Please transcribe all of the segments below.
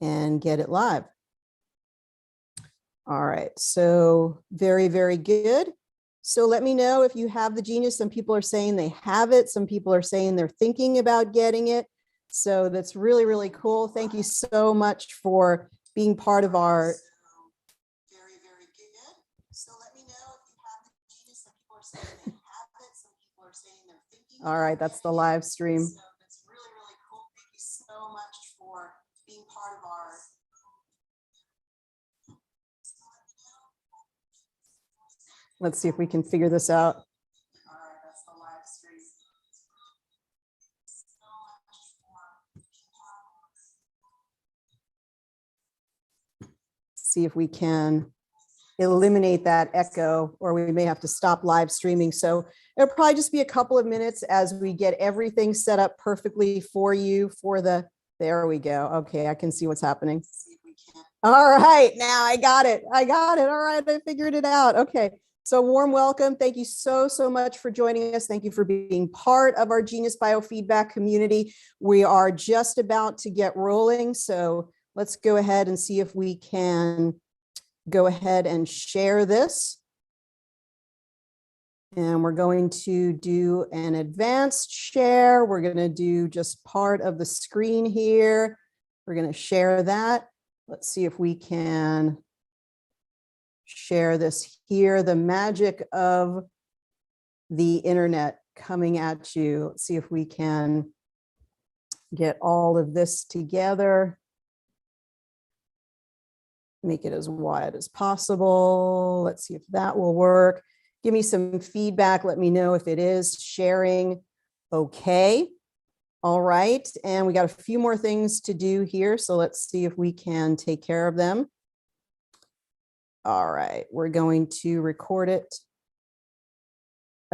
and get it live. All right, so very, very good. So let me know if you have the Genius. Some people are saying they have it. Some people are saying they're thinking about getting it. So that's really, really cool. Thank you so much for being part of our. Very, very good. So let me know if you have the Genius. Some people are saying they have it. Some people are saying they're thinking. All right, that's the live stream. So that's really, really cool. Thank you so much for being part of our. Let's see if we can figure this out. All right, that's the live stream. See if we can eliminate that echo, or we may have to stop live streaming. So it'll probably just be a couple of minutes as we get everything set up perfectly for you for the, there we go. Okay, I can see what's happening. All right, now I got it. I got it. All right, I figured it out. Okay. So warm welcome. Thank you so much for joining us. Thank you for being part of our Genius Biofeedback community. We are just about to get rolling. So let's go ahead and see if we can go ahead and share this. And we're going to do an advanced share. We're going to do just part of the screen here. We're going to share that. Let's see if we can share this here. The magic of the internet coming at you. Let's see if we can get all of this together. Make it as wide as possible. Let's see if that will work. Give me some feedback. Let me know if it is sharing okay. All right, and we got a few more things to do here. So let's see if we can take care of them. All right, we're going to record it.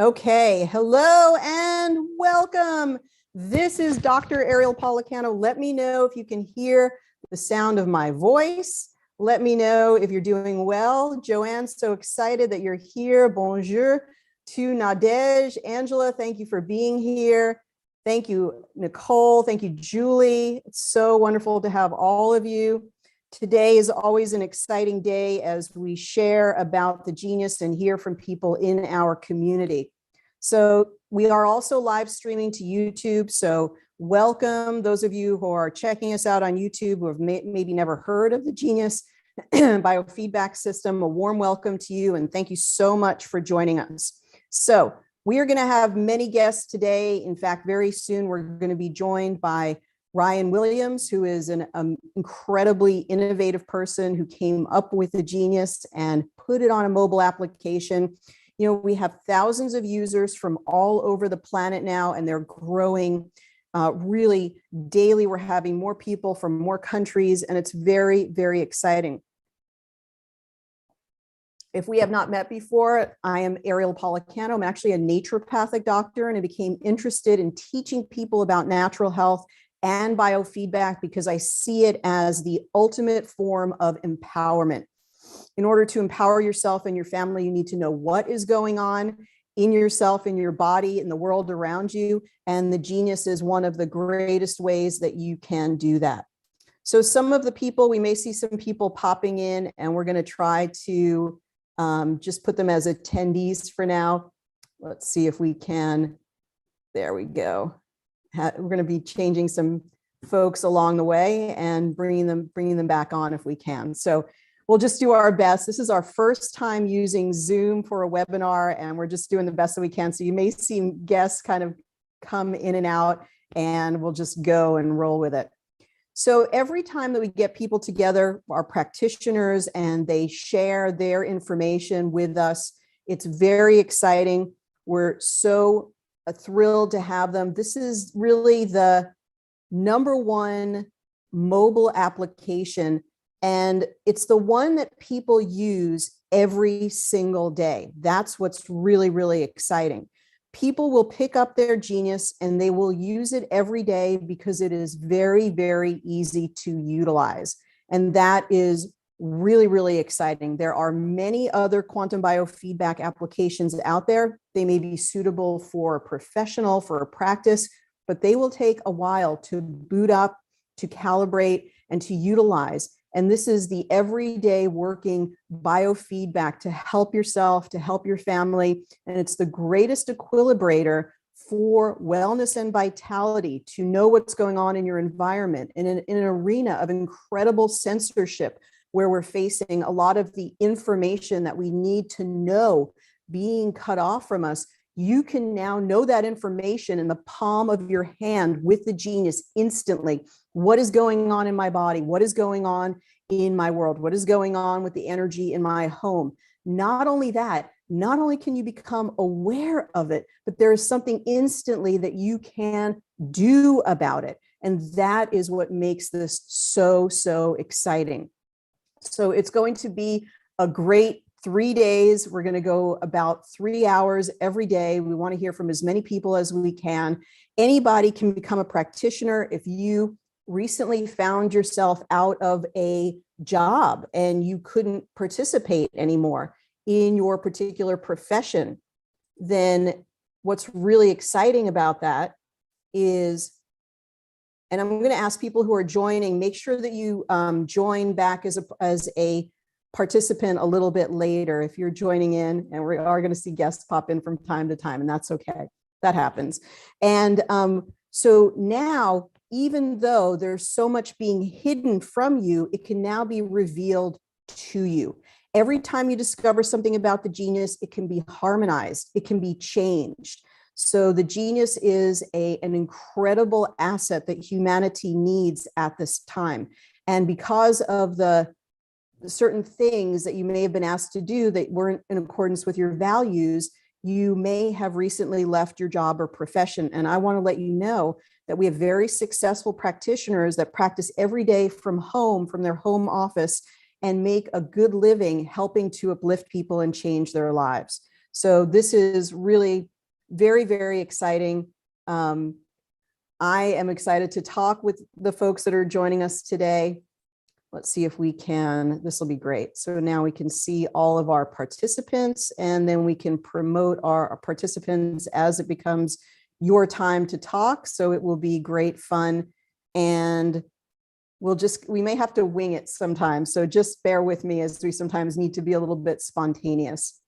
Okay, hello and welcome. This is Dr. Ariel Policano. Let me know if you can hear the sound of my voice. Let me know if you're doing well. Joanne's so excited that you're here. Bonjour to Nadej. Angela, thank you for being here. Thank you, Nicole. Thank you, Julie. It's so wonderful to have all of you. Today is always an exciting day as we share about the Genius and hear from people in our community. So we are also live streaming to YouTube. So welcome those of you who are checking us out on YouTube who have maybe never heard of the Genius Biofeedback system. A warm welcome to you and thank you so much for joining us. So we are going to have many guests today. In fact, very soon we're going to be joined by Ryan Williams, who is an incredibly innovative person who came up with the Genius and put it on a mobile application. You know, we have thousands of users from all over the planet now, and they're growing really daily. We're having more people from more countries, and it's very, very exciting. If we have not met before, I am Ariel Policano. I'm actually a naturopathic doctor, and I became interested in teaching people about natural health and biofeedback because I see it as the ultimate form of empowerment. In order to empower yourself and your family, you need to know what is going on in yourself, in your body, in the world around you. And the Genius is one of the greatest ways that you can do that. So some of the people, we may see some people popping in, and we're going to try to just put them as attendees for now. Let's see if we can. There we go. We're going to be changing some folks along the way and bringing them back on if we can. So we'll just do our best. This is our first time using Zoom for a webinar, and we're just doing the best that we can. So you may see guests kind of come in and out, and we'll just go and roll with it. So every time that we get people together, our practitioners, and they share their information with us, it's very exciting. We're so thrilled to have them. This is really the #1 mobile application, and it's the one that people use every single day. That's what's really, really exciting. People will pick up their Genius and they will use it every day because it is very, very easy to utilize. And that is really, really exciting. There are many other quantum biofeedback applications out there. They may be suitable for a professional, for a practice, but they will take a while to boot up, to calibrate, and to utilize. And this is the everyday working biofeedback to help yourself, to help your family. And it's the greatest equilibrator for wellness and vitality, to know what's going on in your environment in an arena of incredible censorship, where we're facing a lot of the information that we need to know being cut off from us. You can now know that information in the palm of your hand with the Genius instantly. What is going on in my body? What is going on in my world? What is going on with the energy in my home? Not only that, not only can you become aware of it, but there is something instantly that you can do about it. And that is what makes this so, so exciting. So it's going to be a great 3 days. We're going to go about 3 hours every day. We want to hear from as many people as we can. Anybody can become a practitioner. If you recently found yourself out of a job and you couldn't participate anymore in your particular profession, then what's really exciting about that is, and I'm going to ask people who are joining, make sure that you join back as a participant a little bit later if you're joining in, and we are going to see guests pop in from time to time, and that's okay. That happens. And so now, even though there's so much being hidden from you, it can now be revealed to you. Every time you discover something about the Genius, it can be harmonized, it can be changed. So the Genius is an incredible asset that humanity needs at this time. And because of the certain things that you may have been asked to do that weren't in accordance with your values, you may have recently left your job or profession. And I want to let you know that we have very successful practitioners that practice every day from home, from their home office, and make a good living helping to uplift people and change their lives. So this is really very, very exciting. I am excited to talk with the folks that are joining us today. Let's see if we can, this will be great. So now we can see all of our participants, and then we can promote our participants as it becomes your time to talk. So it will be great fun, and we may have to wing it sometimes. So just bear with me, as we sometimes need to be a little bit spontaneous.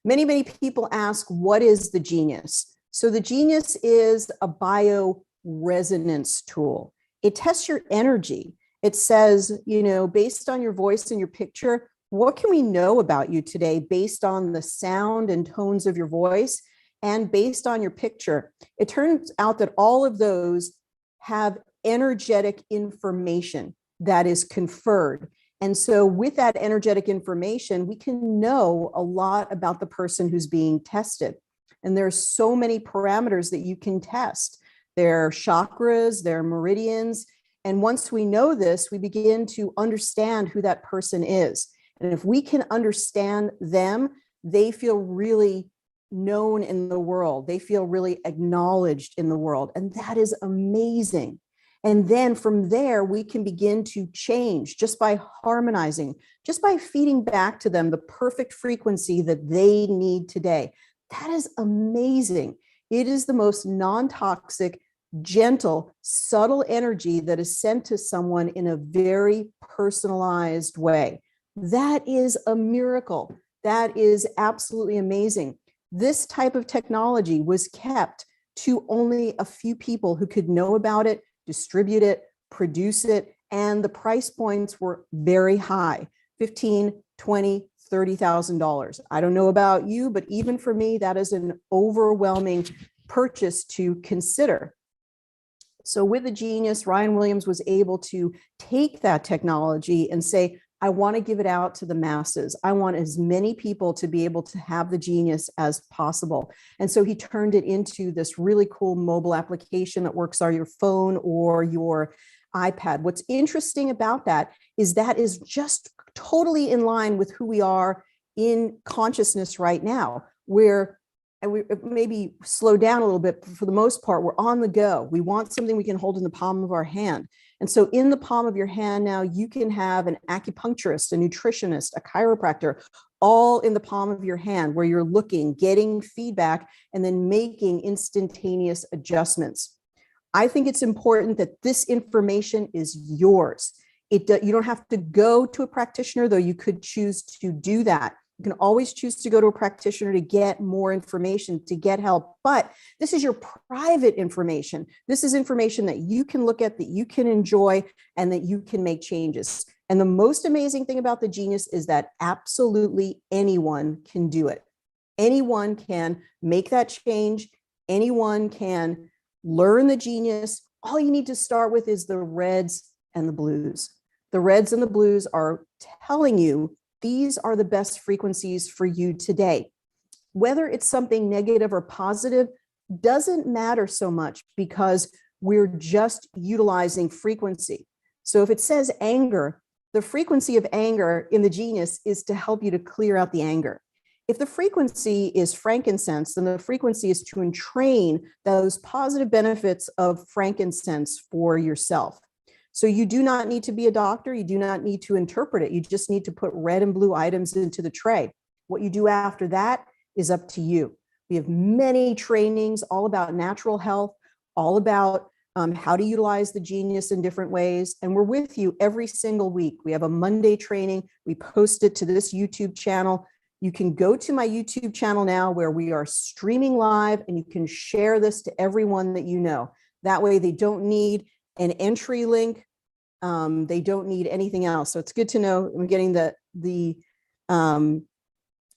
Many, many people ask, what is the Genius? So the Genius is a bioresonance tool. It tests your energy. It says, based on your voice and your picture, what can we know about you today based on the sound and tones of your voice and based on your picture? It turns out that all of those have energetic information that is conferred. And so with that energetic information, we can know a lot about the person who's being tested. And there's so many parameters that you can test. There are chakras, there are meridians. And once we know this, we begin to understand who that person is. And if we can understand them, they feel really known in the world. They feel really acknowledged in the world. And that is amazing. And then from there, we can begin to change just by harmonizing, just by feeding back to them the perfect frequency that they need today. That is amazing. It is the most non-toxic, gentle, subtle energy that is sent to someone in a very personalized way. That is a miracle. That is absolutely amazing. This type of technology was kept to only a few people who could know about it, distribute it, produce it, and the price points were very high, $15,000, $20,000, $30,000. I don't know about you, but even for me, that is an overwhelming purchase to consider. So with the Genius, Ryan Williams was able to take that technology and say, I want to give it out to the masses. I want as many people to be able to have the Genius as possible. And so he turned it into this really cool mobile application that works on your phone or your iPad. What's interesting about that is just totally in line with who we are in consciousness right now, where and we maybe slow down a little bit. For the most part, we're on the go. We want something we can hold in the palm of our hand. And so in the palm of your hand now, you can have an acupuncturist, a nutritionist, a chiropractor, all in the palm of your hand, where you're looking, getting feedback, and then making instantaneous adjustments. I think it's important that this information is yours. You don't have to go to a practitioner, though you could choose to do that. You can always choose to go to a practitioner to get more information, to get help. But this is your private information. This is information that you can look at, that you can enjoy, and that you can make changes. And the most amazing thing about the Genius is that absolutely anyone can do it. Anyone can make that change. Anyone can learn the Genius. All you need to start with is the reds and the blues. The reds and the blues are telling you these are the best frequencies for you today. Whether it's something negative or positive doesn't matter so much, because we're just utilizing frequency. So if it says anger, the frequency of anger in the Genius is to help you to clear out the anger. If the frequency is frankincense, then the frequency is to entrain those positive benefits of frankincense for yourself. So you do not need to be a doctor. You do not need to interpret it. You just need to put red and blue items into the tray. What you do after that is up to you. We have many trainings all about natural health, all about how to utilize the Genius in different ways. And we're with you every single week. We have a Monday training. We post it to this YouTube channel. You can go to my YouTube channel now, where we are streaming live, and you can share this to everyone that you know. That way they don't need an entry link. They don't need anything else. So it's good to know. I'm getting the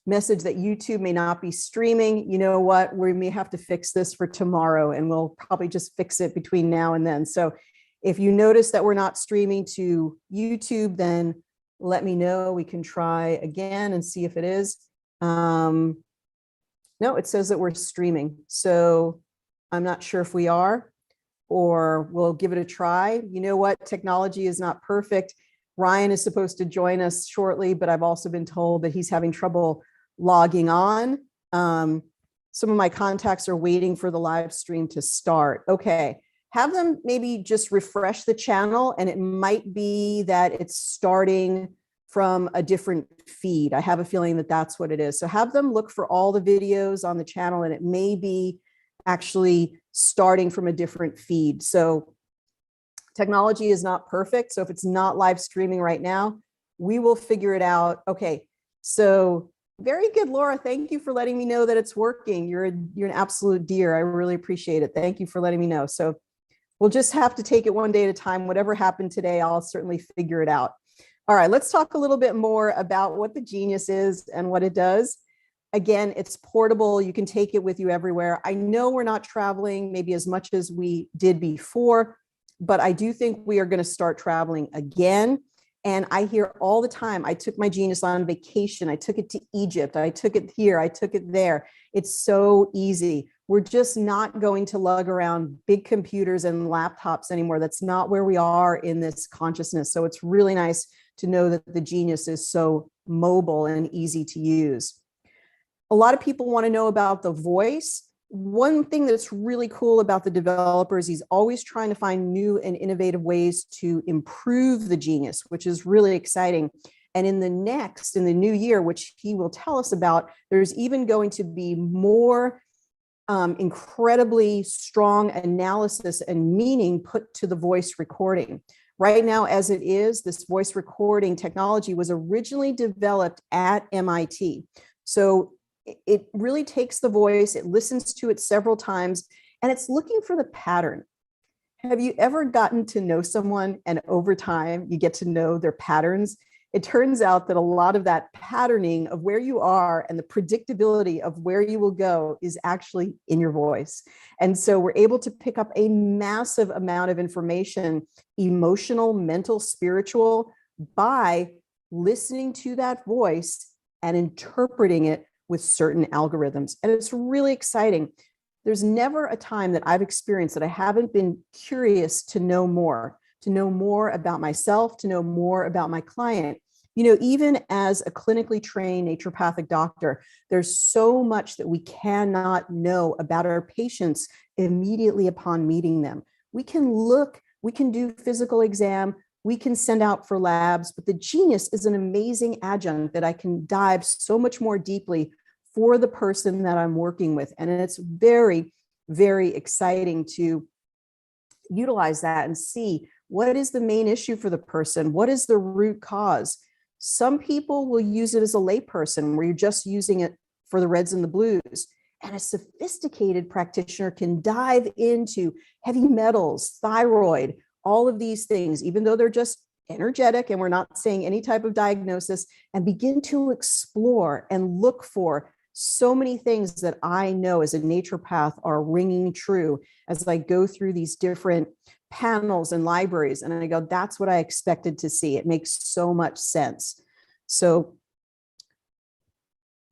message that YouTube may not be streaming. You know what? We may have to fix this for tomorrow, and we'll probably just fix it between now and then. So if you notice that we're not streaming to YouTube, then let me know. We can try again and see if it is. No, it says that we're streaming. So I'm not sure if we are, or we'll give it a try. You know what? Technology is not perfect. Ryan is supposed to join us shortly, but I've also been told that he's having trouble logging on. Some of my contacts are waiting for the live stream to start. Okay. Have them maybe just refresh the channel, and it might be that it's starting from a different feed. I have a feeling that that's what it is. So have them look for all the videos on the channel, and it may be actually starting from a different feed. So technology is not perfect. So if it's not live streaming right now, we will figure it out. Okay. So very good, Laura. Thank you for letting me know that it's working. You're an absolute dear. I really appreciate it. Thank you for letting me know. So we'll just have to take it one day at a time. Whatever happened today, I'll certainly figure it out. All right, let's talk a little bit more about what the Genius is and what it does. Again, it's portable. You can take it with you everywhere. I know we're not traveling maybe as much as we did before, but I do think we are going to start traveling again. And I hear all the time, I took my Genius on vacation. I took it to Egypt. I took it here. I took it there. It's so easy. We're just not going to lug around big computers and laptops anymore. That's not where we are in this consciousness. So it's really nice to know that the Genius is so mobile and easy to use. A lot of people want to know about the voice. One thing that's really cool about the developer is he's always trying to find new and innovative ways to improve the Genius, which is really exciting. And in the new year, which he will tell us about, there's even going to be more incredibly strong analysis and meaning put to the voice recording. Right now, as it is, this voice recording technology was originally developed at MIT. So it really takes the voice, it listens to it several times, and it's looking for the pattern. Have you ever gotten to know someone and over time you get to know their patterns? It turns out that a lot of that patterning of where you are and the predictability of where you will go is actually in your voice. And so we're able to pick up a massive amount of information, emotional, mental, spiritual, by listening to that voice and interpreting it with certain algorithms. And it's really exciting. There's never a time that I've experienced that I haven't been curious to know more about myself, to know more about my client. You know, even as a clinically trained naturopathic doctor, there's so much that we cannot know about our patients immediately upon meeting them. We can look, we can do physical exam, we can send out for labs, but the Genius is an amazing adjunct that I can dive so much more deeply for the person that I'm working with. And it's very, very exciting to utilize that and see What is the main issue for the person? What is the root cause? Some people will use it as a layperson where you're just using it for the reds and the blues. And a sophisticated practitioner can dive into heavy metals, thyroid, all of these things, even though they're just energetic and we're not saying any type of diagnosis, and begin to explore and look for so many things that I know as a naturopath are ringing true as I go through these different panels and libraries. And I go, that's what I expected to see. It makes so much sense. So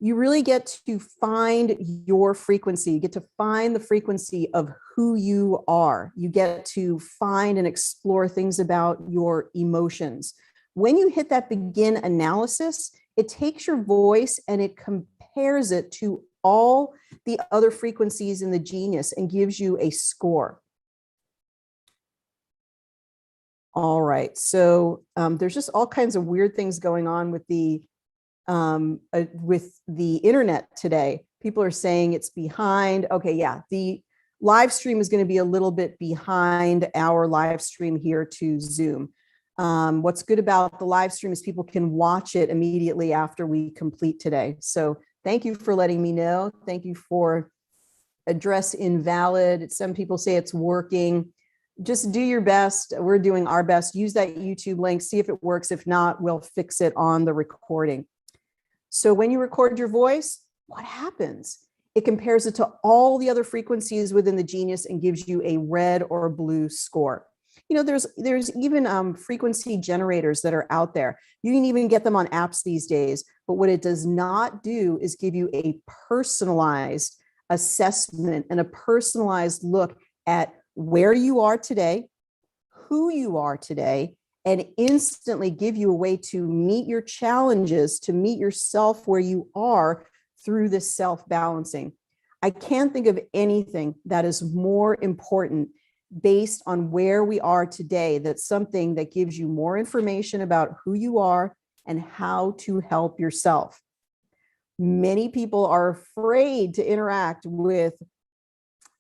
you really get to find your frequency. You get to find the frequency of who you are. You get to find and explore things about your emotions. When you hit that begin analysis, it takes your voice and it compares it to all the other frequencies in the genius and gives you a score. All right, so there's just all kinds of weird things going on with the internet today. People are saying it's behind. Okay, yeah, the live stream is going to be a little bit behind our live stream here to Zoom. What's good about the live stream is people can watch it immediately after we complete today. So thank you for letting me know. Thank you for address invalid. Some people say it's working. Just do your best. We're doing our best. Use that YouTube link, see if it works. If not, we'll fix it on the recording. So when you record your voice, what happens? It compares it to all the other frequencies within the genius and gives you a red or blue score. You know, there's even frequency generators that are out there. You can even get them on apps these days. But what it does not do is give you a personalized assessment and a personalized look at where you are today, who you are today, and instantly give you a way to meet your challenges, to meet yourself where you are through this self-balancing. I can't think of anything that is more important based on where we are today. That's something that gives you more information about who you are and how to help yourself. Many people are afraid to interact with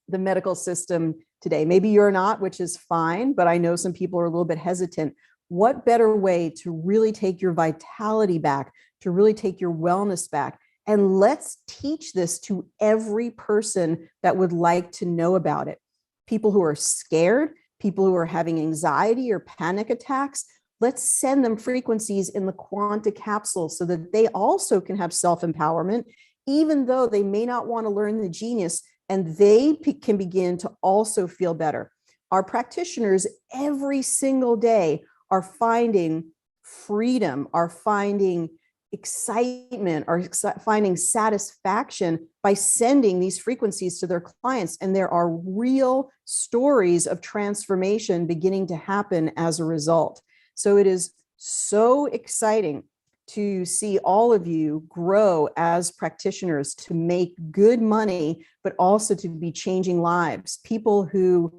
the medical system today. Maybe you're not, which is fine, but I know some people are a little bit hesitant. What better way to really take your vitality back, to really take your wellness back? And let's teach this to every person that would like to know about it. People who are scared, people who are having anxiety or panic attacks, let's send them frequencies in the Quanta capsule so that they also can have self-empowerment, even though they may not want to learn the genius, and they can begin to also feel better. Our practitioners every single day are finding freedom, are finding excitement, are finding satisfaction by sending these frequencies to their clients. And there are real stories of transformation beginning to happen as a result. So it is so exciting to see all of you grow as practitioners, to make good money, but also to be changing lives. People who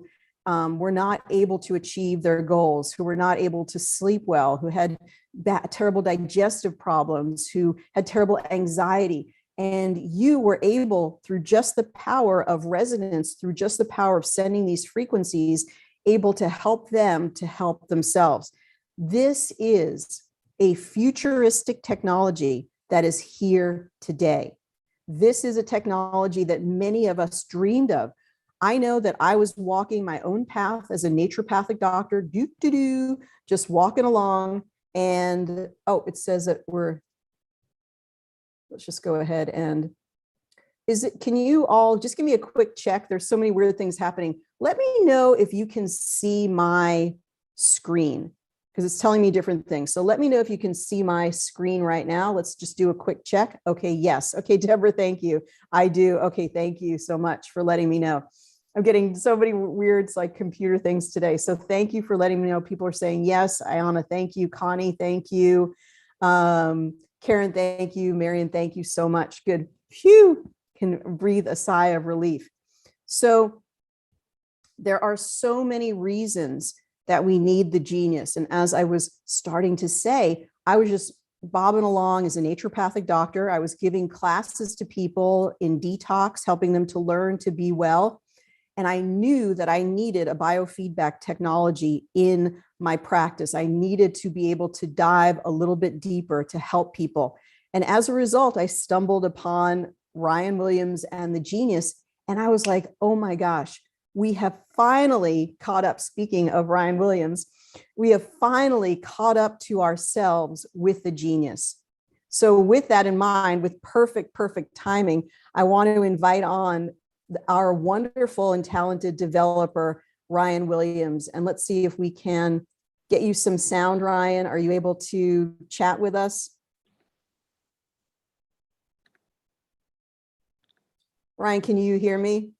were not able to achieve their goals, who were not able to sleep well, who had terrible digestive problems, who had terrible anxiety. And you were able, through just the power of resonance, through just the power of sending these frequencies, able to help them to help themselves. This is a futuristic technology that is here today. This is a technology that many of us dreamed of. I know that I was walking my own path as a naturopathic doctor, just walking along. And oh, it says that let's just go ahead and, can you all just give me a quick check? There's so many weird things happening. Let me know if you can see my screen, because it's telling me different things. So let me know if you can see my screen right now. Let's just do a quick check. Okay, yes. Okay, Deborah, thank you. I do. Okay, thank you so much for letting me know. I'm getting so many weird computer things today. So thank you for letting me know. People are saying yes. Ayana, thank you. Connie, thank you. Karen, thank you. Marion, thank you so much. Good. Phew, can breathe a sigh of relief. So there are so many reasons that we need the genius. And as I was starting to say, I was just bobbing along as a naturopathic doctor. I was giving classes to people in detox, helping them to learn to be well. And I knew that I needed a biofeedback technology in my practice. I needed to be able to dive a little bit deeper to help people. And as a result, I stumbled upon Ryan Williams and the Genius. And I was like, oh my gosh, we have finally caught up. Speaking of Ryan Williams, we have finally caught up to ourselves with the Genius. So with that in mind, with perfect timing, I want to invite on our wonderful and talented developer, Ryan Williams. And let's see if we can get you some sound, Ryan. Are you able to chat with us? Ryan, can you hear me?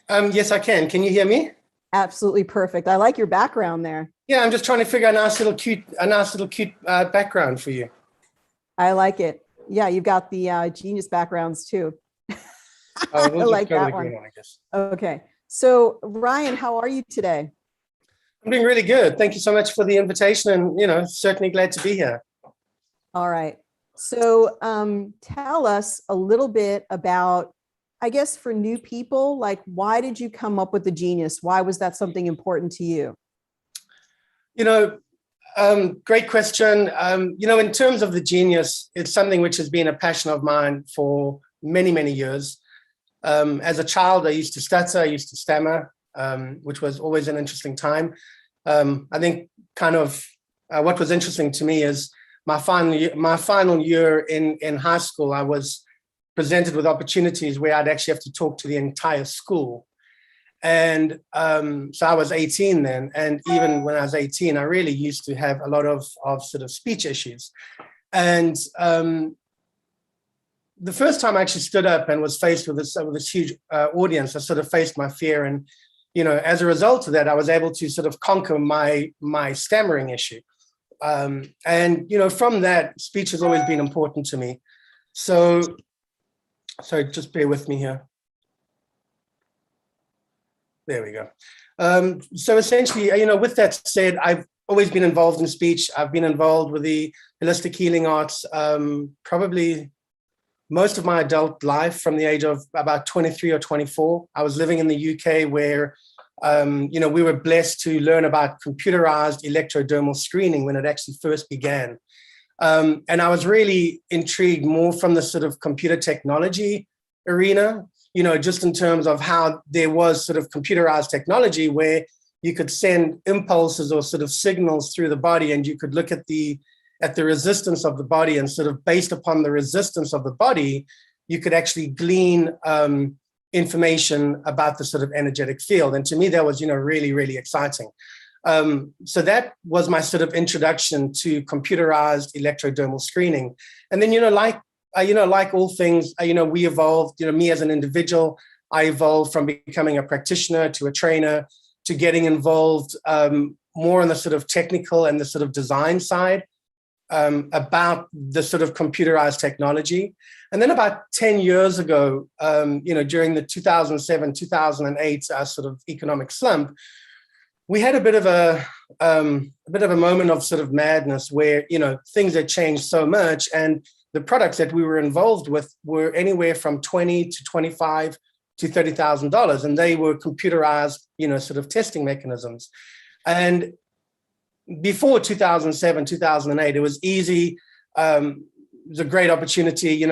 Yes, I can. Can you hear me? Absolutely perfect. I like your background there. Yeah, I'm just trying to figure out a nice little cute background for you. I like it. Yeah, you've got the Genius backgrounds too. Oh, we'll I like that one. I guess. Okay. So Ryan, how are you today? I'm doing really good. Thank you so much for the invitation, and certainly glad to be here. All right. So tell us a little bit about, I guess, for new people, like, why did you come up with the Genius? Why was that something important to you? Great question. In terms of the Genius, it's something which has been a passion of mine for many, many years. As a child, I used to stutter, I used to stammer, which was always an interesting time. I think what was interesting to me is my final year in high school, I was presented with opportunities where I'd actually have to talk to the entire school. And so I was 18 then. And even when I was 18, I really used to have a lot of sort of speech issues. And the first time I actually stood up and was faced with this huge audience, I sort of faced my fear. And, as a result of that, I was able to sort of conquer my stammering issue. And, from that, speech has always been important to me. So, sorry, just bear with me here. There we go. So essentially, with that said, I've always been involved in speech. I've been involved with the holistic healing arts, probably most of my adult life from the age of about 23 or 24. I was living in the UK where, we were blessed to learn about computerized electrodermal screening when it actually first began. And I was really intrigued more from the sort of computer technology arena, just in terms of how there was sort of computerized technology where you could send impulses or sort of signals through the body, and you could look at the resistance of the body, and sort of based upon the resistance of the body, you could actually glean information about the sort of energetic field. And to me, that was, really, really exciting. So that was my sort of introduction to computerized electrodermal screening. And then, like all things, we evolved, me as an individual, I evolved from becoming a practitioner to a trainer to getting involved more on the sort of technical and the sort of design side about the sort of computerized technology. And then about 10 years ago, during the 2007, 2008 sort of economic slump, we had a bit of a moment of sort of madness where, things had changed so much, and the products that we were involved with were anywhere from $20,000 to $25,000 to $30,000, and they were computerized, sort of testing mechanisms. And before 2007, 2008, it was easy. It was a great opportunity.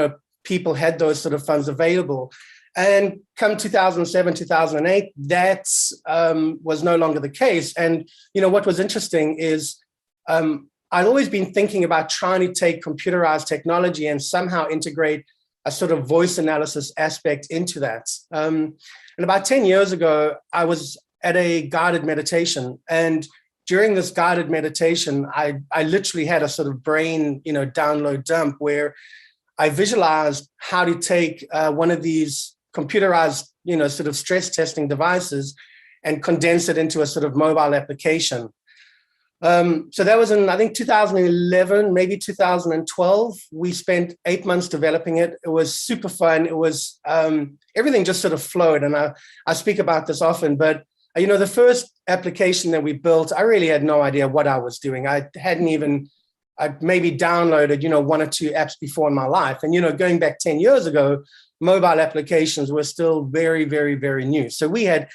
People had those sort of funds available. And come 2007, 2008, that was no longer the case. And, what was interesting is I'd always been thinking about trying to take computerized technology and somehow integrate a sort of voice analysis aspect into that. And about 10 years ago, I was at a guided meditation. And during this guided meditation, I literally had a sort of brain, download dump where I visualized how to take one of these computerized, sort of stress testing devices and condense it into a sort of mobile application. So that was in, I think, 2011, maybe 2012. We spent 8 months developing it. It was super fun. It was, everything just sort of flowed. And I speak about this often, but, the first application that we built, I really had no idea what I was doing. I'd maybe downloaded, 1 or 2 apps before in my life. And, going back 10 years ago, mobile applications were still very, very, very new. So we had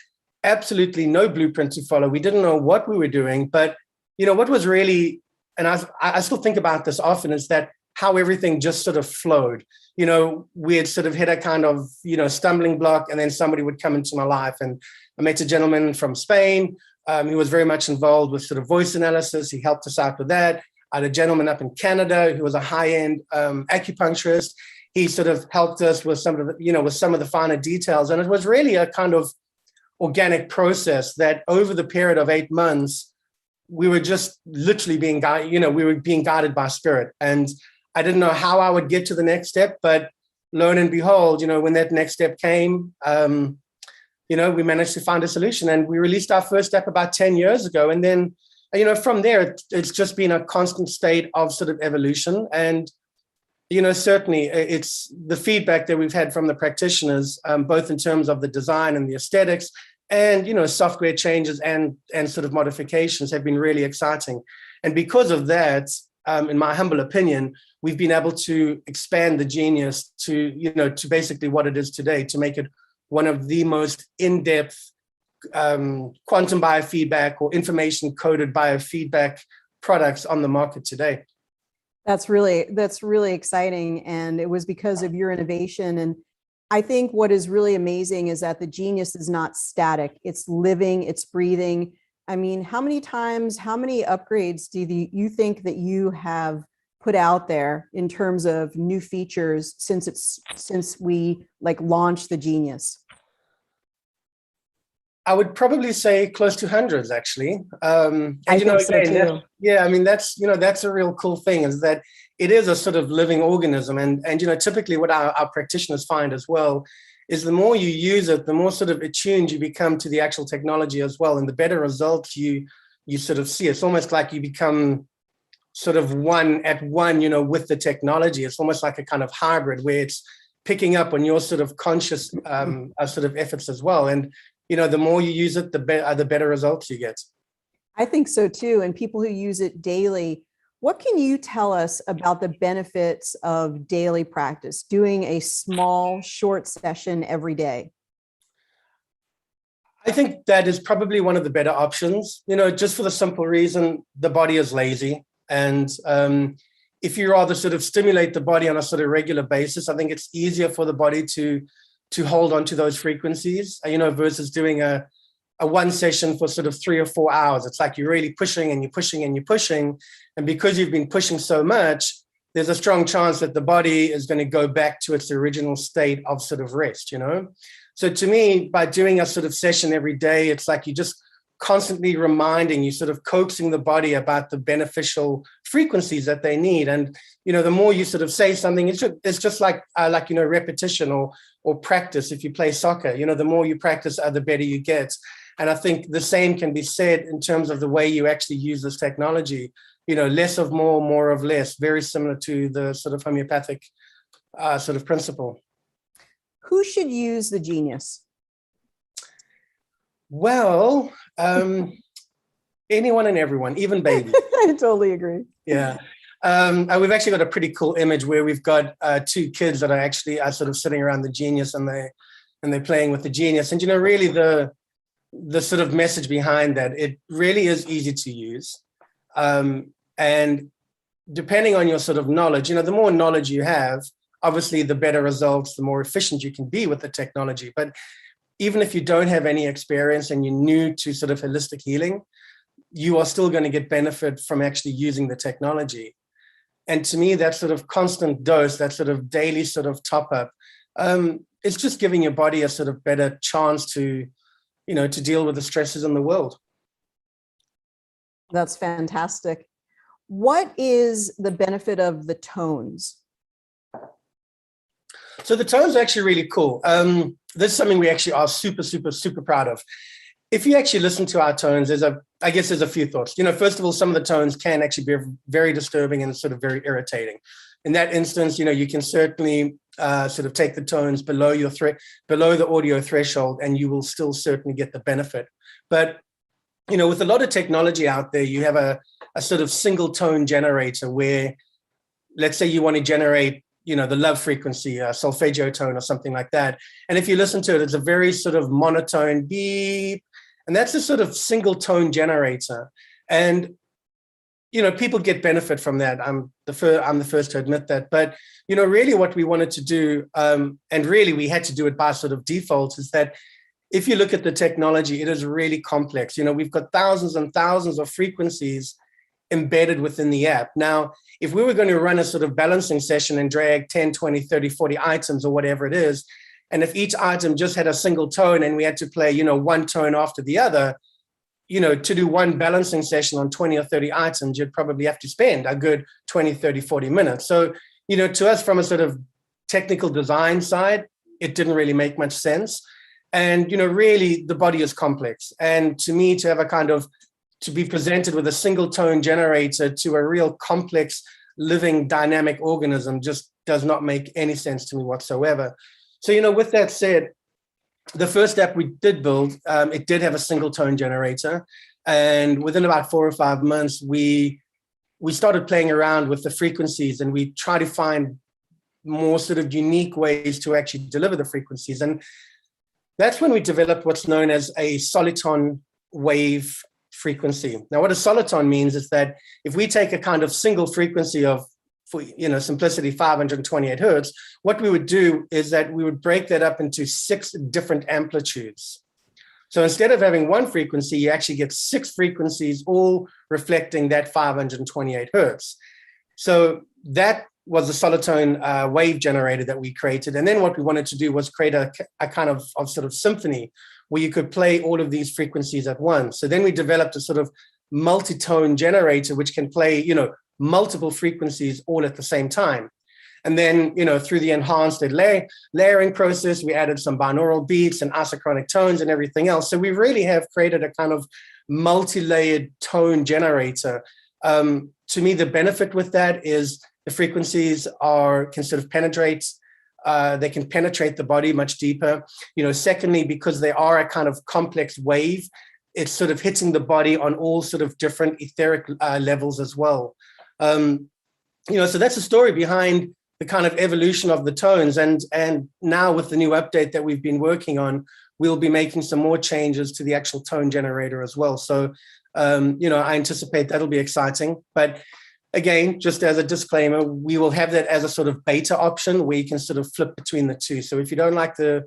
absolutely no blueprint to follow. We didn't know what we were doing, but what was really, and I still think about this often, is that how everything just sort of flowed. We had sort of hit a kind of, stumbling block, and then somebody would come into my life. And I met a gentleman from Spain. He was very much involved with sort of voice analysis. He helped us out with that. I had a gentleman up in Canada who was a high-end acupuncturist. He sort of helped us with some of the, with some of the finer details. And it was really a kind of organic process that over the period of 8 months, we were just literally being guided, we were being guided by spirit. And I didn't know how I would get to the next step, but lo and behold, when that next step came, we managed to find a solution, and we released our first step about 10 years ago. And then, from there, it's just been a constant state of sort of evolution. And, certainly it's the feedback that we've had from the practitioners, both in terms of the design and the aesthetics, and, software changes and sort of modifications have been really exciting. And because of that, in my humble opinion, we've been able to expand the Genius to, to basically what it is today, to make it one of the most in-depth quantum biofeedback or information-coded biofeedback products on the market today. That's really exciting. And it was because of your innovation. And I think what is really amazing is that the Genius is not static. It's living, it's breathing. I mean, how many upgrades do you think that you have put out there in terms of new features since we launched the Genius? I would probably say close to hundreds, actually. And I think so too. I mean, that's a real cool thing, is that it is a sort of living organism. And typically what our practitioners find as well is the more you use it, the more sort of attuned you become to the actual technology as well, and the better results you sort of see. It's almost like you become sort of one with the technology. It's almost like a kind of hybrid where it's picking up on your sort of conscious sort of efforts as well. And the more you use it, the better results you get. I think so too. And people who use it daily, what can you tell us about the benefits of daily practice, doing a small, short session every day? I think that is probably one of the better options, just for the simple reason the body is lazy. And if you rather sort of stimulate the body on a sort of regular basis, I think it's easier for the body to hold on to those frequencies, versus doing a one session for sort of 3 or 4 hours. It's like you're really pushing and you're pushing and you're pushing. And because you've been pushing so much, there's a strong chance that the body is going to go back to its original state of sort of rest, So to me, by doing a sort of session every day, it's like you're just constantly reminding, you sort of coaxing the body about the beneficial frequencies that they need. And, the more you sort of say something, it's just like repetition or practice. If you play soccer, the more you practice, the better you get. And I think the same can be said in terms of the way you actually use this technology, less of more, more of less, very similar to the sort of homeopathic sort of principle. Who should use the Genius? Well, anyone and everyone, even babies. I totally agree. Yeah. We've actually got a pretty cool image where we've got 2 kids that are actually sort of sitting around the Genius, and they're playing with the Genius. And, really the sort of message behind that, it really is easy to use. And depending on your sort of knowledge, the more knowledge you have, obviously the better results, the more efficient you can be with the technology. But even if you don't have any experience and you're new to sort of holistic healing, you are still going to get benefit from actually using the technology. And to me, that sort of constant dose, that sort of daily sort of top up, it's just giving your body a sort of better chance to deal with the stresses in the world. That's fantastic. What is the benefit of the tones? So the tones are actually really cool. This is something we actually are super, super, super proud of. If you actually listen to our tones, there's a few thoughts. First of all, some of the tones can actually be very disturbing and sort of very irritating. In that instance, you can certainly sort of take the tones below the audio threshold, and you will still certainly get the benefit. But with a lot of technology out there, you have a sort of single tone generator where, let's say you want to generate the love frequency, solfeggio tone or something like that. And if you listen to it, it's a very sort of monotone beep. And that's a sort of single tone generator. And, people get benefit from that. I'm the first to admit that. But, really what we wanted to do, and really we had to do it by sort of default, is that if you look at the technology, it is really complex. We've got thousands and thousands of frequencies embedded within the app. Now, if we were going to run a sort of balancing session and drag 10, 20, 30, 40 items or whatever it is, and if each item just had a single tone and we had to play, one tone after the other, to do one balancing session on 20 or 30 items, you'd probably have to spend a good 20, 30, 40 minutes. So, to us from a sort of technical design side, it didn't really make much sense. And, really the body is complex. And to me, to have to be presented with a single tone generator to a real complex living dynamic organism just does not make any sense to me whatsoever. So, with that said, the first app we did build, it did have a single tone generator. And within about 4 or 5 months, we started playing around with the frequencies, and we try to find more sort of unique ways to actually deliver the frequencies. And that's when we developed what's known as a soliton wave frequency. Now, what a soliton means is that if we take a kind of single frequency of, for simplicity, 528 hertz, what we would do is that we would break that up into 6 different amplitudes. So instead of having one frequency, you actually get 6 frequencies, all reflecting that 528 hertz. So that was the solitone wave generator that we created. And then what we wanted to do was create a kind of sort of symphony where you could play all of these frequencies at once. So then we developed a sort of multi-tone generator, which can play, multiple frequencies all at the same time. And then, through the enhanced layering process, we added some binaural beats and isochronic tones and everything else. So we really have created a kind of multi-layered tone generator. To me, the benefit with that is the frequencies can sort of penetrate. They can penetrate the body much deeper. Secondly, because they are a kind of complex wave, it's sort of hitting the body on all sort of different etheric levels as well. So that's the story behind the kind of evolution of the tones. And now with the new update that we've been working on, we'll be making some more changes to the actual tone generator as well. So, I anticipate that'll be exciting. But again, just as a disclaimer, we will have that as a sort of beta option where you can sort of flip between the two. So if you don't like the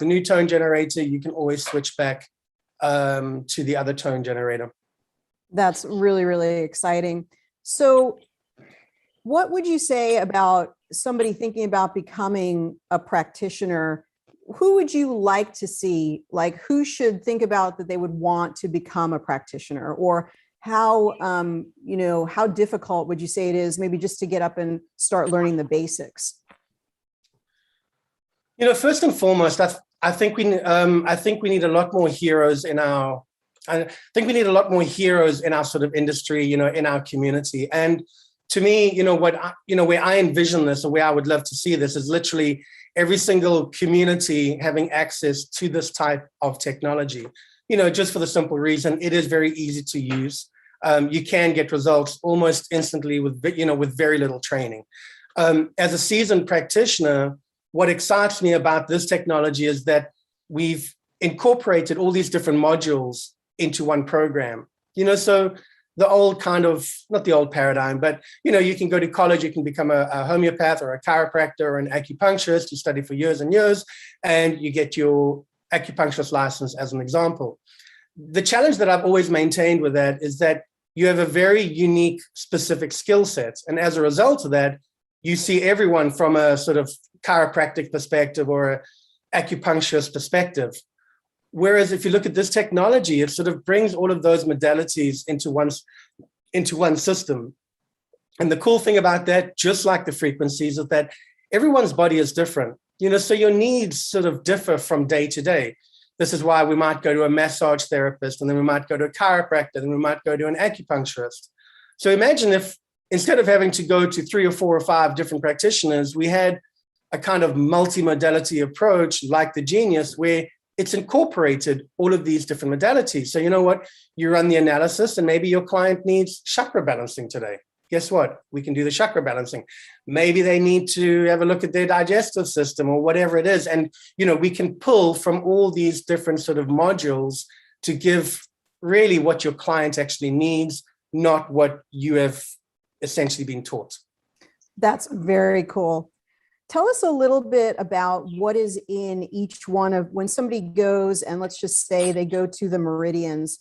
new tone generator, you can always switch back to the other tone generator. That's really, really exciting. So what would you say about somebody thinking about becoming a practitioner? Who would you like to see? Like, who should think about that they would want to become a practitioner? Or how difficult would you say it is maybe just to get up and start learning the basics? First and foremost, I think we need a lot more heroes in our sort of industry, in our community. And to me, where I envision this, or where I would love to see this, is literally every single community having access to this type of technology. Just for the simple reason, it is very easy to use. You can get results almost instantly with very little training. As a seasoned practitioner, what excites me about this technology is that we've incorporated all these different modules into one program. So the old kind of, not the old paradigm, but, you can go to college, you can become a homeopath or a chiropractor or an acupuncturist, you study for years and years, and you get your acupuncturist license as an example. The challenge that I've always maintained with that is that you have a very unique, specific skill set. And as a result of that, you see everyone from a sort of chiropractic perspective or an acupuncturist perspective. Whereas if you look at this technology, it sort of brings all of those modalities into one system. And the cool thing about that, just like the frequencies, is that everyone's body is different. So your needs sort of differ from day to day. This is why we might go to a massage therapist, and then we might go to a chiropractor, and then we might go to an acupuncturist. So imagine if instead of having to go to 3 or 4 or 5 different practitioners, we had a kind of multi-modality approach like the Genius, where it's incorporated all of these different modalities. So you know what? You run the analysis, and maybe your client needs chakra balancing today. guess what? We can do the chakra balancing. Maybe they need to have a look at their digestive system or whatever it is. And, we can pull from all these different sort of modules to give really what your client actually needs, not what you have essentially been taught. That's very cool. Tell us a little bit about what is in each one of, when somebody goes and let's just say they go to the meridians,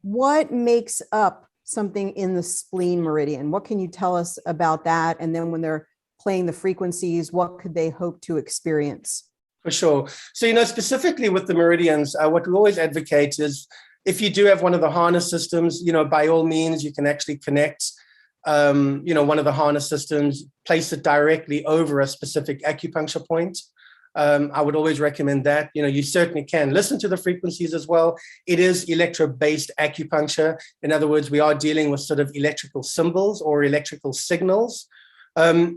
what makes up something in the spleen meridian? What can you tell us about that? And then when they're playing the frequencies, what could they hope to experience? For sure. So, specifically with the meridians, what we always advocate is if you do have one of the harness systems, by all means, you can actually connect one of the harness systems, place it directly over a specific acupuncture point. I would always recommend that. You certainly can listen to the frequencies as well. It is electro-based acupuncture. In other words, we are dealing with sort of electrical symbols or electrical signals.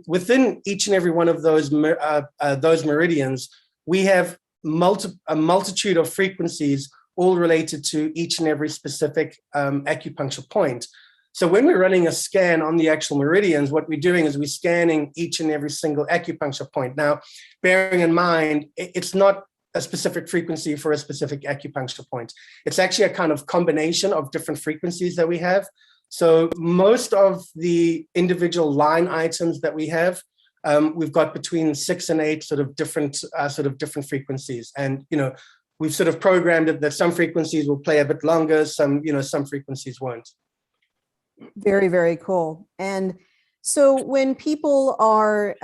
Within each and every one of those meridians, we have a multitude of frequencies all related to each and every specific acupuncture point. So when we're running a scan on the actual meridians, what we're doing is we're scanning each and every single acupuncture point. Now, bearing in mind, it's not a specific frequency for a specific acupuncture point. It's actually a kind of combination of different frequencies that we have. So most of the individual line items that we have, we've got between 6 and 8 sort of different frequencies. And, we've sort of programmed it that some frequencies will play a bit longer, some frequencies won't. Very, very cool. And so when people are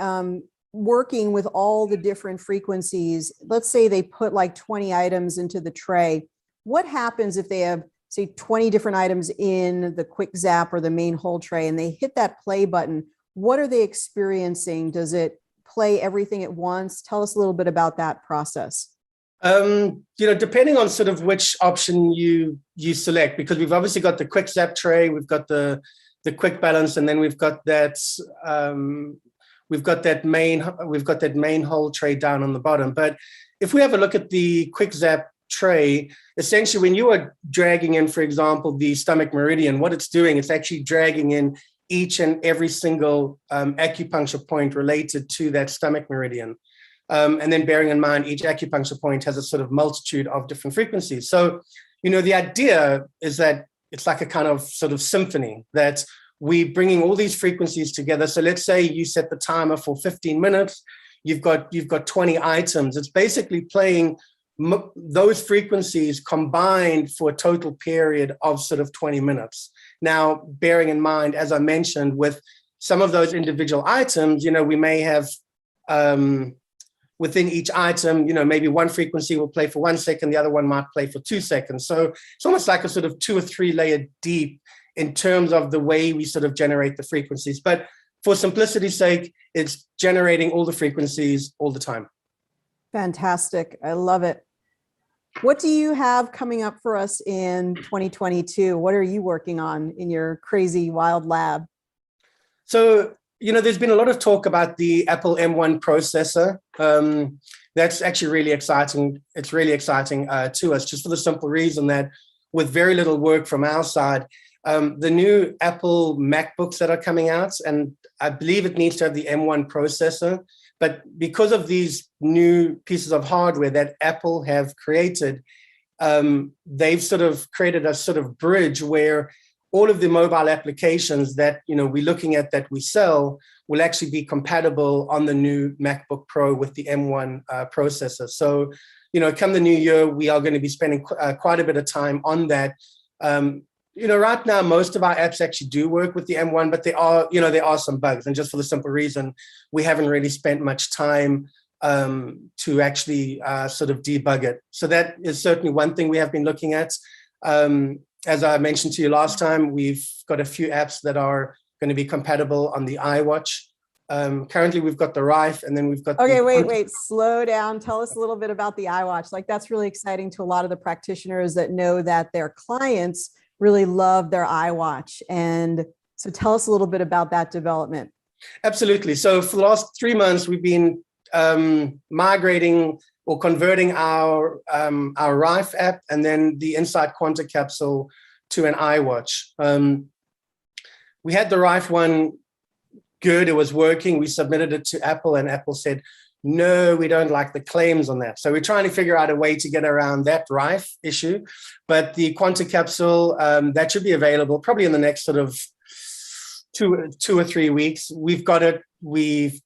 working with all the different frequencies, let's say they put like 20 items into the tray, what happens if they have, say, 20 different items in the quick zap or the main whole tray and they hit that play button? What are they experiencing? Does it play everything at once? Tell us a little bit about that process. Depending on sort of which option you select, because we've obviously got the quick zap tray, we've got the quick balance, and then we've got that main whole tray down on the bottom. But if we have a look at the quick zap tray, essentially when you are dragging in, for example, the stomach meridian, what it's doing, it's actually dragging in each and every single acupuncture point related to that stomach meridian. And then bearing in mind, each acupuncture point has a sort of multitude of different frequencies. So, the idea is that it's like a kind of sort of symphony that we're bringing all these frequencies together. So let's say you set the timer for 15 minutes, you've got 20 items. It's basically playing those frequencies combined for a total period of sort of 20 minutes. Now, bearing in mind, as I mentioned, with some of those individual items, we may have within each item, maybe one frequency will play for 1 second, the other one might play for 2 seconds. So it's almost like a sort of 2 or 3 layer deep in terms of the way we sort of generate the frequencies. But for simplicity's sake, it's generating all the frequencies all the time. Fantastic. I love it. What do you have coming up for us in 2022? What are you working on in your crazy wild lab? So, there's been a lot of talk about the Apple M1 processor. That's actually really exciting. It's really exciting to us, just for the simple reason that with very little work from our side, the new Apple MacBooks that are coming out, and I believe it needs to have the M1 processor, but because of these new pieces of hardware that Apple have created, they've sort of created a sort of bridge where all of the mobile applications that we're looking at that we sell will actually be compatible on the new MacBook Pro with the M1 processor. So, come the new year, we are going to be spending quite a bit of time on that. Right now, most of our apps actually do work with the M1, but there are some bugs. And just for the simple reason, we haven't really spent much time to actually sort of debug it. So that is certainly one thing we have been looking at. As I mentioned to you last time, we've got a few apps that are going to be compatible on the iWatch. Currently, we've got the Rife, and then we've got. Okay, wait, slow down. Tell us a little bit about the iWatch. Like, that's really exciting to a lot of the practitioners that know that their clients really love their iWatch. And so tell us a little bit about that development. Absolutely. So for the last 3 months, we've been migrating or converting our Rife app and then the Insight Quanta capsule to an iWatch. we had the Rife one good, it was working. We submitted it to Apple, and Apple said, no, we don't like the claims on that. So we're trying to figure out a way to get around that Rife issue. But the Quanta capsule, that should be available probably in the next sort of two or 3 weeks. We've got it. We've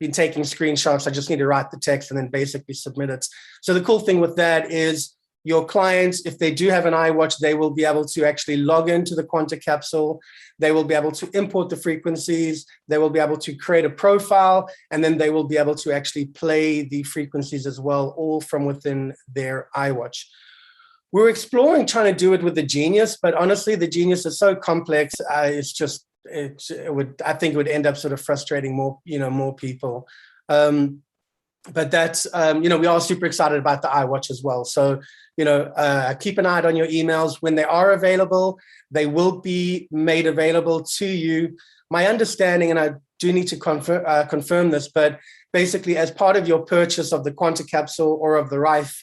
been taking screenshots. I just need to write the text and then basically submit it. So the cool thing with that is your clients, if they do have an iWatch, they will be able to actually log into the Quanta capsule. They will be able to import the frequencies. They will be able to create a profile, and then they will be able to actually play the frequencies as well, all from within their iWatch. We're exploring trying to do it with the Genius, but honestly, the Genius is so complex. I think it would end up sort of frustrating more people. But that's, we are super excited about the iWatch as well. So, keep an eye out on your emails. When they are available, they will be made available to you. My understanding, and I do need to confirm this, but basically as part of your purchase of the Quanta capsule or of the Rife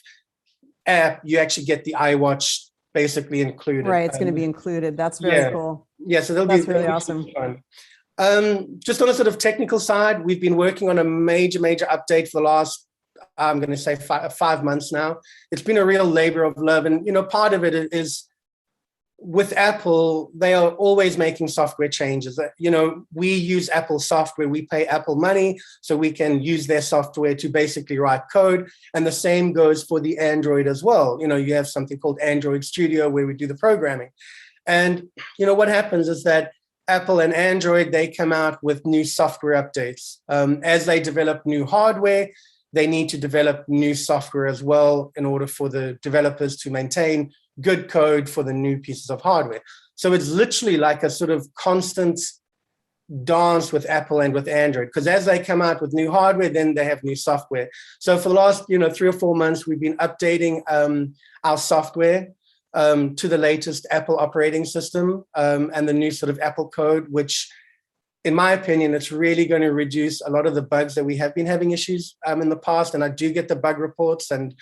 app, you actually get the iWatch basically included. Right, it's going to be included. That's very cool. Yeah, so that's really awesome. Fun. Just on a sort of technical side, we've been working on a major update for the last, I'm going to say 5 months now. It's been a real labor of love. And, part of it is with Apple, they are always making software changes. We use Apple software. We pay Apple money so we can use their software to basically write code. And the same goes for the Android as well. You have something called Android Studio where we do the programming. And, what happens is that Apple and Android, they come out with new software updates. As they develop new hardware, they need to develop new software as well in order for the developers to maintain good code for the new pieces of hardware. So it's literally like a sort of constant dance with Apple and with Android, because as they come out with new hardware, then they have new software. So for the last 3 or 4 months, we've been updating our software to the latest Apple operating system and the new sort of Apple code, which in my opinion, it's really going to reduce a lot of the bugs that we have been having issues in the past. And I do get the bug reports. And,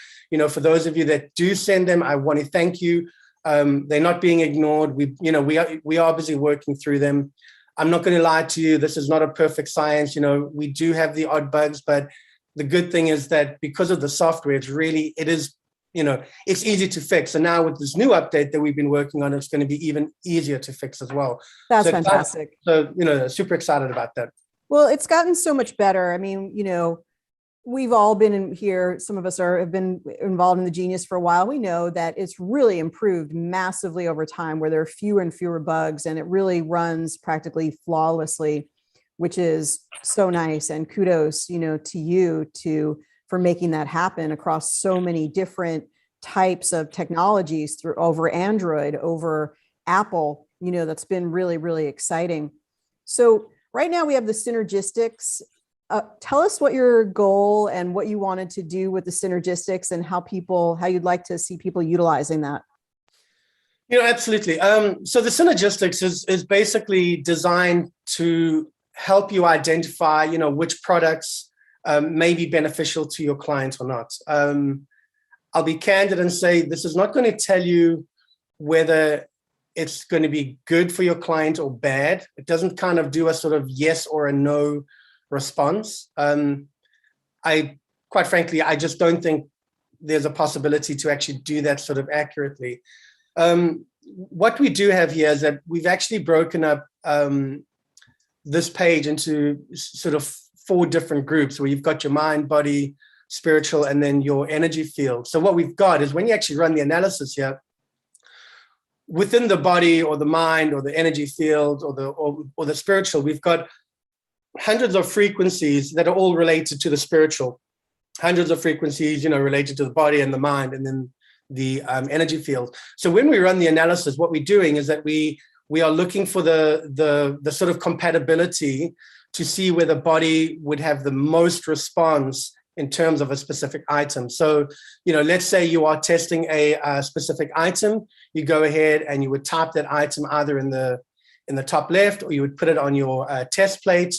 for those of you that do send them, I want to thank you. They're not being ignored. We are busy working through them. I'm not going to lie to you. This is not a perfect science. We do have the odd bugs, but the good thing is that because of the software, it is it's easy to fix. And now with this new update that we've been working on, it's going to be even easier to fix as well. That's fantastic. So, super excited about that. Well, it's gotten so much better. I mean, we've all been in here. Some of us have been involved in the Genius for a while. We know that it's really improved massively over time, where there are fewer and fewer bugs, and it really runs practically flawlessly, which is so nice. And kudos, to you for making that happen across so many different types of technologies over Android, over Apple. That's been really, really exciting. So right now we have the Synergistics. Tell us what your goal and what you wanted to do with the Synergistics, and how you'd like to see people utilizing that. Absolutely. So the Synergistics is basically designed to help you identify, which products may be beneficial to your client or not. I'll be candid and say this is not going to tell you whether it's going to be good for your client or bad. It doesn't kind of do a sort of yes or a no response. Quite frankly, I just don't think there's a possibility to actually do that sort of accurately. What we do have here is that we've actually broken up this page into sort of 4 different groups, where you've got your mind, body, spiritual, and then your energy field. So what we've got is when you actually run the analysis here, within the body or the mind or the energy field or the spiritual, we've got hundreds of frequencies that are all related to the spiritual, hundreds of frequencies, related to the body and the mind, and then the energy field. So when we run the analysis, what we're doing is that we are looking for the sort of compatibility to see where the body would have the most response in terms of a specific item. So, let's say you are testing a specific item, you go ahead and you would type that item either in the top left, or you would put it on your test plate.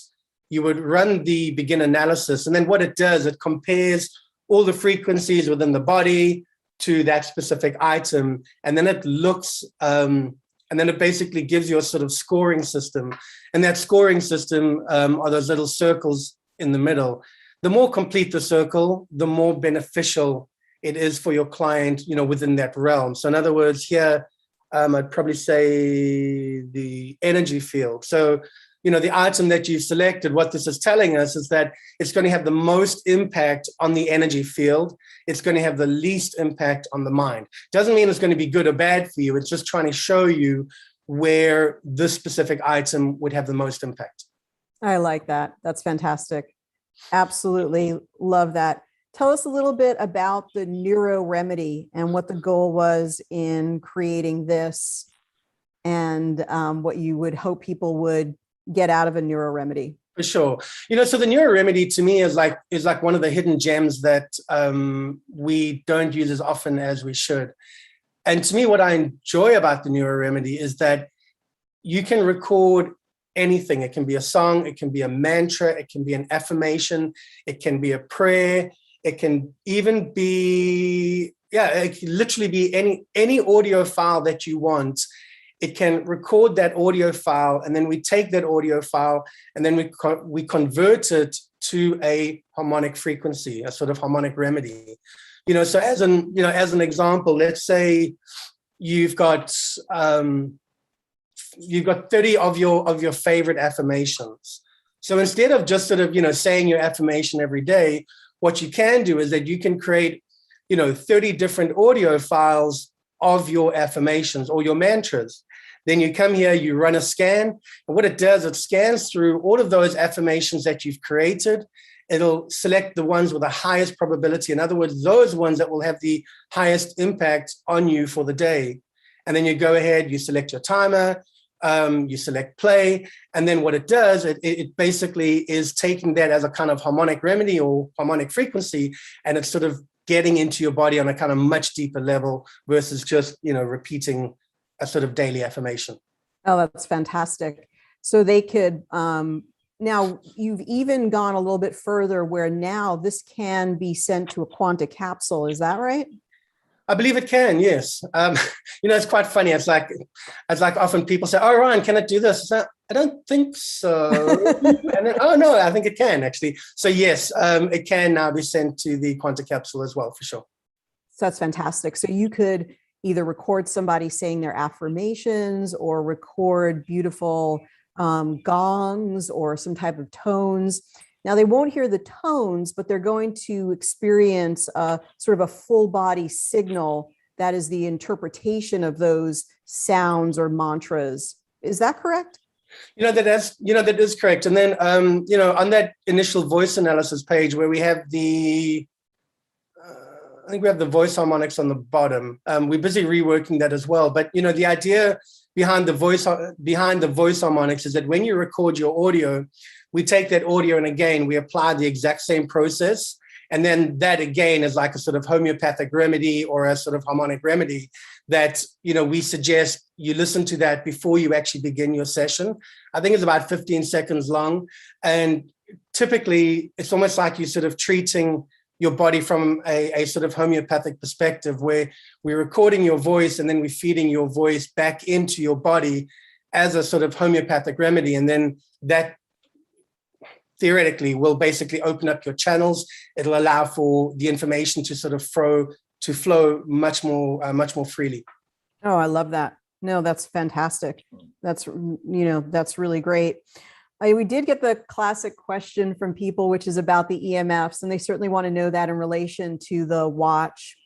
You would run the begin analysis. And then what it does, it compares all the frequencies within the body to that specific item. And then it looks And then it basically gives you a sort of scoring system. And that scoring system are those little circles in the middle. The more complete the circle, the more beneficial it is for your client, within that realm. So in other words, here, I'd probably say the energy field. So, the item that you've selected, what this is telling us is that it's going to have the most impact on the energy field. It's going to have the least impact on the mind. Doesn't mean it's going to be good or bad for you. It's just trying to show you where this specific item would have the most impact. I like that. That's fantastic. Absolutely love that. Tell us a little bit about the Neuro Remedy and what the goal was in creating this, and what you would hope people would get out of a Neuro Remedy. For sure. So the Neuro Remedy to me is like one of the hidden gems that we don't use as often as we should. And to me, what I enjoy about the Neuro Remedy is that you can record anything. It can be a song, it can be a mantra, it can be an affirmation, it can be a prayer, it can even be, it can literally be any audio file that you want. It can record that audio file, and then we take that audio file and then we convert it to a harmonic frequency, a sort of harmonic remedy. So as an example, let's say you've got 30 of your favorite affirmations. So instead of just sort of saying your affirmation every day, what you can do is that you can create 30 different audio files of your affirmations or your mantras. Then you come here, you run a scan, and what it does, it scans through all of those affirmations that you've created. It'll select the ones with the highest probability. In other words, those ones that will have the highest impact on you for the day. And then you go ahead, you select your timer, you select play, and then what it does, it basically is taking that as a kind of harmonic remedy or harmonic frequency, and it's sort of getting into your body on a kind of much deeper level versus just, repeating a sort of daily affirmation. Oh, that's fantastic. So they could, now you've even gone a little bit further where now this can be sent to a quanta capsule. Is that right? I believe it can, yes. It's quite funny. It's like often people say, "Oh, Ryan, can it do this?" I don't think so. And then, oh no, I think it can actually. So yes, it can now be sent to the quanta capsule as well, for sure. So that's fantastic. So you could either record somebody saying their affirmations or record beautiful gongs or some type of tones. Now they won't hear the tones, but they're going to experience sort of a full body signal that is the interpretation of those sounds or mantras. Is that correct? That is correct. And then, on that initial voice analysis page where we have I think we have the voice harmonics on the bottom. We're busy reworking that as well. But, the idea behind the voice harmonics is that when you record your audio, we take that audio and again, we apply the exact same process. And then that again is like a sort of homeopathic remedy or a sort of harmonic remedy that, we suggest you listen to that before you actually begin your session. I think it's about 15 seconds long. And typically it's almost like you're sort of treating your body from a sort of homeopathic perspective where we're recording your voice and then we're feeding your voice back into your body as a sort of homeopathic remedy. And then that theoretically will basically open up your channels. It'll allow for the information to sort of flow much more freely. Oh, I love that. No, that's fantastic. That's really great. We did get the classic question from people, which is about the EMFs, and they certainly want to know that in relation to the watch.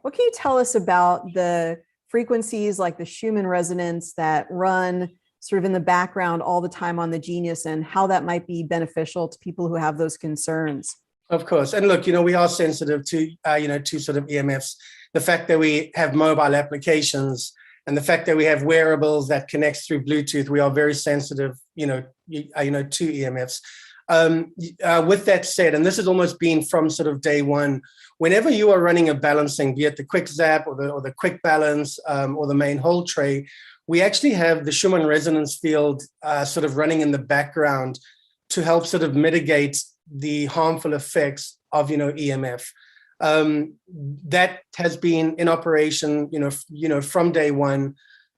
What can you tell us about the frequencies like the Schumann Resonance that run sort of in the background all the time on the Genius, and how that might be beneficial to people who have those concerns? Of course. And look, we are sensitive to, to sort of EMFs. The fact that we have mobile applications and the fact that we have wearables that connects through Bluetooth, we are very sensitive, to EMFs. With that said, and this has almost been from sort of day one, whenever you are running a balancing, be it the quick zap or the quick balance or the main hold tray, we actually have the Schumann Resonance field sort of running in the background to help sort of mitigate the harmful effects of, EMF. That has been in operation, from day one.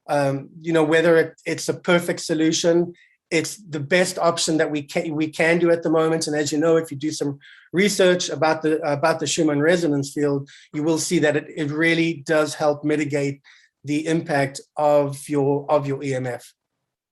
Whether it's a perfect solution, it's the best option that we can do at the moment. And as you know, if you do some research about the Schumann Resonance field, you will see that it really does help mitigate the impact of your EMF.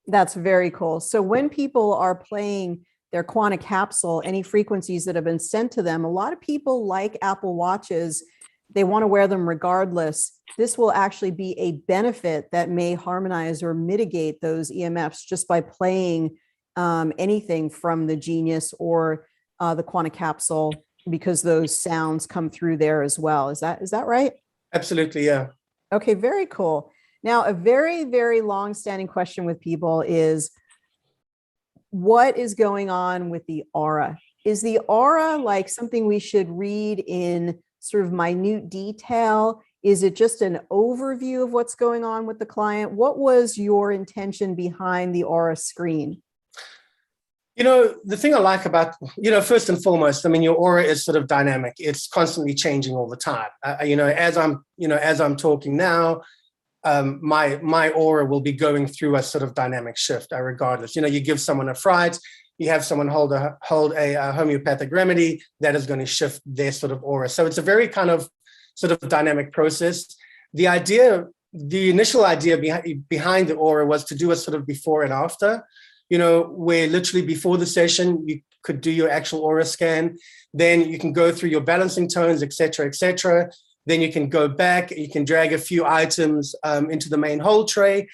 That's very cool. So when people are playing their quantum capsule, any frequencies that have been sent to them, a lot of people like Apple Watches, they want to wear them regardless. This will actually be a benefit that may harmonize or mitigate those EMFs just by playing anything from the Genius or the quantum capsule, because those sounds come through there as well. Is that right? Absolutely, yeah. Okay, very cool. Now, a very, very long-standing question with people is, what is going on with the aura? Is the aura like something we should read in sort of minute detail? Is it just an overview of what's going on with the client? What was your intention behind the aura screen? The thing I like about, first and foremost, I mean, your aura is sort of dynamic. It's constantly changing all the time. As I'm talking now, my aura will be going through a sort of dynamic shift, regardless. You give someone a fright, you have someone hold a homeopathic remedy that is going to shift their sort of aura. So it's a very kind of sort of dynamic process. The initial idea behind the aura was to do a sort of before and after, where literally before the session, you could do your actual aura scan. Then you can go through your balancing tones, et cetera, et cetera. Then you can go back, you can drag a few items into the main hold tray,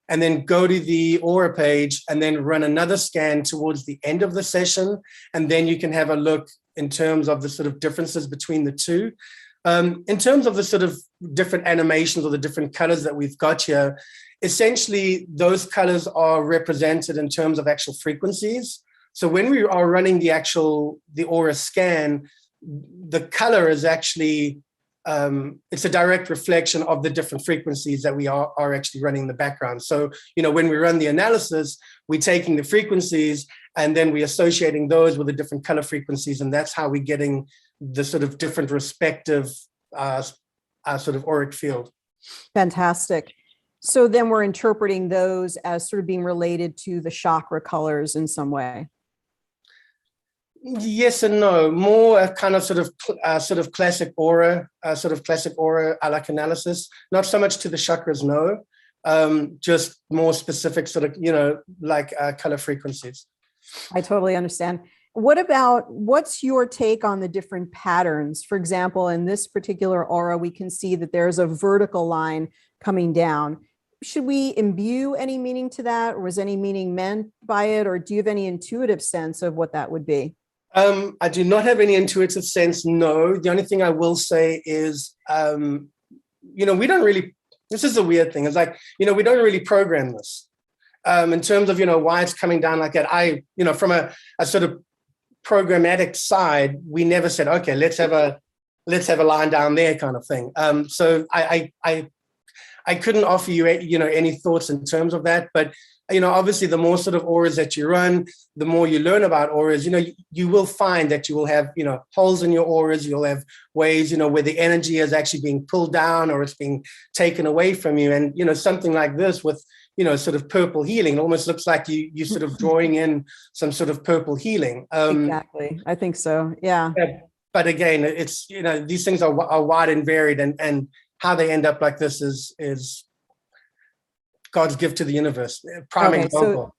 and then go to the aura page and then run another scan towards the end of the session. And then you can have a look in terms of the sort of differences between the two. In terms of the sort of different animations or the different colors that we've got here, essentially those colors are represented in terms of actual frequencies. So when we are running the aura scan, the color is actually, it's a direct reflection of the different frequencies that we are actually running in the background. So, when we run the analysis, we're taking the frequencies and then we're associating those with the different color frequencies. And that's how we're getting the sort of different respective sort of auric field. Fantastic. So then we're interpreting those as sort of being related to the chakra colors in some way. Yes and no. More a kind of sort of classic aura, alak analysis. Not so much to the chakras, no. Just more specific sort of, like color frequencies. I totally understand. What's your take on the different patterns? For example, in this particular aura, we can see that there's a vertical line coming down. Should we imbue any meaning to that, or was any meaning meant by it? Or do you have any intuitive sense of what that would be? I do not have any intuitive sense, no. The only thing I will say is, we don't really, this is a weird thing. It's like, we don't really program this. In terms of, why it's coming down like that. From a sort of programmatic side, we never said, okay, let's have a line down there kind of thing. So I couldn't offer you, any thoughts in terms of that. But, obviously the more sort of auras that you run, the more you learn about auras, you will find that you will have, holes in your auras. You'll have ways, where the energy is actually being pulled down or it's being taken away from you. And, something like this with, sort of purple healing, it almost looks like you sort of drawing in some sort of purple healing. Exactly. I think so. Yeah. But again, it's, these things are wide and varied, and how they end up like this is God's gift to the universe. Prime example.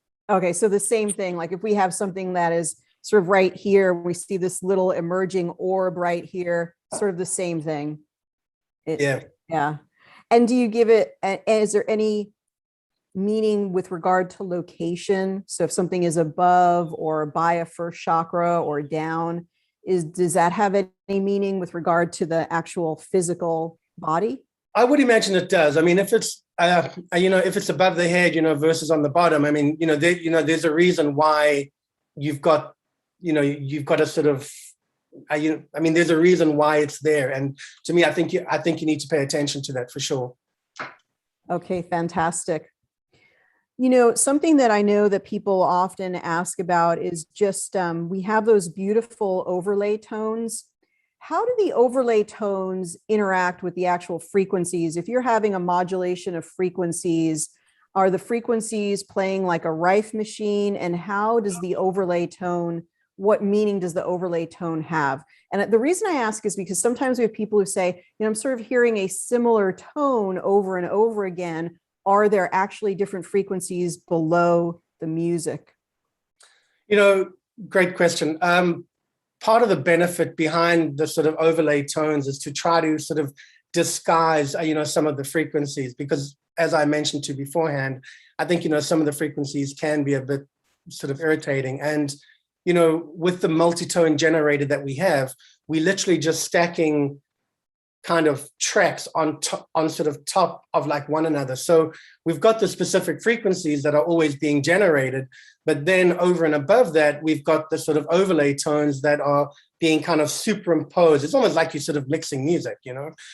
So the same thing, like if we have something that is sort of right here, we see this little emerging orb right here, sort of the same thing. Yeah. And do you give it, is there any meaning with regard to location? So if something is above or by a first chakra or down, does that have any meaning with regard to the actual physical body? I would imagine it does. I mean, if it's if it's above the head, versus on the bottom, I mean, there's a reason why you've got a sort of, there's a reason why it's there. And to me, I think you need to pay attention to that for sure. Okay, fantastic. Something that I know that people often ask about is just, we have those beautiful overlay tones. How do the overlay tones interact with the actual frequencies? If you're having a modulation of frequencies, Are the frequencies playing like a rife machine? And how does the overlay tone, what meaning does the overlay tone have? And the reason I ask is because sometimes we have people who say, I'm sort of hearing a similar tone over and over again. Are there actually different frequencies below the music? Great question. Part of the benefit behind the sort of overlay tones is to try to sort of disguise, some of the frequencies, because as I mentioned to beforehand, I think, some of the frequencies can be a bit sort of irritating. And, with the multi-tone generator that we have, we literally just stacking kind of tracks on sort of top of like one another. So we've got the specific frequencies that are always being generated, but then over and above that, we've got the sort of overlay tones that are being kind of superimposed. It's almost like you're sort of mixing music,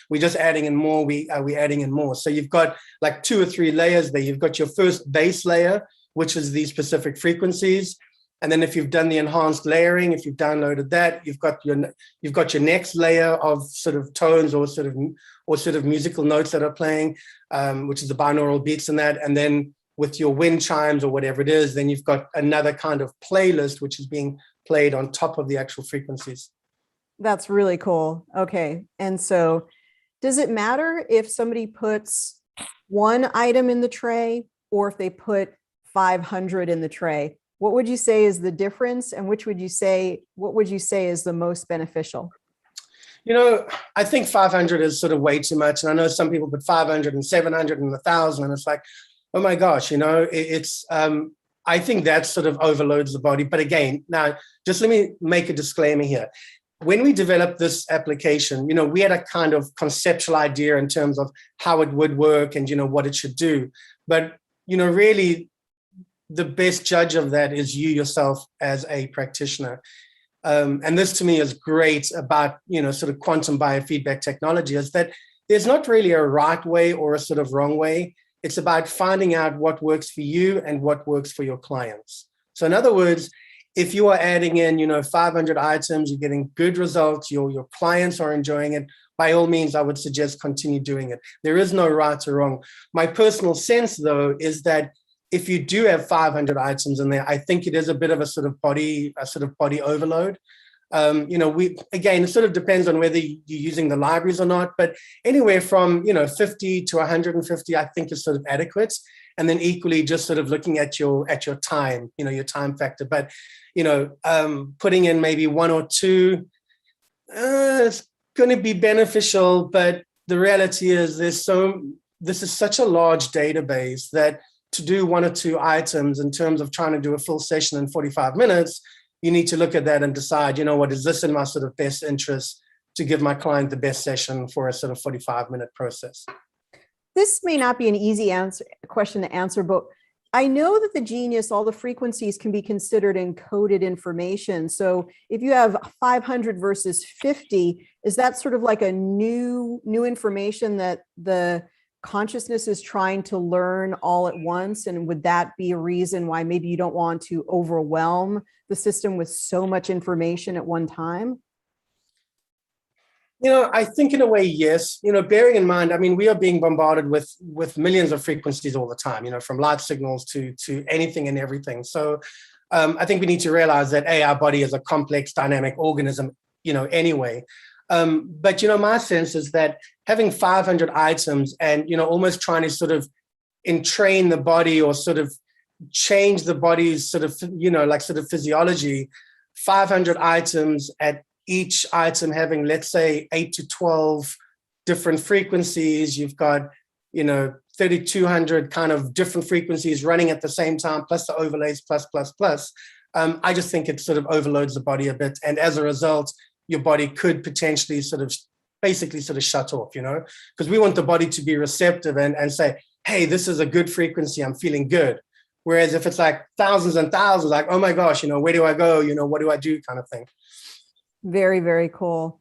we're just adding in more, we're adding in more. So you've got like 2 or 3 layers there. You've got your first base layer, which is these specific frequencies. And then if you've done the enhanced layering, if you've downloaded that, you've got your next layer of sort of tones or sort of musical notes that are playing, which is the binaural beats in that. And then with your wind chimes or whatever it is, then you've got another kind of playlist, which is being played on top of the actual frequencies. That's really cool. Okay. And so does it matter if somebody puts one item in the tray or if they put 500 in the tray? What would you say is the difference, and what would you say is the most beneficial? I think 500 is sort of way too much. And I know some people put 500 and 700 and 1,000, and it's like, oh my gosh, it's, I think that sort of overloads the body. But again, now just let me make a disclaimer here. When we developed this application, we had a kind of conceptual idea in terms of how it would work and, what it should do. But, really, the best judge of that is you yourself as a practitioner. And this to me is great about, sort of quantum biofeedback technology, is that there's not really a right way or a sort of wrong way. It's about finding out what works for you and what works for your clients. So in other words, if you are adding in, 500 items, you're getting good results, your clients are enjoying it, by all means, I would suggest continue doing it. There is no right or wrong. My personal sense, though, is that if you do have 500 items in there, I think it is a bit of a sort of body overload. It sort of depends on whether you're using the libraries or not, but anywhere from, 50 to 150, I think is sort of adequate. And then equally just sort of looking at your time, your time factor. But, putting in maybe 1 or 2, it's going to be beneficial. But the reality is this is such a large database that to do 1 or 2 items in terms of trying to do a full session in 45 minutes, you need to look at that and decide, what is this in my sort of best interest to give my client the best session for a sort of 45-minute process. This may not be an easy question to answer, but I know that the Genius, all the frequencies can be considered encoded information. So if you have 500 versus 50, is that sort of like a new information that the consciousness is trying to learn all at once? And would that be a reason why maybe you don't want to overwhelm the system with so much information at one time? I think in a way, yes. Bearing in mind, I mean, we are being bombarded with millions of frequencies all the time, from light signals to anything and everything. So I think we need to realize that our body is a complex, dynamic organism, anyway. But, my sense is that having 500 items and, almost trying to sort of entrain the body or sort of change the body's sort of, sort of physiology, 500 items at each item having, let's say, 8 to 12 different frequencies. You've got, 3,200 kind of different frequencies running at the same time, plus the overlays, plus. I just think it sort of overloads the body a bit. And as a result, your body could potentially basically shut off, because we want the body to be receptive and say, hey, this is a good frequency, I'm feeling good. Whereas if it's like thousands and thousands, like, oh my gosh, where do I go? What do I do kind of thing. Very, very cool.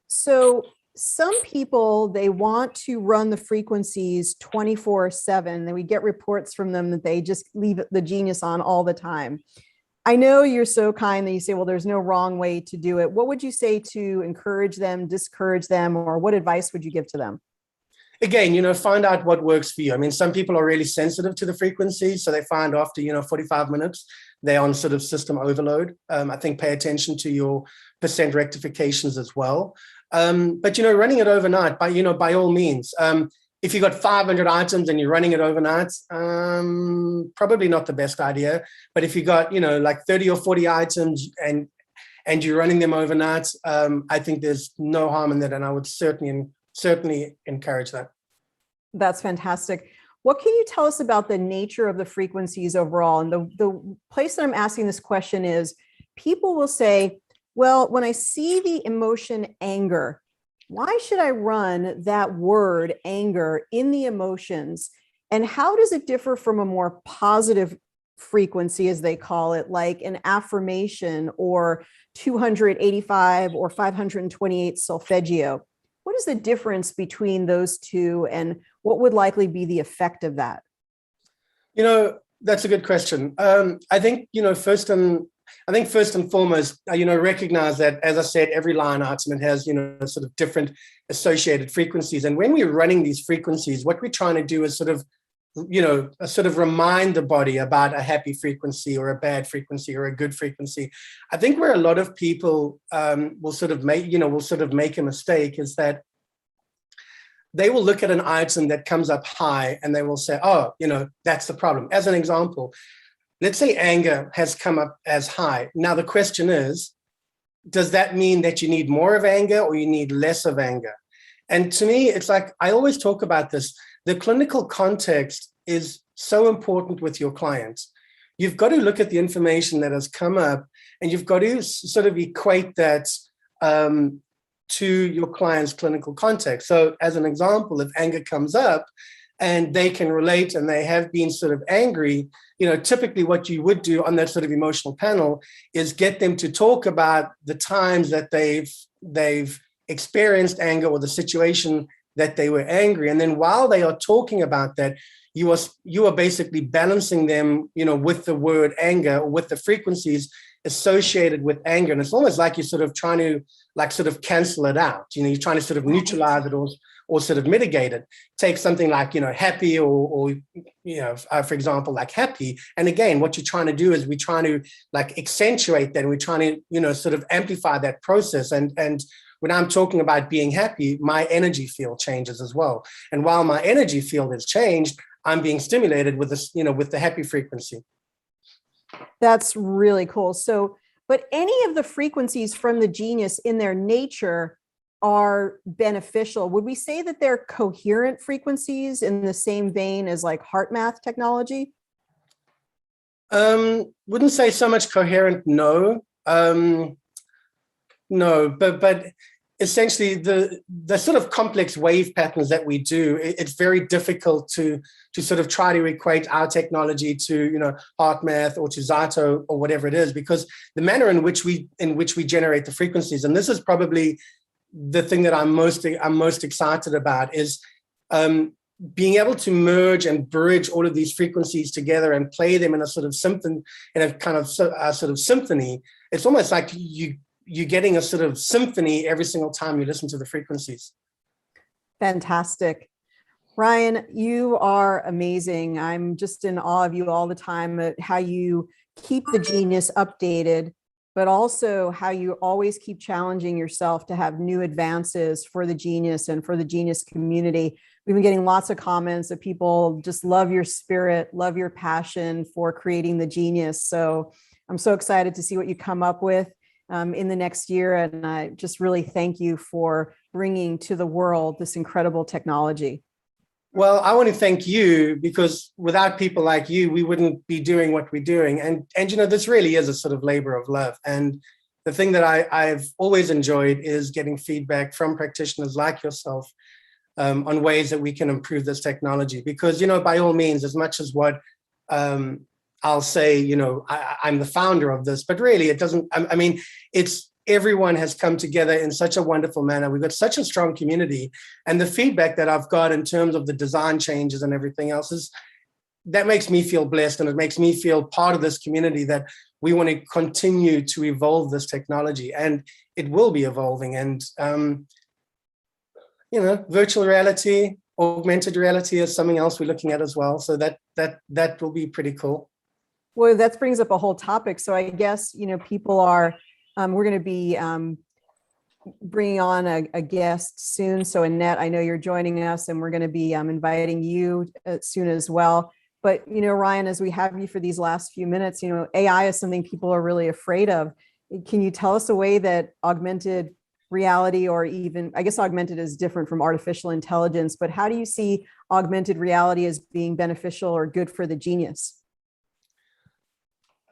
So some people, they want to run the frequencies 24/7. Then we get reports from them that they just leave the Genius on all the time. I know you're so kind that you say, well, there's no wrong way to do it. What would you say to encourage them, discourage them, or what advice would you give to them? again, find out what works for you. I mean, some people are really sensitive to the frequency, so they find after, 45 minutes, they're on sort of system overload. I think pay attention to your percent rectifications as well. But, running it overnight, by all means, if you've got 500 items and you're running it overnight, probably not the best idea. But if you got, like 30 or 40 items and you're running them overnight, I think there's no harm in that. And I would certainly encourage that. That's fantastic. What can you tell us about the nature of the frequencies overall? And the place that I'm asking this question is, people will say, well, when I see the emotion anger, why should I run that word anger in the emotions? And how does it differ from a more positive frequency, as they call it, like an affirmation or 285 or 528 solfeggio? What is the difference between those two, and what would likely be the effect of that? That's a good question. I think, first and foremost, recognize that, as I said, every line item has, sort of different associated frequencies. And when we're running these frequencies, what we're trying to do is sort of remind the body about a happy frequency or a bad frequency or a good frequency. I think where a lot of people will sort of make a mistake is that they will look at an item that comes up high and they will say, oh, that's the problem. As an example, let's say anger has come up as high. Now, the question is, does that mean that you need more of anger or you need less of anger? And to me, it's like, I always talk about this. The clinical context is so important with your clients. You've got to look at the information that has come up and you've got to sort of equate that to your client's clinical context. So as an example, if anger comes up and they can relate and they have been sort of angry, typically what you would do on that sort of emotional panel is get them to talk about the times that they've experienced anger or the situation that they were angry. And then while they are talking about that, you are basically balancing them, with the word anger or with the frequencies associated with anger. And it's almost like you're sort of trying to sort of cancel it out. You're trying to sort of neutralize it or sort of mitigate it. Take something like, happy or for example, like happy. And again, what you're trying to do is we're trying to accentuate that. And we're trying to, sort of amplify that process. And when I'm talking about being happy, my energy field changes as well. And while my energy field has changed, I'm being stimulated with this, with the happy frequency. That's really cool. So, but any of the frequencies from the genius in their nature are beneficial. Would we say that they're coherent frequencies in the same vein as like heart math technology? Wouldn't say so much coherent, no. No, but essentially the sort of complex wave patterns that we do, it's very difficult to sort of try to equate our technology to, heart math or to Zato or whatever it is, because the manner in which we generate the frequencies, and this is probably the thing that I'm most excited about, is being able to merge and bridge all of these frequencies together and play them in a sort of symphony, symphony. It's almost like you're getting a sort of symphony every single time you listen to the frequencies. Fantastic. Ryan, you are amazing. I'm just in awe of you all the time, at how you keep the genius updated, but also how you always keep challenging yourself to have new advances for the genius and for the genius community. We've been getting lots of comments that people just love your spirit, love your passion for creating the genius. So I'm so excited to see what you come up with in the next year. And I just really thank you for bringing to the world this incredible technology. Well, I want to thank you, because without people like you, we wouldn't be doing what we're doing. And this really is a sort of labor of love. And the thing that I've always enjoyed is getting feedback from practitioners like yourself on ways that we can improve this technology. Because, by all means, as much as what I'll say, I'm the founder of this, but really it doesn't, it's everyone has come together in such a wonderful manner. We've got such a strong community, and the feedback that I've got in terms of the design changes and everything else that makes me feel blessed, and it makes me feel part of this community, that we want to continue to evolve this technology, and it will be evolving. And, virtual reality, augmented reality is something else we're looking at as well. So that will be pretty cool. Well, that brings up a whole topic. So I guess, people are, we're going to be bringing on a guest soon. So Annette, I know you're joining us, and we're going to be inviting you soon as well. But, Ryan, as we have you for these last few minutes, AI is something people are really afraid of. Can you tell us a way that augmented reality, or even, I guess augmented is different from artificial intelligence, but how do you see augmented reality as being beneficial or good for the genius?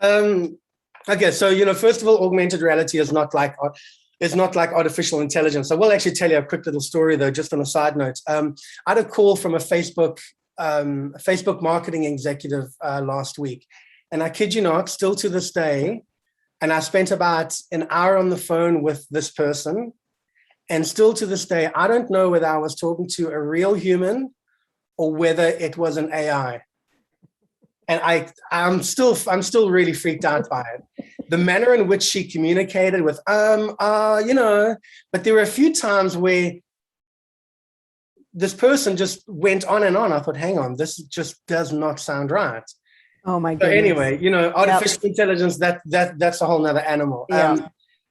Okay, so first of all, augmented reality is not like artificial intelligence. I will actually tell you a quick little story, though, just on a side note. I had a call from a Facebook marketing executive last week, and I kid you not, still to this day, and I spent about an hour on the phone with this person, and still to this day, I don't know whether I was talking to a real human or whether it was an AI. And I'm still really freaked out by it. The manner in which she communicated with, but there were a few times where this person just went on and on. I thought, hang on, this just does not sound right. Oh my goodness. So anyway, artificial intelligence, that's a whole nother animal. Yeah.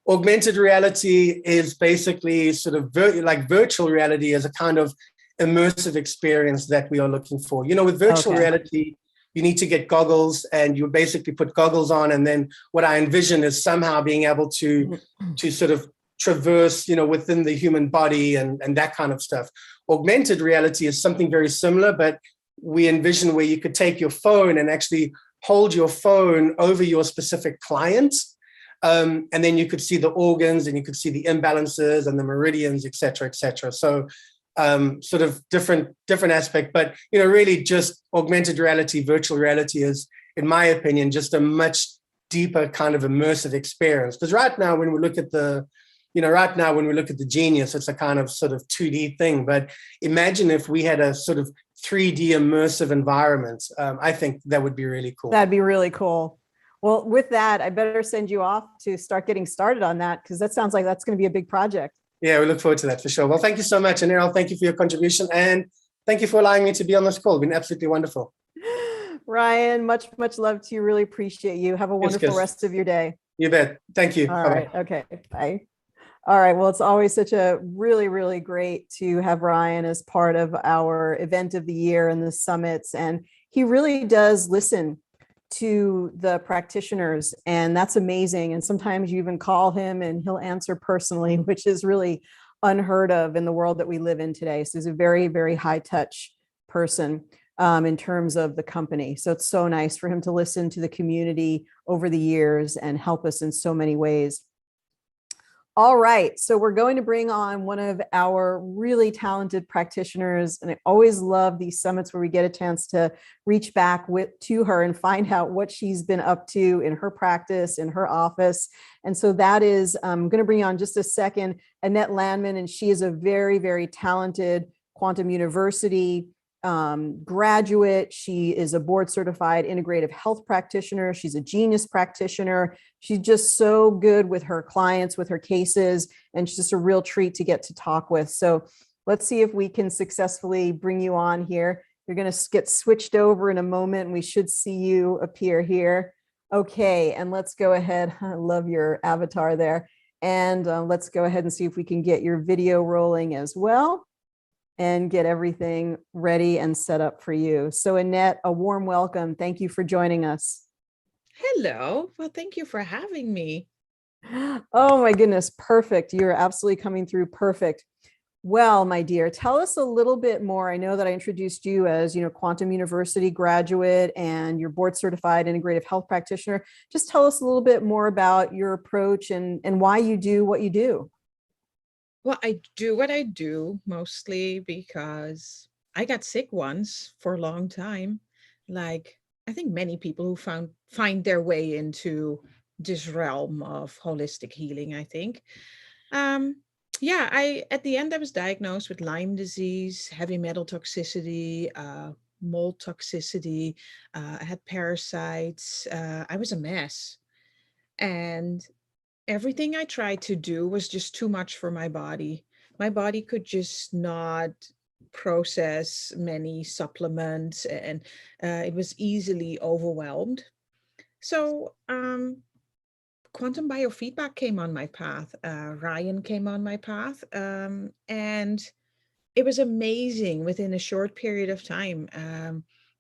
Augmented reality is basically sort of like virtual reality is a kind of immersive experience that we are looking for. With virtual reality, you need to get goggles, and you basically put goggles on. And then what I envision is somehow being able to sort of traverse, within the human body and that kind of stuff. Augmented reality is something very similar, but we envision where you could take your phone and actually hold your phone over your specific client. And then you could see the organs, and you could see the imbalances and the meridians, et cetera, et cetera. So sort of different aspect, but really just augmented reality, virtual reality is, in my opinion, just a much deeper kind of immersive experience. Because right now, when we look at the genius, it's a kind of sort of 2D thing. But imagine if we had a sort of 3D immersive environment. I think that would be really cool. That'd be really cool. Well, with that, I better send you off to start getting started on that, because that sounds like that's going to be a big project. Yeah, we look forward to that for sure. Well, thank you so much. And Errol, thank you for your contribution. And thank you for allowing me to be on this call. It's been absolutely wonderful. Ryan, much, much love to you. Really appreciate you. Have a wonderful rest of your day. You bet. Thank you. All right. Okay. Bye. All right. Well, it's always such a really, really great to have Ryan as part of our event of the year and the summits. And he really does listen to the practitioners, and that's amazing. And sometimes you even call him and he'll answer personally, which is really unheard of in the world that we live in today. So he's a very, very high touch person in terms of the company. So it's so nice for him to listen to the community over the years and help us in so many ways. All right, so we're going to bring on one of our really talented practitioners, and I always love these summits where we get a chance to reach back to her and find out what she's been up to in her practice, in her office. And so that is, I'm going to bring on just a second, Annette Landman, and she is a very, very talented Quantum University graduate. She is a board certified integrative health practitioner. She's a genius practitioner. She's just so good with her clients, with her cases, and she's just a real treat to get to talk with. So let's see if we can successfully bring you on here. You're going to get switched over in a moment, and we should see you appear here. Okay, and let's go ahead. I love your avatar there. And let's go ahead and see if we can get your video rolling as well, and get everything ready and set up for you. So Annette, a warm welcome. Thank you for joining us. Hello. Well, thank you for having me. Oh my goodness, perfect. You're absolutely coming through perfect. Well, my dear, tell us a little bit more. I know that I introduced you as, Quantum University graduate and you're board certified integrative health practitioner. Just tell us a little bit more about your approach and why you do what you do. Well, I do what I do mostly because I got sick once for a long time. Like, I think many people who find their way into this realm of holistic healing, I think. At the end, I was diagnosed with Lyme disease, heavy metal toxicity, mold toxicity. I had parasites. I was a mess. And everything I tried to do was just too much for my body. My body could just not process many supplements, and it was easily overwhelmed. So quantum biofeedback came on my path. Ryan came on my path, and it was amazing. Within a short period of time,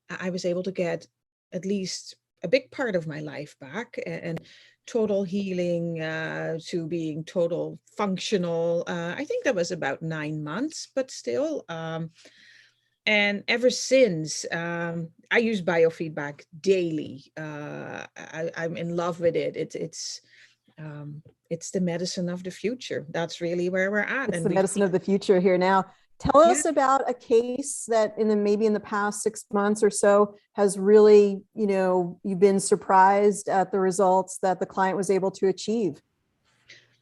I was able to get at least a big part of my life back, and total healing, to being total functional. I think that was about 9 months, but still. And ever since, I use biofeedback daily. I'm in love with it. It's the medicine of the future. That's really where we're at. It's and the we medicine of the future here now. Tell Yeah. us about a case that maybe in the past 6 months or so has really, you've been surprised at the results that the client was able to achieve.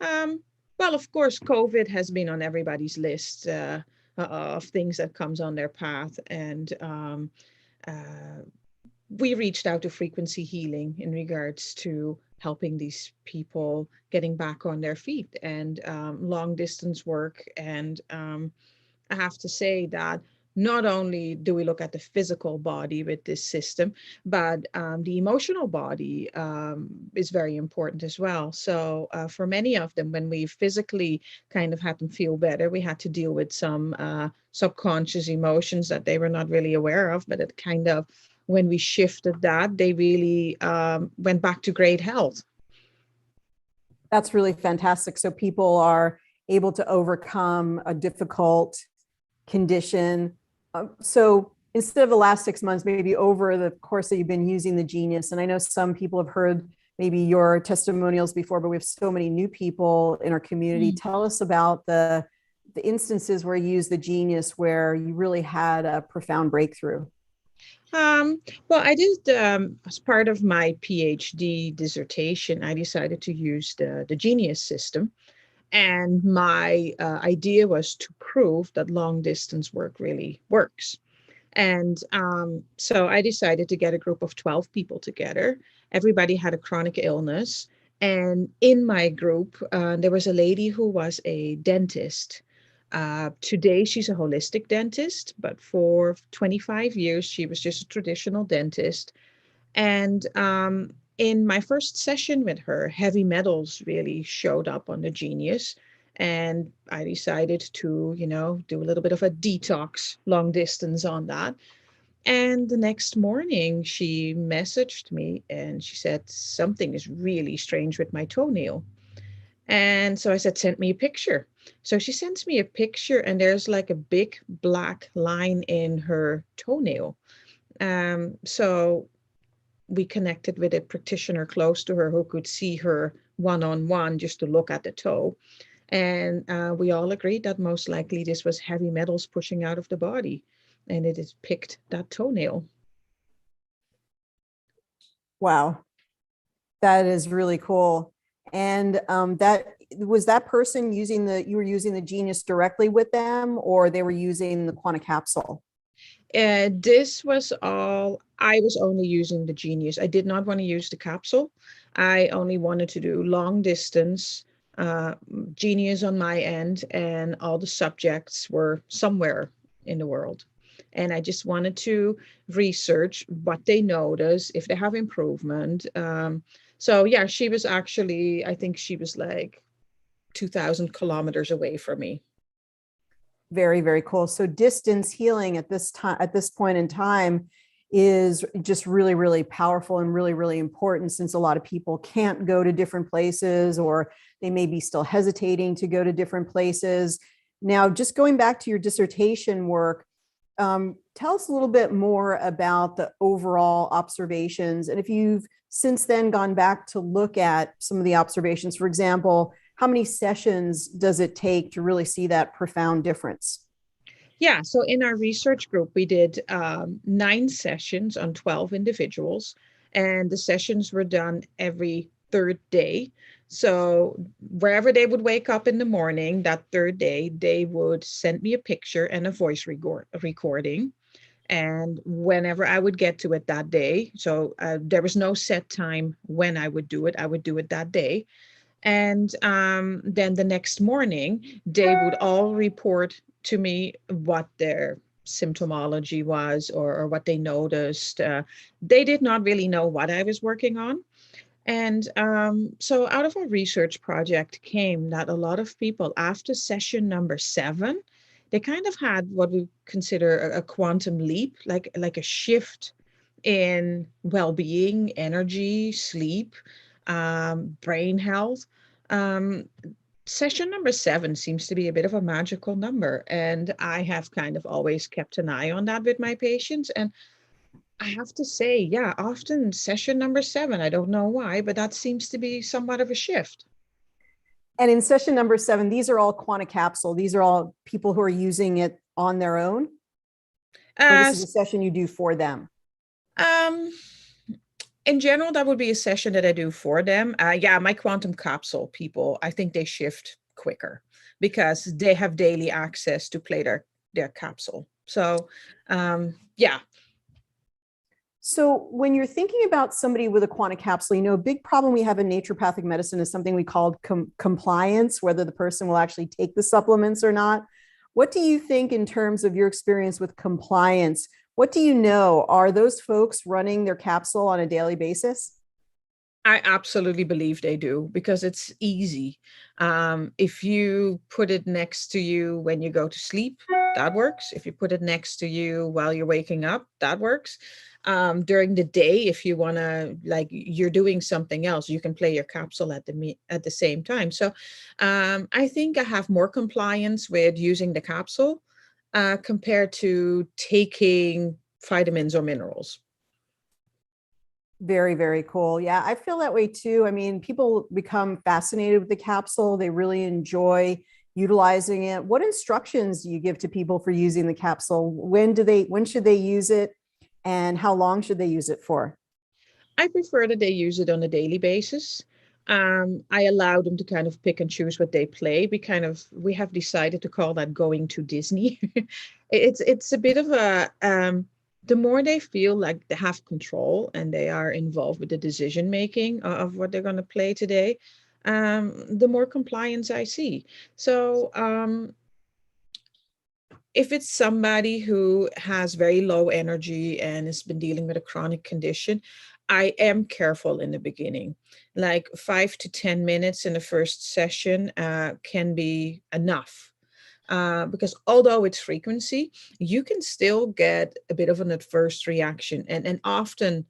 Well, of course, COVID has been on everybody's list of things that comes on their path. And we reached out to Frequency Healing in regards to helping these people getting back on their feet, and long distance work. And I have to say that not only do we look at the physical body with this system, but the emotional body is very important as well. So for many of them, when we physically kind of had them feel better, we had to deal with some subconscious emotions that they were not really aware of, but it kind of, when we shifted that, they really went back to great health. That's really fantastic. So people are able to overcome a difficult condition. So instead of the last 6 months, maybe over the course that you've been using the Genius, and I know some people have heard maybe your testimonials before, but we have so many new people in our community. Tell us about the instances where you use the Genius, where you really had a profound breakthrough. Well, I did, as part of my PhD dissertation, I decided to use the Genius system. And my idea was to prove that long distance work really works. And so I decided to get a group of 12 people together. Everybody had a chronic illness. And in my group, there was a lady who was a dentist. Today, she's a holistic dentist, but for 25 years, she was just a traditional dentist. And in my first session with her, heavy metals really showed up on the Genius. And I decided to, do a little bit of a detox long distance on that. And the next morning, she messaged me and she said, something is really strange with my toenail. And so I said, send me a picture. So she sends me a picture, and there's like a big black line in her toenail. So we connected with a practitioner close to her who could see her one-on-one just to look at the toe. And we all agreed that most likely this was heavy metals pushing out of the body, and it has picked that toenail. Wow. That is really cool. And that person you were using the Genius directly with them, or they were using the Quantum capsule? This was all, I was only using the Genius. I did not want to use the capsule. I only wanted to do long distance, Genius on my end, and all the subjects were somewhere in the world. And I just wanted to research what they notice, if they have improvement. So yeah, she was actually, I think she was like 2,000 kilometers away from me. Very, very cool. So distance healing at this time, at this point in time, is just really, really powerful and really, really important, since a lot of people can't go to different places, or they may be still hesitating to go to different places. Now, just going back to your dissertation work, tell us a little bit more about the overall observations. And if you've since then gone back to look at some of the observations, for example, how many sessions does it take to really see that profound difference? Yeah, so in our research group, we did 9 sessions on 12 individuals, and the sessions were done every third day. So wherever they would wake up in the morning, that third day, they would send me a picture and a voice recording. And whenever I would get to it that day, so there was no set time when I would do it that day. And then the next morning, they would all report to me what their symptomology was or what they noticed. They did not really know what I was working on. And so out of a research project came that a lot of people after session number 7, they kind of had what we consider a quantum leap, like a shift in well-being, energy, sleep, brain health. Um, Session number 7 seems to be a bit of a magical number, and I have kind of always kept an eye on that with my patients. And I have to say, yeah, often session number 7, I don't know why, but that seems to be somewhat of a shift. And in session number 7, these are all Quanta Capsule. These are all people who are using it on their own. Or this is a session you do for them. In general, that would be a session that I do for them. Yeah, my quantum capsule people, I think they shift quicker because they have daily access to play their capsule. So yeah. So when you're thinking about somebody with a quanta capsule, you know, a big problem we have in naturopathic medicine is something we call compliance, whether the person will actually take the supplements or not. What do you think in terms of your experience with compliance? What do you know? Are those folks running their capsule on a daily basis? I absolutely believe they do because it's easy. If you put it next to you when you go to sleep, that works. If you put it next to you while you're waking up, that works. During the day, if you want to, like, you're doing something else, you can play your capsule at the same time. So I think I have more compliance with using the capsule compared to taking vitamins or minerals. Very, very cool. Yeah, I feel that way too. I mean, people become fascinated with the capsule. They really enjoy utilizing it. What instructions do you give to people for using the capsule? When should they use it? And how long should they use it for? I prefer that they use it on a daily basis. I allow them to kind of pick and choose what they play. We have decided to call that going to Disney. It's a bit of a the more they feel like they have control and they are involved with the decision making of what they're going to play today, the more compliance I see. So if it's somebody who has very low energy and has been dealing with a chronic condition, I am careful in the beginning. Like 5 to 10 minutes in the first session can be enough. Because although it's frequency, you can still get a bit of an adverse reaction. And often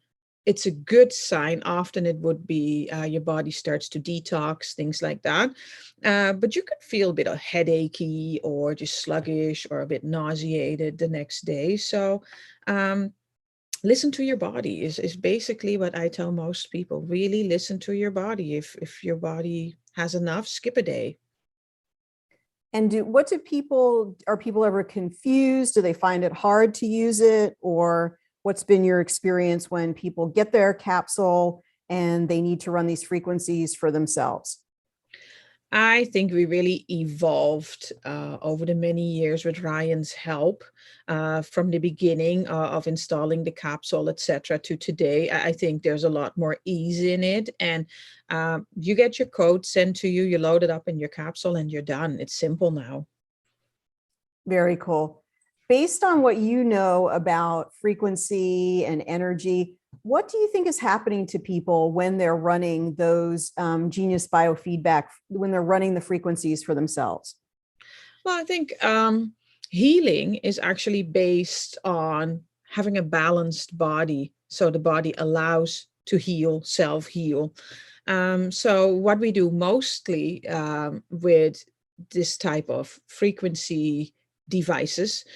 it's a good sign. Often it would be your body starts to detox, things like that. But you could feel a bit of headachy or just sluggish or a bit nauseated the next day. So listen to your body is basically what I tell most people. Really listen to your body. If your body has enough, skip a day. And are people ever confused? Do they find it hard to use it? Or what's been your experience when people get their capsule and they need to run these frequencies for themselves? I think we really evolved over the many years with Ryan's help from the beginning of installing the capsule, etc., to today. I think there's a lot more ease in it. And you get your code sent to you, you load it up in your capsule and you're done. It's simple now. Very cool. Based on what you know about frequency and energy, what do you think is happening to people when they're running those Genius Biofeedback, when they're running the frequencies for themselves? Well, I think healing is actually based on having a balanced body. So the body allows to heal, self-heal. So what we do mostly with this type of frequency devices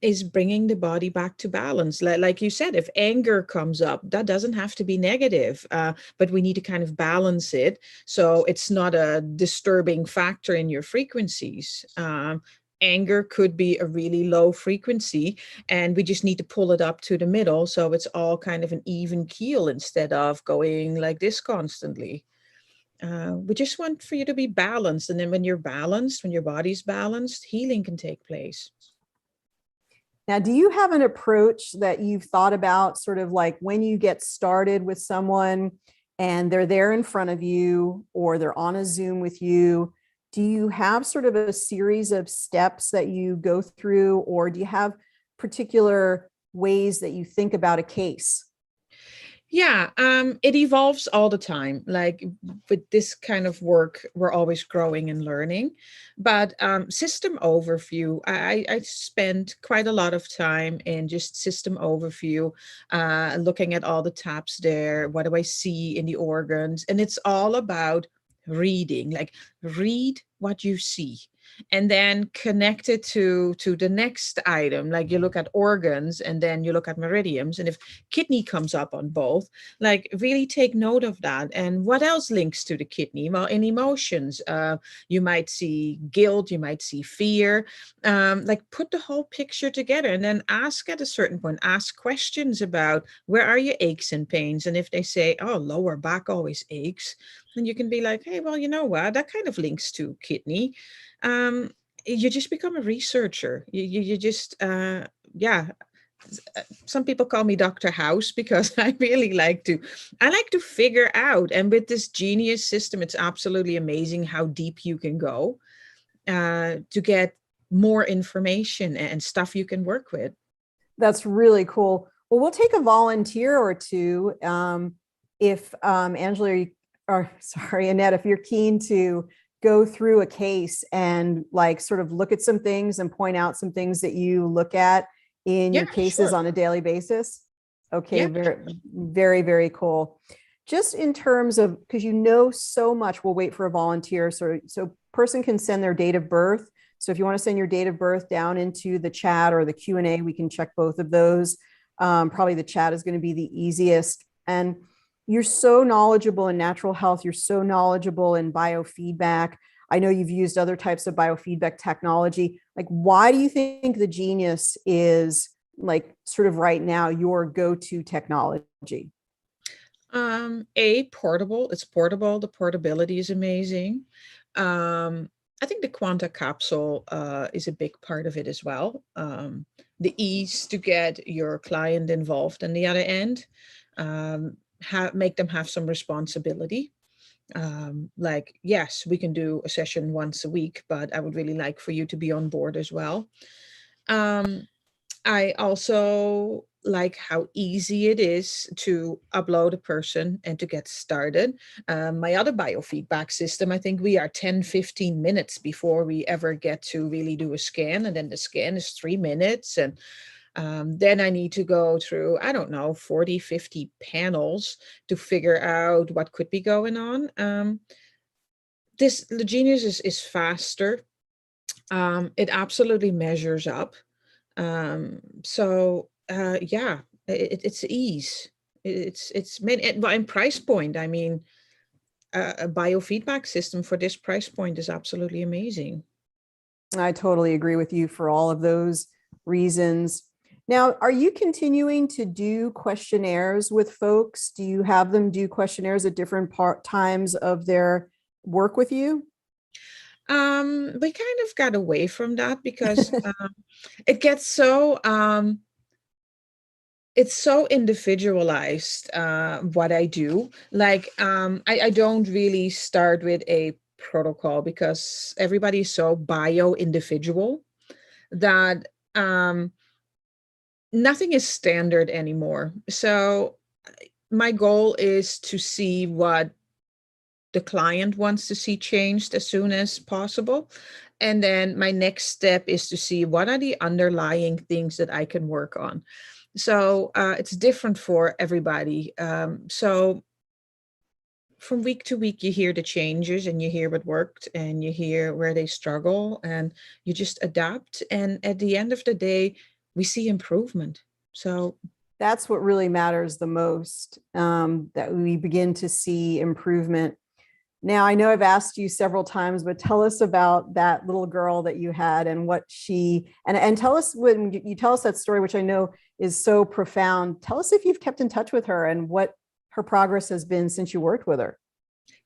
is bringing the body back to balance. Like you said, if anger comes up, that doesn't have to be negative, but we need to kind of balance it so it's not a disturbing factor in your frequencies. Anger could be a really low frequency and we just need to pull it up to the middle so it's all kind of an even keel instead of going like this constantly. We just want for you to be balanced. And then when you're balanced, when your body's balanced, healing can take place. Now, do you have an approach that you've thought about, sort of like when you get started with someone and they're there in front of you or they're on a Zoom with you? do you have sort of a series of steps that you go through, or do you have particular ways that you think about a case? Yeah, it evolves all the time. Like with this kind of work, we're always growing and learning. But system overview, I spend quite a lot of time in just system overview, looking at all the tabs there. What do I see in the organs? And it's all about reading, like read what you see and then connect it to the next item. Like you look at organs and then you look at meridians, and if kidney comes up on both, like really take note of that. And what else links to the kidney? Well, in emotions, you might see guilt, you might see fear. Like put the whole picture together and then ask at a certain point, ask questions about where are your aches and pains. And if they say, oh, lower back always aches, then you can be like, hey, well, you know what, that kind of links to kidney. um, you just become a researcher. You just, yeah. Some people call me Dr. House because I like to figure out. And with this genius system, it's absolutely amazing how deep you can go to get more information and stuff you can work with. That's really cool. Well, we'll take a volunteer or two. If Angela, or sorry, Annette, if you're keen to go through a case and like sort of look at some things and point out some things that you look at in Yeah, your cases sure. on a daily basis. Okay, Yeah. very, very, very cool. Just in terms of, because you know so much, we'll wait for a volunteer. So person can send their date of birth. So if you want to send your date of birth down into the chat or the Q&A, we can check both of those. Probably the chat is going to be the easiest. And you're so knowledgeable in natural health. You're so knowledgeable in biofeedback. I know you've used other types of biofeedback technology. Like, why do you think the Genius is like sort of right now your go-to technology? Portable. It's portable. The portability is amazing. I think the Quanta capsule is a big part of it as well. The ease to get your client involved on the other end, make them have some responsibility. Like, yes, we can do a session once a week, but I would really like for you to be on board as well. Um, I also like how easy it is to upload a person and to get started. My other biofeedback system, I think we are 10-15 minutes before we ever get to really do a scan. And then the scan is 3 minutes. And then I need to go through, I don't know, 40-50 panels to figure out what could be going on. The Genius is faster. It absolutely measures up. Yeah, it's ease. It's made well, and price point. I mean, a biofeedback system for this price point is absolutely amazing. I totally agree with you for all of those reasons. Now, are you continuing to do questionnaires with folks? Do you have them do questionnaires at different times of their work with you? We kind of got away from that because it gets so it's so individualized, what I do. Like, I don't really start with a protocol because everybody is so bio individual that nothing is standard anymore. So my goal is to see what the client wants to see changed as soon as possible. And then my next step is to see what are the underlying things that I can work on. So it's different for everybody. So from week to week, you hear the changes and you hear what worked and you hear where they struggle and you just adapt. And at the end of the day, we see improvement. So that's what really matters the most, that we begin to see improvement. Now, I know I've asked you several times, but tell us about that little girl that you had and what she, and tell us, when you tell us that story, which I know is so profound, tell us if you've kept in touch with her and what her progress has been since you worked with her.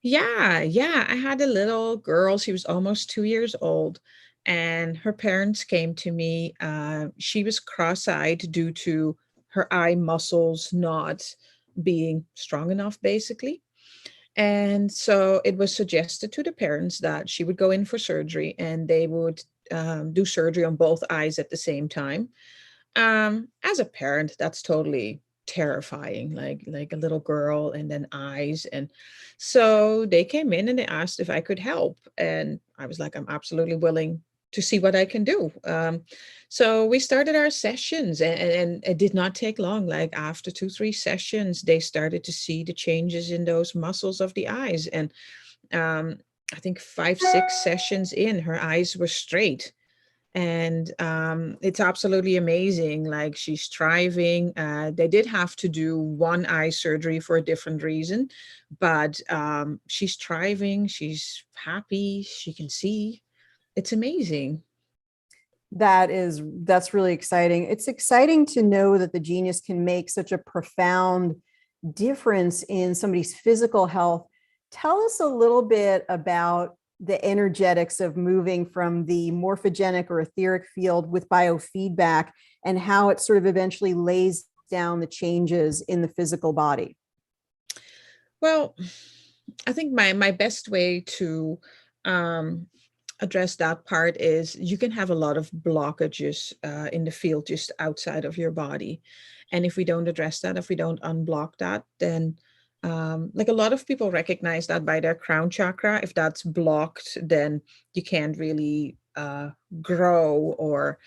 yeah, I had a little girl. She was almost 2 years old, and her parents came to me. She was cross-eyed due to her eye muscles not being strong enough, basically. And so it was suggested to the parents that she would go in for surgery, and they would do surgery on both eyes at the same time. As a parent, that's totally terrifying, like a little girl and then eyes. And so they came in and they asked if I could help. And I was like, I'm absolutely willing to see what I can do. So we started our sessions, and it did not take long. Like after 2, 3 sessions, they started to see the changes in those muscles of the eyes. And I think 5, 6 sessions in, her eyes were straight. And it's absolutely amazing. Like, she's thriving. They did have to do one eye surgery for a different reason, but she's thriving. She's happy. She can see. It's amazing. That's really exciting. It's exciting to know that the genius can make such a profound difference in somebody's physical health. Tell us a little bit about the energetics of moving from the morphogenic or etheric field with biofeedback, and how it sort of eventually lays down the changes in the physical body. Well, I think my best way to address that part is, you can have a lot of blockages in the field just outside of your body. And if we don't address that, if we don't unblock that, then like, a lot of people recognize that by their crown chakra. If that's blocked, then you can't really grow or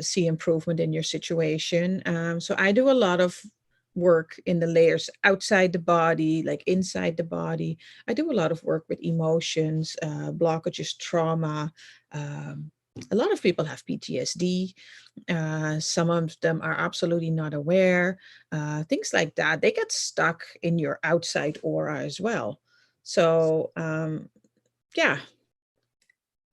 see improvement in your situation. So I do a lot of work in the layers outside the body, like inside the body. I do a lot of work with emotions, blockages, trauma. A lot of people have PTSD. Some of them are absolutely not aware. Things like that. They get stuck in your outside aura as well. So, yeah.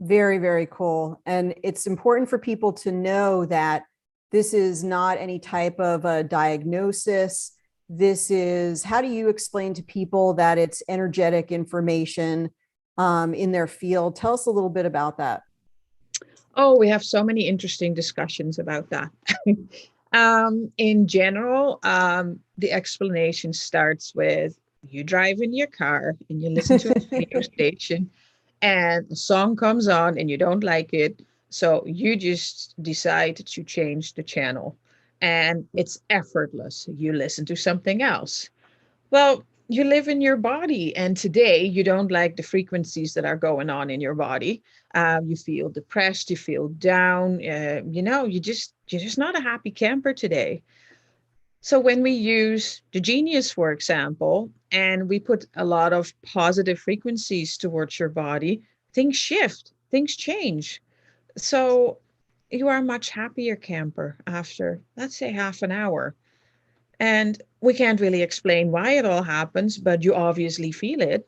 Very, very cool. And it's important for people to know that this is not any type of a diagnosis. This is, how do you explain to people that it's energetic information in their field? Tell us a little bit about that. Oh, we have so many interesting discussions about that. In general, the explanation starts with, you drive in your car and you listen to a radio station, and a song comes on and you don't like it. So you just decide to change the channel, and it's effortless. You listen to something else. Well, you live in your body, and today you don't like the frequencies that are going on in your body. You feel depressed, you feel down. You're just not a happy camper today. So when we use the Genius, for example, and we put a lot of positive frequencies towards your body, things shift, things change. So you are a much happier camper after, let's say, half an hour. And we can't really explain why it all happens, but you obviously feel it.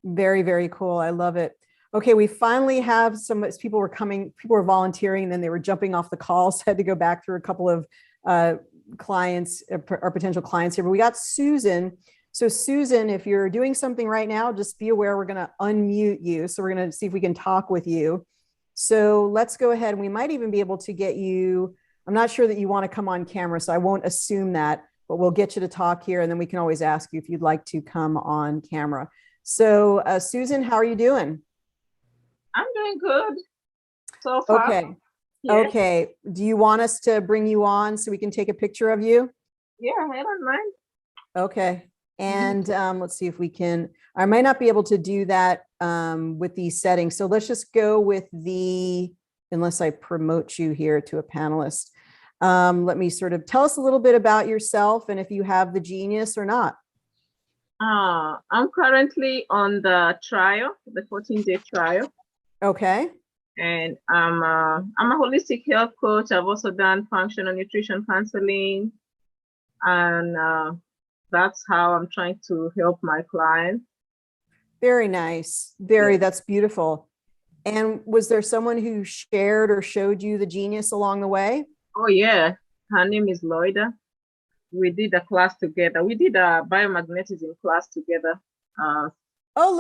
Very, very cool. I love it. Okay, we finally have some people were volunteering, and then they were jumping off the call. So I had to go back through a couple of clients, our potential clients here. But we got Susan. So Susan, if you're doing something right now, just be aware we're going to unmute you. So we're going to see if we can talk with you. So let's go ahead. We might even be able to get you. I'm not sure that you want to come on camera, so I won't assume that, but we'll get you to talk here, and then we can always ask you if you'd like to come on camera. So Susan, how are you doing? I'm doing good so far. Okay. Yes. Okay. Do you want us to bring you on so we can take a picture of you? Yeah, I don't mind. Okay. And let's see if we can. I might not be able to do that with these settings. So let's just go with unless I promote you here to a panelist. Let me sort of tell us a little bit about yourself and if you have the Genius or not. I'm currently on the trial, the 14-day trial. Okay. And I'm a holistic health coach. I've also done functional nutrition counseling. And that's how I'm trying to help my clients. Very nice. That's beautiful. And was there someone who shared or showed you the Genius along the way? Oh, yeah. Her name is Loida. We did a class together. We did a biomagnetism class together. Oh,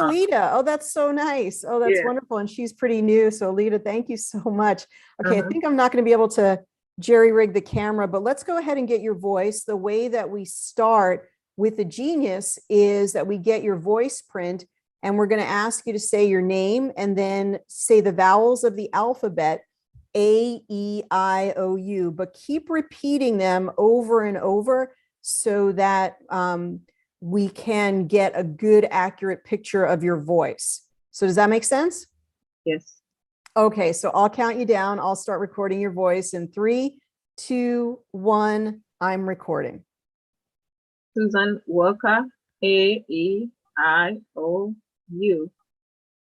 Loida. Oh, that's so nice. Oh, that's wonderful. And she's pretty new. So Loida, thank you so much. Okay, I think I'm not going to be able to jerry rig the camera, but let's go ahead and get your voice. The way that we start, with the Genius is that we get your voice print, and we're going to ask you to say your name and then say the vowels of the alphabet, A, E, I, O, U, but keep repeating them over and over so that we can get a good, accurate picture of your voice. So does that make sense? Yes. Okay, so I'll count you down. I'll start recording your voice in 3, 2, 1. I'm recording. Susan Walker, A-E-I-O-U.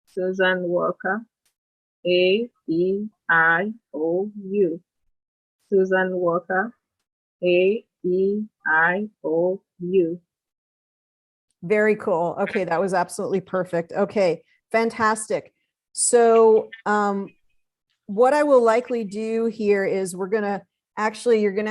Susan Walker, A-E-I-O-U. Susan Walker, A-E-I-O-U. Very cool. Okay, that was absolutely perfect. Okay, fantastic. So what I will likely do here is you're going to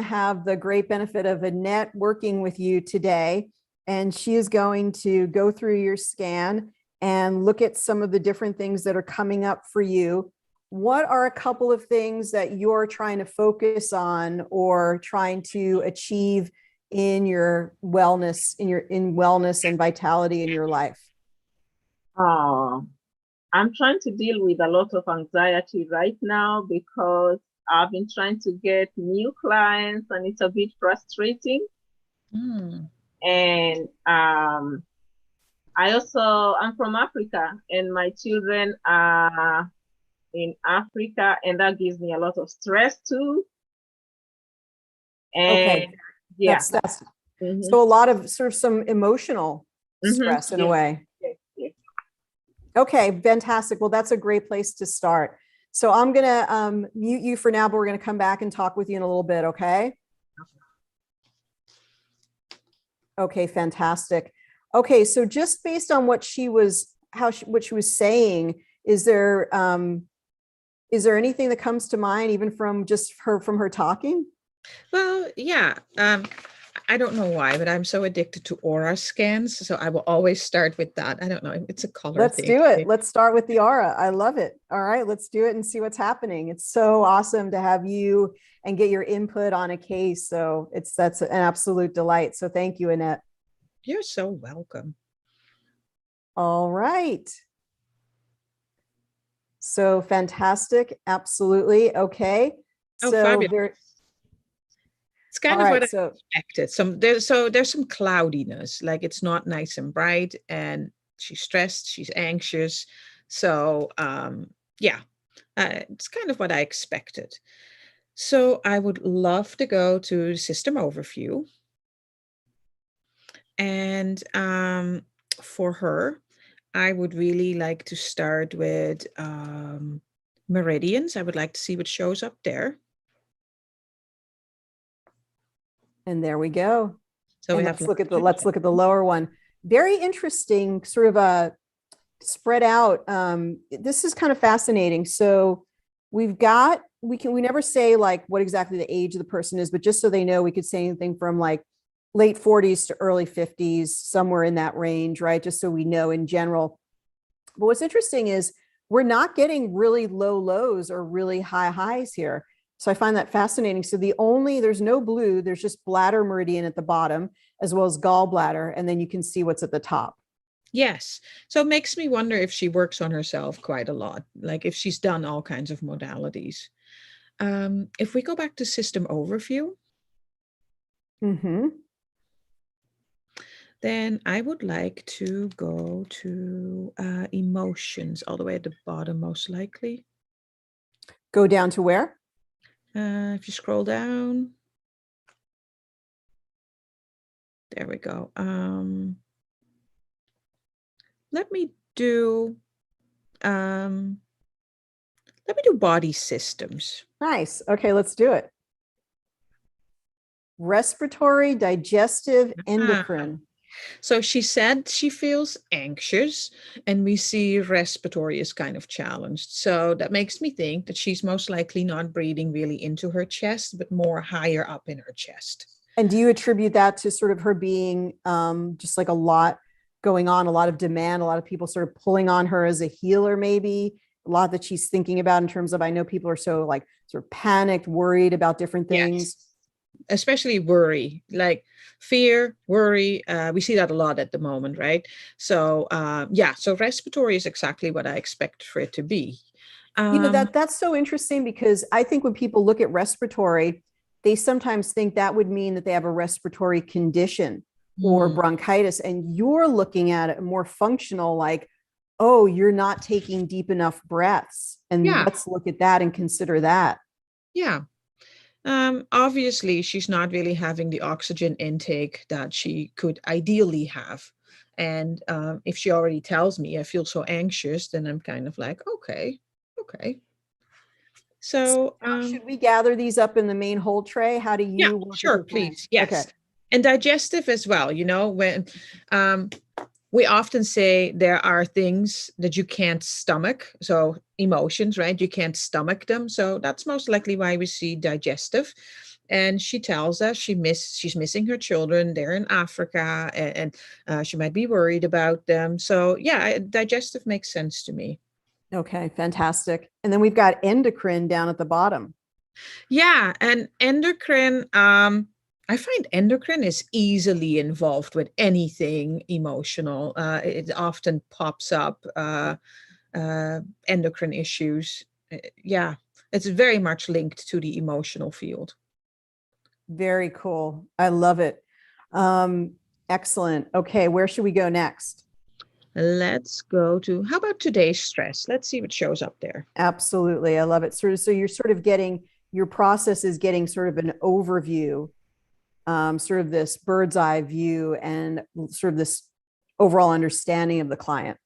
have the great benefit of Annette working with you today, and she is going to go through your scan and look at some of the different things that are coming up for you. What are a couple of things that you're trying to focus on or trying to achieve in your wellness, in wellness and vitality in your life? I'm trying to deal with a lot of anxiety right now because I've been trying to get new clients and it's a bit frustrating. And I'm from Africa and my children are in Africa, and that gives me a lot of stress too. And okay. Yeah. That's so a lot of sort of some emotional stress in a way. Yes. Okay, fantastic. Well, that's a great place to start. So I'm going to mute you for now, but we're going to come back and talk with you in a little bit. Okay. Okay, fantastic. Okay, so just based on what she was saying, is there anything that comes to mind, even from her talking? Well, yeah. I don't know why, but I'm so addicted to aura scans. So I will always start with that. I don't know. It's a color Let's thing. do it. Let's start with the aura. I love it. All right, let's do it and see what's happening. It's so awesome to have you and get your input on a case. So that's an absolute delight. So thank you, Annette. You're so welcome. All right. So fantastic. Absolutely. Okay. Oh, So fabulous. It's kind all of right, what I expected. There's some cloudiness, like it's not nice and bright, and she's stressed, she's anxious. So it's kind of what I expected. So I would love to go to the system overview. And for her, I would really like to start with Meridians. I would like to see what shows up there. and there we go. So and we let's look at the lower one. Very interesting, sort of a spread out. This is kind of fascinating. So we never say like what exactly the age of the person is, but just so they know, we could say anything from like late 40s to early 50s, somewhere in that range, right? Just so we know in general. But what's interesting is we're not getting really low lows or really high highs here. So I find that fascinating. So there's no blue, there's just bladder meridian at the bottom, as well as gallbladder. And then you can see what's at the top. Yes. So it makes me wonder if she works on herself quite a lot, like if she's done all kinds of modalities. If we go back to system overview, then I would like to go to emotions all the way at the bottom, most likely. Go down to where? If you scroll down, there we go. Let me do body systems. Nice. Okay, let's do it. Respiratory, digestive, endocrine. So she said she feels anxious, and we see respiratory is kind of challenged. So that makes me think that she's most likely not breathing really into her chest, but more higher up in her chest. And do you attribute that to sort of her being just like a lot going on, a lot of demand, a lot of people sort of pulling on her as a healer, maybe a lot that she's thinking about in terms of, I know people are so like sort of panicked, worried about different things. Yes. especially worry, like fear, worry. We see that a lot at the moment, right? So yeah, so respiratory is exactly what I expect for it to be. That's so interesting, because I think when people look at respiratory, they sometimes think that would mean that they have a respiratory condition or bronchitis, and you're looking at it more functional, like, oh, you're not taking deep enough breaths, and Yeah. let's look at that and consider that. Yeah. Obviously, she's not really having the oxygen intake that she could ideally have. And if she already tells me I feel so anxious, then I'm kind of like, okay. So should we gather these up in the main whole tray? How do you yeah, work with sure, your client? please. Yes. Okay. And digestive as well, when we often say there are things that you can't stomach. So emotions, right? You can't stomach them. So that's most likely why we see digestive. And she tells us she's missing her children. They're in Africa, and she might be worried about them. So yeah, digestive makes sense to me. Okay, fantastic. And then we've got endocrine down at the bottom. Yeah, and endocrine, I find endocrine is easily involved with anything emotional. It often pops up, endocrine issues. Yeah, it's very much linked to the emotional field. Very cool. I love it. Excellent. Okay, where should we go next? Let's go to, how about today's stress? Let's see what shows up there. Absolutely. I love it. So you're sort of getting, your process is getting sort of an overview, sort of this bird's eye view, and sort of this overall understanding of the client.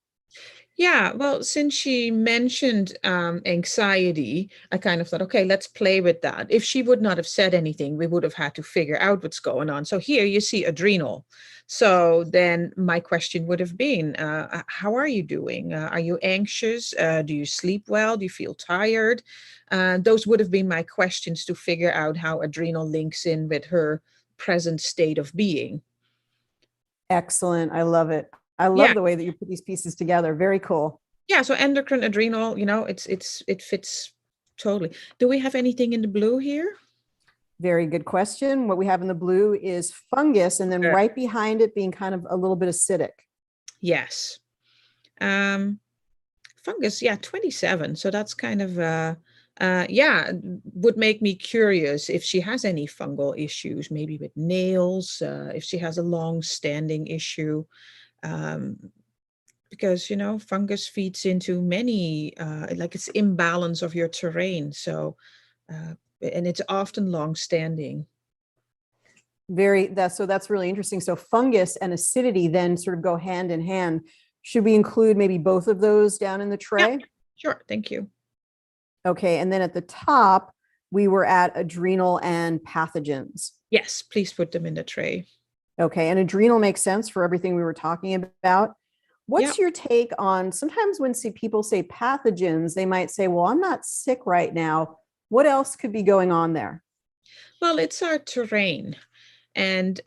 Yeah, well, since she mentioned anxiety, I kind of thought, okay, let's play with that. If she would not have said anything, we would have had to figure out what's going on. So here you see adrenal. So then my question would have been, how are you doing? Are you anxious? Do you sleep well? Do you feel tired? Those would have been my questions to figure out how adrenal links in with her present state of being. Excellent. I love it. I love Yeah. the way that you put these pieces together. Very cool. Yeah, so endocrine, adrenal, it fits totally. Do we have anything in the blue here? Very good question. What we have in the blue is fungus, and then right behind it being kind of a little bit acidic. Yes. Fungus, yeah, 27. So that's kind of yeah, would make me curious if she has any fungal issues, maybe with nails, if she has a long-standing issue. Because fungus feeds into many like it's imbalance of your terrain, so and it's often long standing. That's really interesting. So fungus and acidity then sort of go hand in hand. Should we include maybe both of those down in the tray? Yeah, sure, thank you. Okay, and then at the top we were at adrenal and pathogens. Yes, please put them in the tray. Okay, and adrenal makes sense for everything we were talking about. What's your take on, sometimes when people say pathogens, they might say, well, I'm not sick right now. What else could be going on there? Well, it's our terrain. And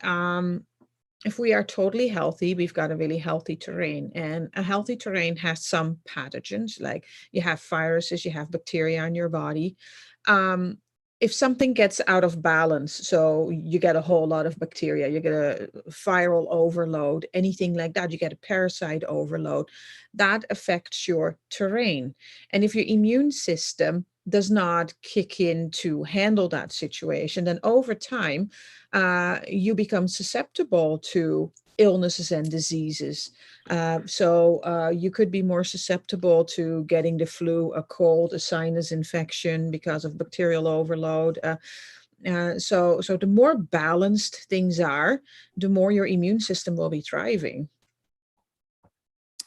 if we are totally healthy, we've got a really healthy terrain. And a healthy terrain has some pathogens, like you have viruses, you have bacteria in your body. If something gets out of balance, so you get a whole lot of bacteria, you get a viral overload, anything like that, you get a parasite overload, that affects your terrain. And if your immune system does not kick in to handle that situation, then over time, you become susceptible to illnesses and diseases. So you could be more susceptible to getting the flu, a cold, a sinus infection because of bacterial overload. So the more balanced things are, the more your immune system will be thriving.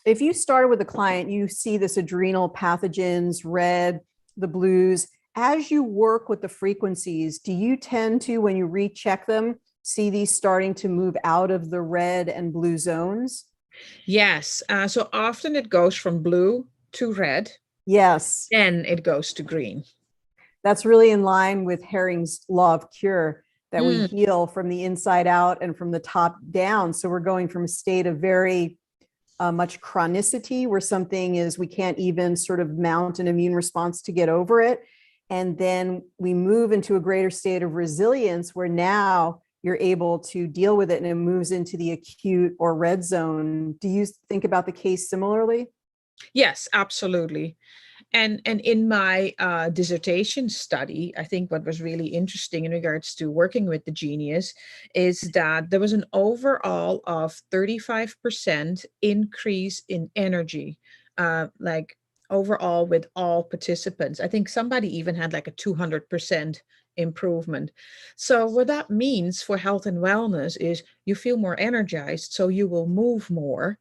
If you started with a client, you see this adrenal pathogens, red, the blues. As you work with the frequencies, do you tend to, when you recheck them, see these starting to move out of the red and blue zones? Yes. So often it goes from blue to red. Yes. Then it goes to green. That's really in line with Herring's law of cure, that we heal from the inside out and from the top down. So we're going from a state of very much chronicity, where something is, we can't even sort of mount an immune response to get over it. And then we move into a greater state of resilience where now you're able to deal with it and it moves into the acute or red zone. Do you think about the case similarly? Yes, absolutely. And in my dissertation study, I think what was really interesting in regards to working with the genius is that there was an overall of 35% increase in energy, like overall with all participants. I think somebody even had like a 200% improvement. So what that means for health and wellness is you feel more energized, so you will move more.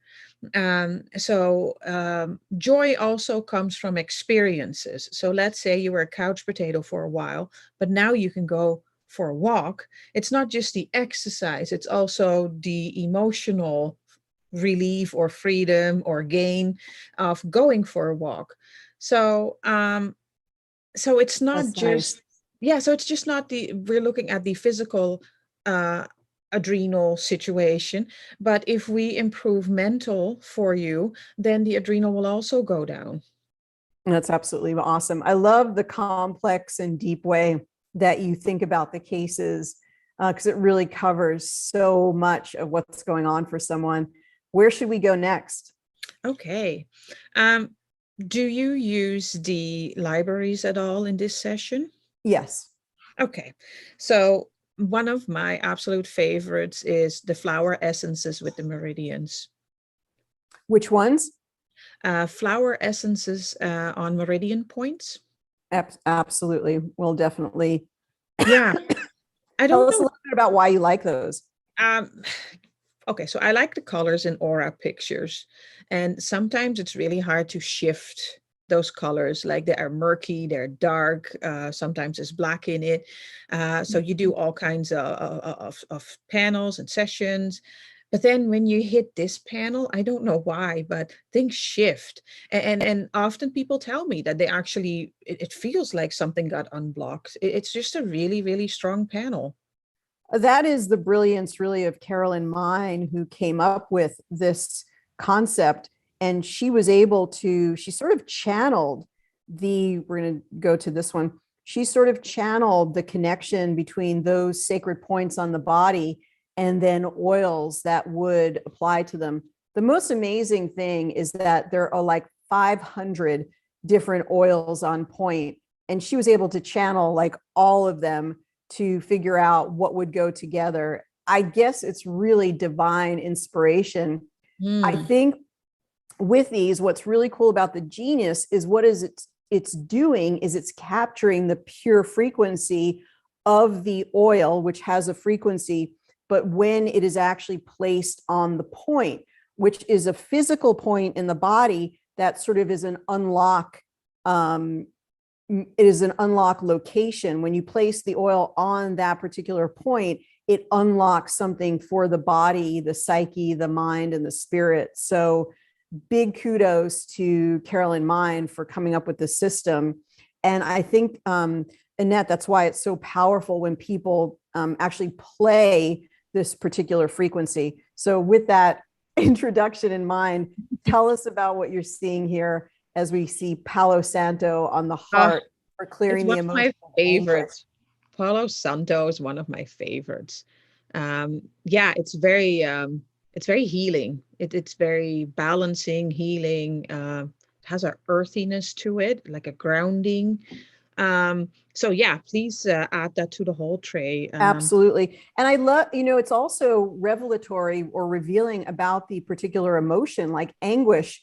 Joy also comes from experiences. So let's say you were a couch potato for a while, but now you can go for a walk. It's not just the exercise, it's also the emotional relief or freedom or gain of going for a walk. So, so it's not That's just, nice. yeah, so it's just not we're looking at the physical uh, adrenal situation, but if we improve mental for you, then the adrenal will also go down. That's absolutely awesome. I love the complex and deep way that you think about the cases because it really covers so much of what's going on for someone. Where should we go next? Okay. Um, do you use the libraries at all in this session? Yes. Okay. So one of my absolute favorites is the flower essences with the meridians. Which ones? Flower essences on meridian points. Absolutely. We'll definitely Yeah. I tell don't us a know. little bit about why you like those. Um, okay, so I like the colors in aura pictures, and sometimes it's really hard to shift those colors. Like they are murky, they're dark. Sometimes there's black in it. So you do all kinds of panels and sessions. But then when you hit this panel, I don't know why, but things shift. And often people tell me that they actually, it feels like something got unblocked. It's just a really, really strong panel. That is the brilliance really of Carolyn Mine, who came up with this concept. And she was able to, she sort of channeled we're going to go to this one. She sort of channeled the connection between those sacred points on the body and then oils that would apply to them. The most amazing thing is that there are like 500 different oils on point, and she was able to channel like all of them to figure out what would go together. I guess it's really divine inspiration. I Mm. think with these, what's really cool about the genius is what is it's doing is it's capturing the pure frequency of the oil, which has a frequency, but when it is actually placed on the point, which is a physical point in the body, that sort of is an unlock. It is an unlock location. When you place the oil on that particular point, it unlocks something for the body, the psyche, the mind, and the spirit. So big kudos to Carolyn Mine for coming up with the system. And I think, Annette, that's why it's so powerful when people actually play this particular frequency. So with that introduction in mind, tell us about what you're seeing here as we see Palo Santo on the heart for clearing It's the one of my emotional favorites. Palo Santo is one of my favorites. Yeah, it's very healing. It's very balancing, healing. Has a earthiness to it, like a grounding. So yeah, please add that to the whole tray. Absolutely. And I love, it's also revelatory or revealing about the particular emotion, like anguish.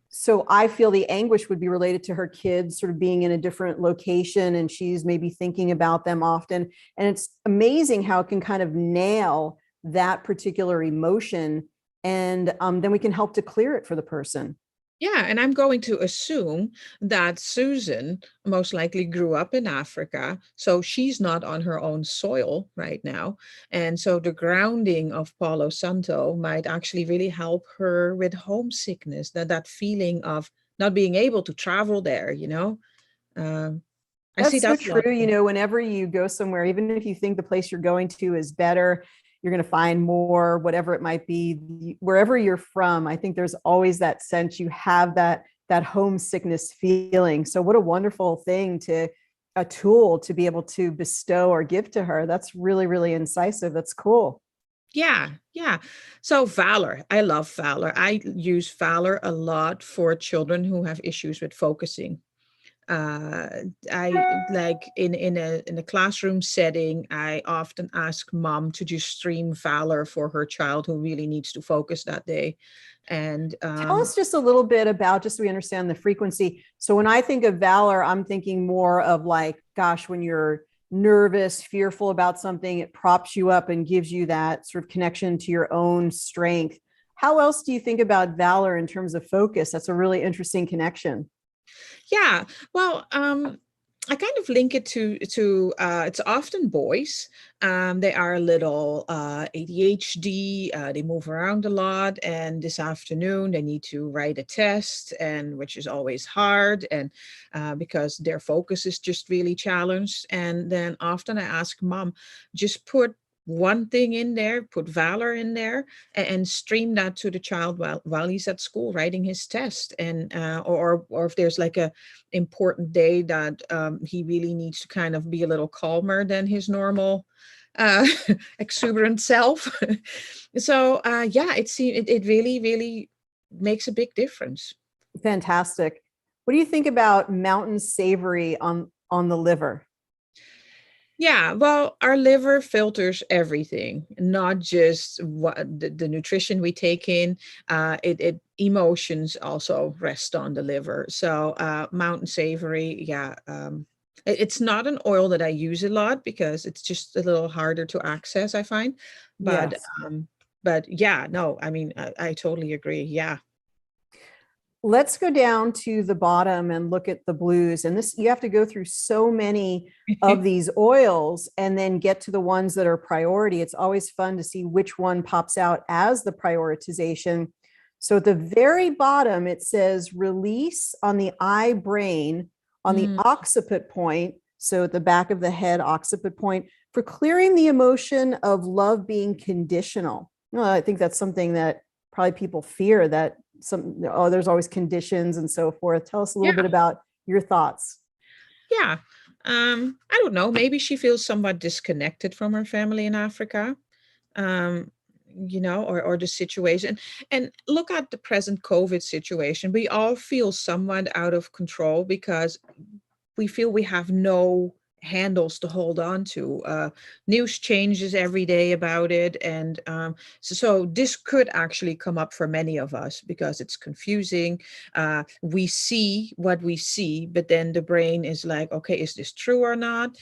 So I feel the anguish would be related to her kids sort of being in a different location and she's maybe thinking about them often. And it's amazing how it can kind of nail that particular emotion. And then we can help to clear it for the person. Yeah, and I'm going to assume that Susan most likely grew up in Africa, so she's not on her own soil right now. And so the grounding of Palo Santo might actually really help her with homesickness, that feeling of not being able to travel there, you know? Um, I see That's so that a lot. true. Whenever you go somewhere, even if you think the place you're going to is better, you're going to find more, whatever it might be, wherever you're from. I think there's always that sense you have that homesickness feeling. So what a wonderful thing to a tool to be able to bestow or give to her. That's really, really incisive. That's cool. Yeah, yeah. So valor, I love valor. I use valor a lot for children who have issues with focusing. uh I like in a classroom setting, I often ask mom to just stream valor for her child who really needs to focus that day. And Tell us just a little bit about, just so we understand the frequency. So when I think of valor, I'm thinking more of like, gosh, when you're nervous, fearful about something, it props you up and gives you that sort of connection to your own strength. How else do you think about valor in terms of focus? That's a really interesting connection. yeah, well, I kind of link it to it's often boys. They are a little ADHD. They move around a lot, and this afternoon they need to write a test, and which is always hard, and because their focus is just really challenged. And then often I ask mom, just put one thing in there, put valor in there, and stream that to the child while he's at school writing his test. And or if there's like a important day that he really needs to kind of be a little calmer than his normal uh, exuberant self. So yeah, it really, really makes a big difference. Fantastic. What do you think about mountain savory on the liver? Yeah, well, our liver filters everything, not just what the nutrition we take in. It emotions also rest on the liver. So mountain savory, yeah. It's not an oil that I use a lot because it's just a little harder to access, I find. But Yes. but yeah, no, I mean, I totally agree. Yeah. Let's go down to the bottom and look at the blues. And this, you have to go through so many of these oils and then get to the ones that are priority. It's always fun to see which one pops out as the prioritization. So at the very bottom, it says release on the eye brain on the Mm, occiput point. So at the back of the head, occiput point, for clearing the emotion of love being conditional. Well, I think that's something that probably people fear, that there's always conditions and so forth. Tell us a little yeah. bit about your thoughts. Yeah. I don't know. Maybe she feels somewhat disconnected from her family in Africa. Um, or the situation. And look at the present COVID situation. We all feel somewhat out of control because we feel we have no handles to hold on to. News changes every day about it. And so this could actually come up for many of us because it's confusing. We see what we see, but then the brain is like, okay, is this true or not?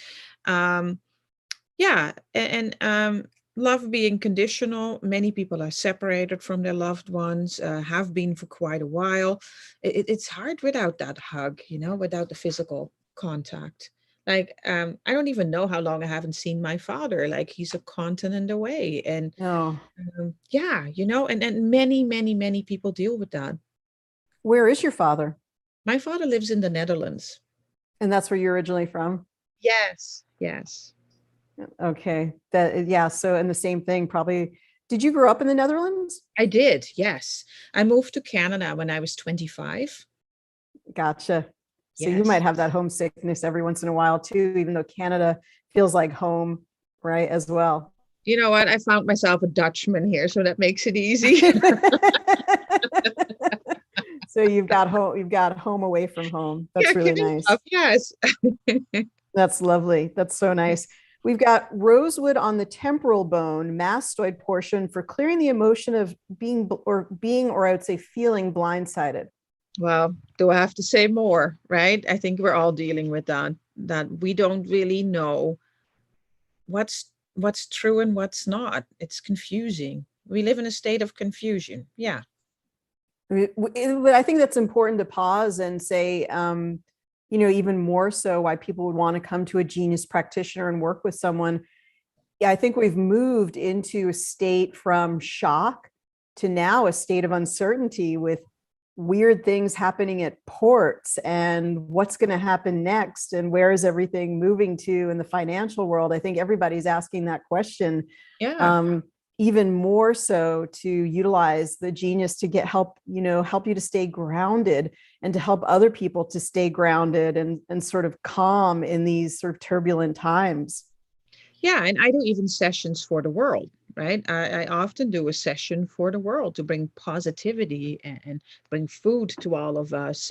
Um, yeah. And love being conditional. Many people are separated from their loved ones, have been for quite a while. It's hard without that hug, without the physical contact. Like, I don't even know how long I haven't seen my father. Like, he's a continent away. And Oh, yeah, and many, many, many people deal with that. where is your father? My father lives in the Netherlands. And that's where you're originally from? Yes. Yes. Okay. Yeah. So, and the same thing, probably. Did you grow up in the Netherlands? I did. Yes. I moved to Canada when I was 25. Gotcha. So you Yes. might have that homesickness every once in a while too, even though Canada feels like home, right? As well. You know what? I found myself a Dutchman here, so that makes it easy. So you've got home away from home. Yeah, That's really kind nice. of. Yes. That's lovely. That's so nice. We've got rosewood on the temporal bone, mastoid portion, for clearing the emotion of being, or I would say feeling blindsided. Well, do I have to say more, right? I think we're all dealing with that we don't really know what's true and what's not. It's confusing. We live in a state of confusion. Yeah. But I think that's important to pause and say, even more so why people would want to come to a genius practitioner and work with someone. Yeah, I think we've moved into a state from shock to now a state of uncertainty, with weird things happening at ports and what's going to happen next and where is everything moving to in the financial world. I think everybody's asking that question. Yeah. even more so to utilize the genius to help you to stay grounded and to help other people to stay grounded and sort of calm in these sort of turbulent times. Yeah, and I do even sessions for the world, right? I often do a session for the world to bring positivity and bring food to all of us.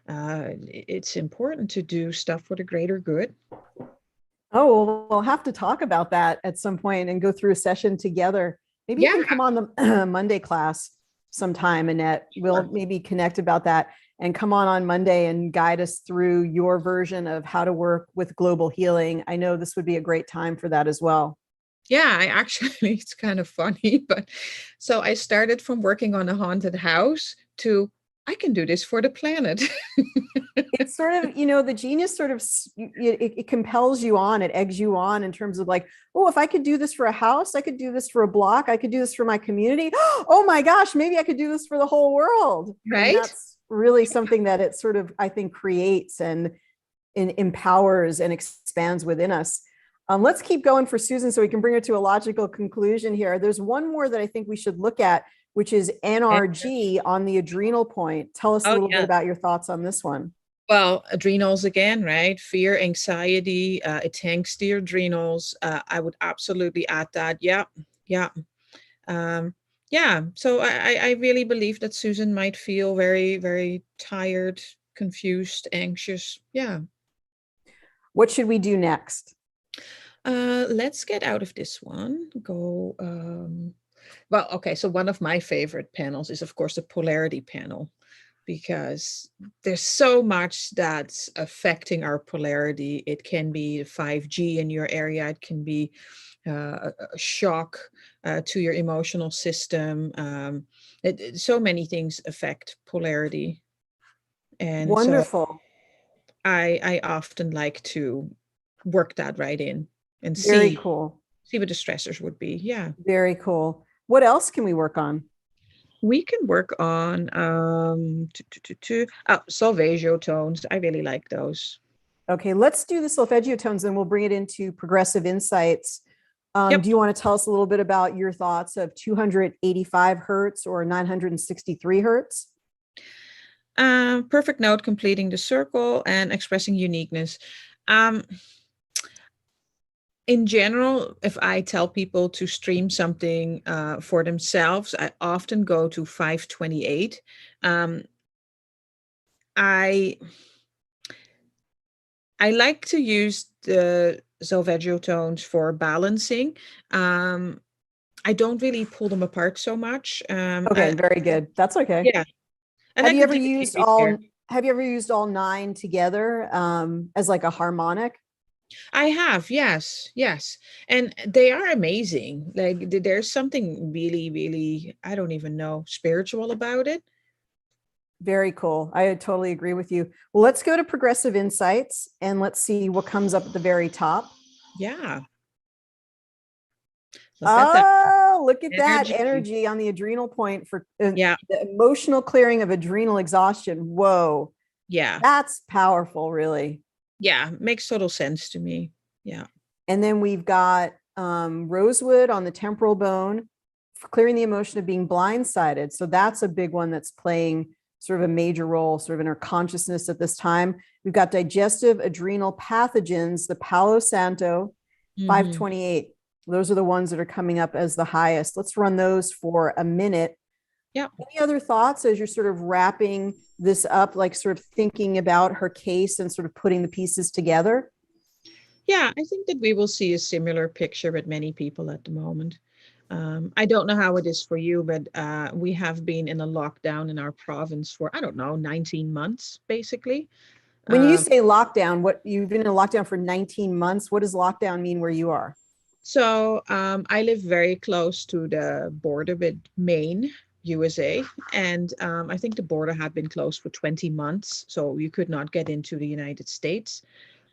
It's important to do stuff for the greater good. Oh, well, we'll have to talk about that at some point and go through a session together. Maybe you Yeah, can come on the Monday class sometime, Annette. We'll sure. maybe connect about that and come on Monday and guide us through your version of how to work with global healing. I know this would be a great time for that as well. Yeah, I actually, it's kind of funny, but so I started from working on a haunted house to I can do this for the planet. It's sort of, the genius sort of, it compels you on, it eggs you on in terms of like, oh, if I could do this for a house, I could do this for a block, I could do this for my community. Oh my gosh, maybe I could do this for the whole world. And Right? that's really something that it sort of, I think, creates and empowers and expands within us. Let's keep going for Susan so we can bring her to a logical conclusion here. There's one more that I think we should look at, which is NRG on the adrenal point. Tell us a Oh, little bit yeah. about your thoughts on this one. Well, adrenals again, right? Fear, anxiety, it tanks the adrenals. I would absolutely add that. Yeah, yeah. Um, yeah, so I really believe that Susan might feel very, very tired, confused, anxious. Yeah. What should we do next? Let's get out of this one. Go. Well, okay. So one of my favorite panels is, of course, the polarity panel, because there's so much that's affecting our polarity. It can be 5G in your area. It can be a shock to your emotional system. So many things affect polarity. And so Wonderful. I often like to work that right in and Very see cool. what the stressors would be. Yeah. Very cool. What else can we work on? We can work on solfeggio tones. I really like those. Okay, let's do the solfeggio tones, then we'll bring it into progressive insights. Yep. Do you want to tell us a little bit about your thoughts of 285 hertz or 963 hertz? Perfect note, completing the circle and expressing uniqueness. In general, if I tell people to stream something for themselves, I often go to 528. I like to use the solfeggio tones for balancing. I don't really pull them apart so much. Okay, very good. That's okay. Yeah. And Have you ever used all 9 together as like a harmonic? I have, yes, yes. And they are amazing. Like there's something really, really, I don't even know, spiritual about it. Very cool. I totally agree with you. Well, let's go to progressive insights and let's see what comes up at the very top. Yeah. Look at that. Oh, look at that Energy. energy on the adrenal point for Yeah. the emotional clearing of adrenal exhaustion. Whoa. Yeah. That's powerful, really. Yeah. Makes total sense to me. Yeah. And then we've got rosewood on the temporal bone for clearing the emotion of being blindsided. So that's a big one that's playing sort of a major role sort of in our consciousness at this time. We've got digestive adrenal pathogens, the Palo Santo, 528. Those are the ones that are coming up as the highest. Let's run those for a minute. Yeah. Any other thoughts as you're sort of wrapping this up, like sort of thinking about her case and sort of putting the pieces together? Yeah, I think that we will see a similar picture with many people at the moment. I don't know how it is for you, but we have been in a lockdown in our province for, I don't know, 19 months, basically. When you say lockdown, what you've been in a lockdown for 19 months, what does lockdown mean where you are? So I live very close to the border with Maine, USA. And I think the border had been closed for 20 months. So you could not get into the United States.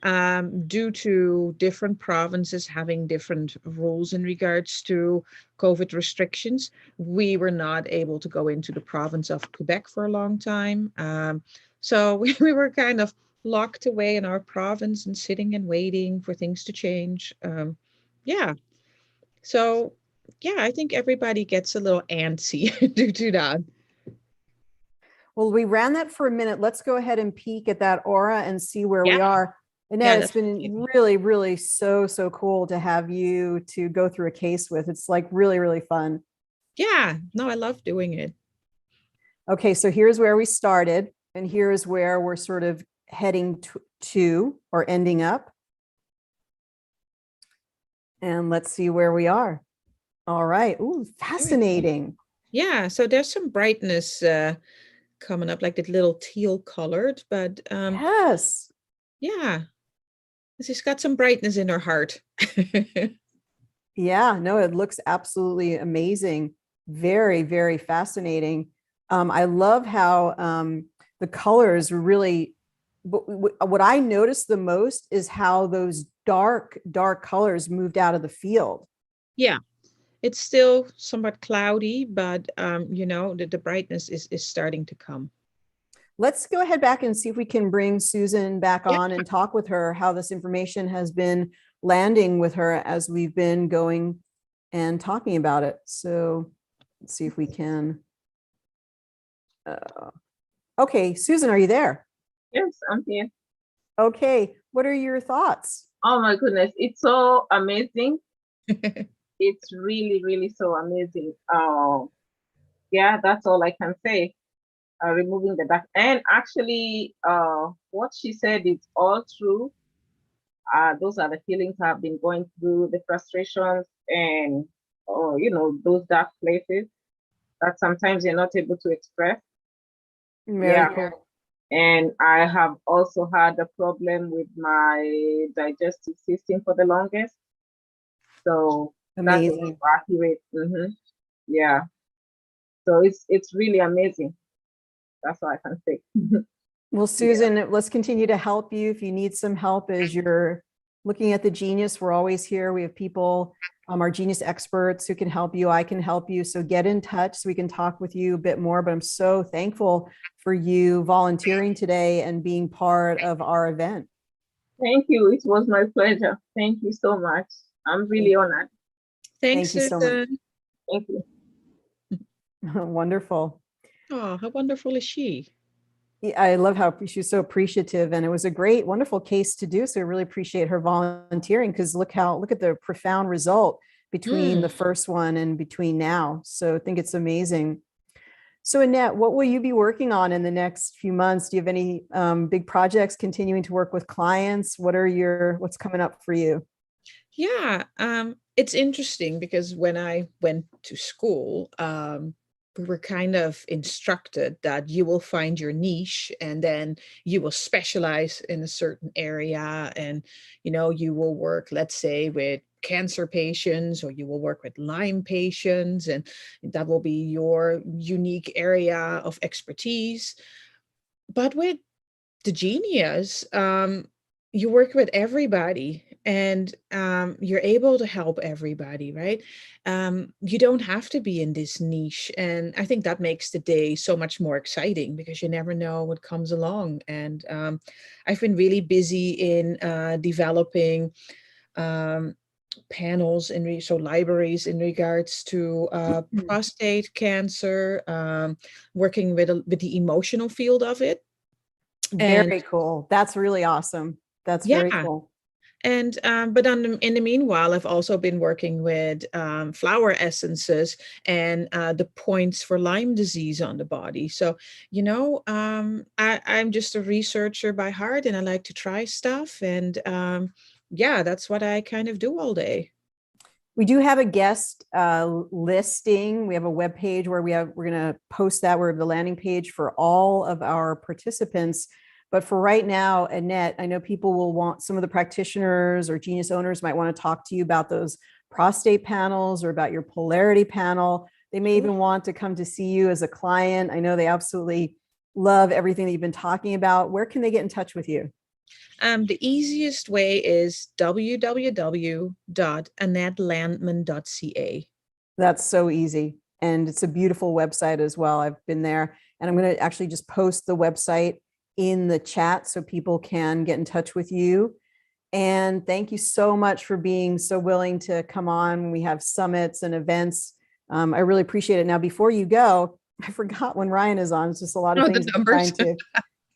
Due to different provinces having different rules in regards to COVID restrictions, we were not able to go into the province of Quebec for a long time. So we were kind of locked away in our province and sitting and waiting for things to change. Yeah. So yeah, I think everybody gets a little antsy due to that. Well, we ran that for a minute. Let's go ahead and peek at that aura and see where we Yeah. are. Annette, Yeah, it's been really, really so cool to have you to go through a case with. It's like really, really fun. Yeah, no, I love doing it. Okay, so here's where we started, and here's where we're sort of heading to or ending up. And let's see where we are. All right. Ooh, fascinating. Yeah, so there's some brightness coming up, like that little teal colored, but Yes. yeah, she's got some brightness in her heart. Yeah, no, it looks absolutely amazing. Very, very fascinating. I love how the colors really, what I noticed the most is how those dark colors moved out of the field. Yeah, it's still somewhat cloudy, but you know, the brightness is starting to come. Let's go ahead back and see if we can bring Susan back Yeah. on and talk with her how this information has been landing with her as we've been going and talking about it. So let's see if we can. Okay, Susan, are you there? Yes, I'm here. Okay, what are your thoughts? Oh my goodness, it's so amazing. It's really, really so amazing. Yeah, that's all I can say. Removing the dark, and actually, what she said is all true. Those are the feelings I've been going through, the frustrations and, you know, those dark places that sometimes you're not able to express. Very Yeah. cool. And I have also had a problem with my digestive system for the longest. So that's Amazing. accurate. Yeah. So it's really amazing. That's all I can say. Well, Susan, let's continue to help you. If you need some help as you're looking at the genius, we're always here. We have people, our genius experts who can help you. I can help you. So get in touch so we can talk with you a bit more. But I'm so thankful for you volunteering today and being part of our event. Thank you. It was my pleasure. Thank you so much. I'm really honored. Thanks, Thank you so much. Susan. Thank you. Wonderful. Oh, how wonderful is she? I love how she's so appreciative, and it was a great, wonderful case to do. So I really appreciate her volunteering, because look at the profound result between the first one and between now. So I think it's amazing. So Annette, what will you be working on in the next few months? Do you have any big projects, continuing to work with clients? What's coming up for you? Yeah, it's interesting because when I went to school, we were kind of instructed that you will find your niche and then you will specialize in a certain area, and you know, you will work, let's say, with cancer patients, or you will work with Lyme patients, and that will be your unique area of expertise. But with the genius, you work with everybody, and you're able to help everybody, right? You don't have to be in this niche, and I think that makes the day so much more exciting because you never know what comes along. And I've been really busy in developing panels so libraries in regards to prostate cancer, working with the emotional field of it. And Very cool. That's really awesome. That's very yeah, cool. and but in the meanwhile, I've also been working with flower essences and the points for Lyme disease on the body. So, you know, I'm just a researcher by heart, and I like to try stuff. And yeah, that's what I kind of do all day. We do have a guest listing. We have a web page where we're going to post that. We're the landing page for all of our participants. But for right now, Annette, I know people will want, some of the practitioners or genius owners might want to talk to you about those prostate panels or about your polarity panel. They may even want to come to see you as a client. I know they absolutely love everything that you've been talking about. Where can they get in touch with you? The easiest way is www.annettelandman.ca. That's so easy. And it's a beautiful website as well. I've been there, and I'm going to actually just post the website in the chat so people can get in touch with you. And thank you so much for being so willing to come on. We have summits and events. I really appreciate it. Now, before you go, I forgot when Ryan is on. It's just a lot of things. The numbers.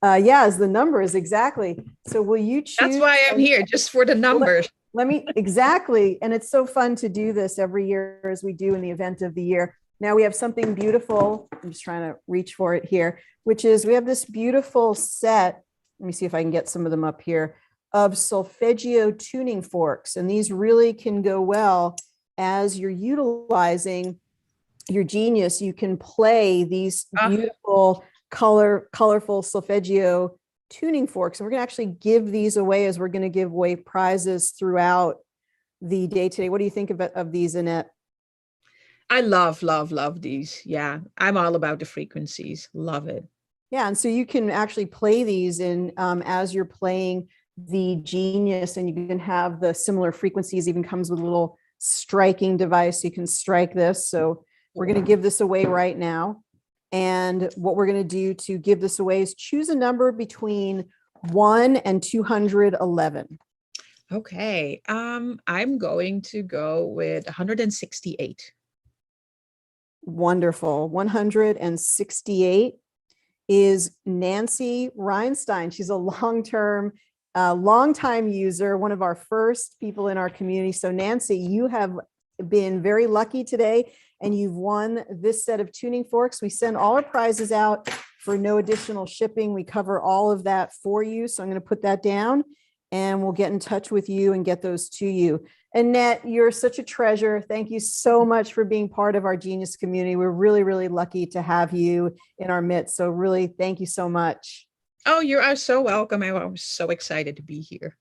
Yes, the numbers, exactly. So will you choose? That's why I'm here, just for the numbers. Let me, exactly. And it's so fun to do this every year as we do in the event of the year. Now we have something beautiful. I'm just trying to reach for it here, which is we have this beautiful set. Let me see if I can get some of them up here, of solfeggio tuning forks. And these really can go well as you're utilizing your genius. You can play these beautiful colorful solfeggio tuning forks. And we're going to actually give these away as we're going to give away prizes throughout the day today. What do you think of these, Annette? I love these. Yeah, I'm all about the frequencies. Love it. Yeah, and so you can actually play these in as you're playing the genius, and you can have the similar frequencies. Even comes with a little striking device. You can strike this. So we're going to give this away right now. And what we're going to do to give this away is choose a number between 1 and 211. Okay. I'm going to go with 168. Wonderful. 168 is Nancy Reinstein. She's a long-time user, one of our first people in our community. So Nancy, you have been very lucky today, and you've won this set of tuning forks. We send all our prizes out for no additional shipping. We cover all of that for you. So I'm going to put that down, and we'll get in touch with you and get those to you. Annette, you're such a treasure. Thank you so much for being part of our Genius community. We're really, really lucky to have you in our midst. So really, thank you so much. Oh, you are so welcome. I was so excited to be here.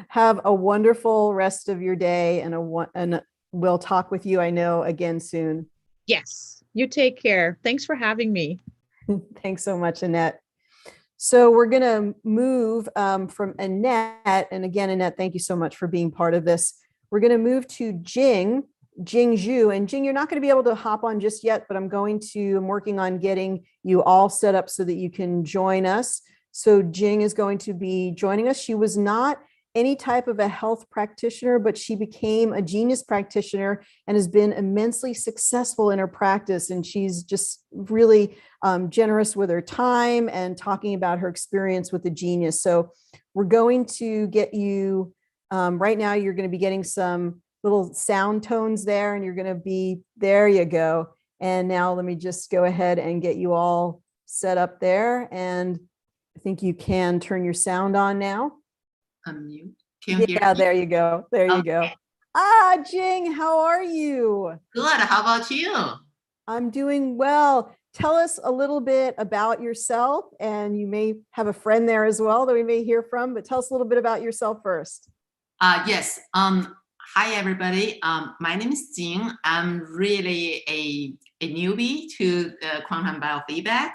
Have a wonderful rest of your day, and we'll talk with you, I know, again soon. Yes, you take care. Thanks for having me. Thanks so much, Annette. So we're going to move from Annette. And again, Annette, thank you so much for being part of this. We're going to move to Jing Zhu. And Jing, you're not going to be able to hop on just yet, but I'm working on getting you all set up so that you can join us. So Jing is going to be joining us. She was not any type of a health practitioner, but she became a genius practitioner and has been immensely successful in her practice. And she's just really generous with her time and talking about her experience with the genius. So we're going to get you, right now, you're going to be getting some little sound tones there, and you're going to be, there you go. And now let me just go ahead and get you all set up there. And I think you can turn your sound on now. Unmute. Can you hear me? There you go. There you go. Ah, Jing, how are you? Good. How about you? I'm doing well. Tell us a little bit about yourself, and you may have a friend there as well that we may hear from, but tell us a little bit about yourself first. Yes. Hi, everybody. My name is Jing. I'm really a newbie to Quantum Biofeedback.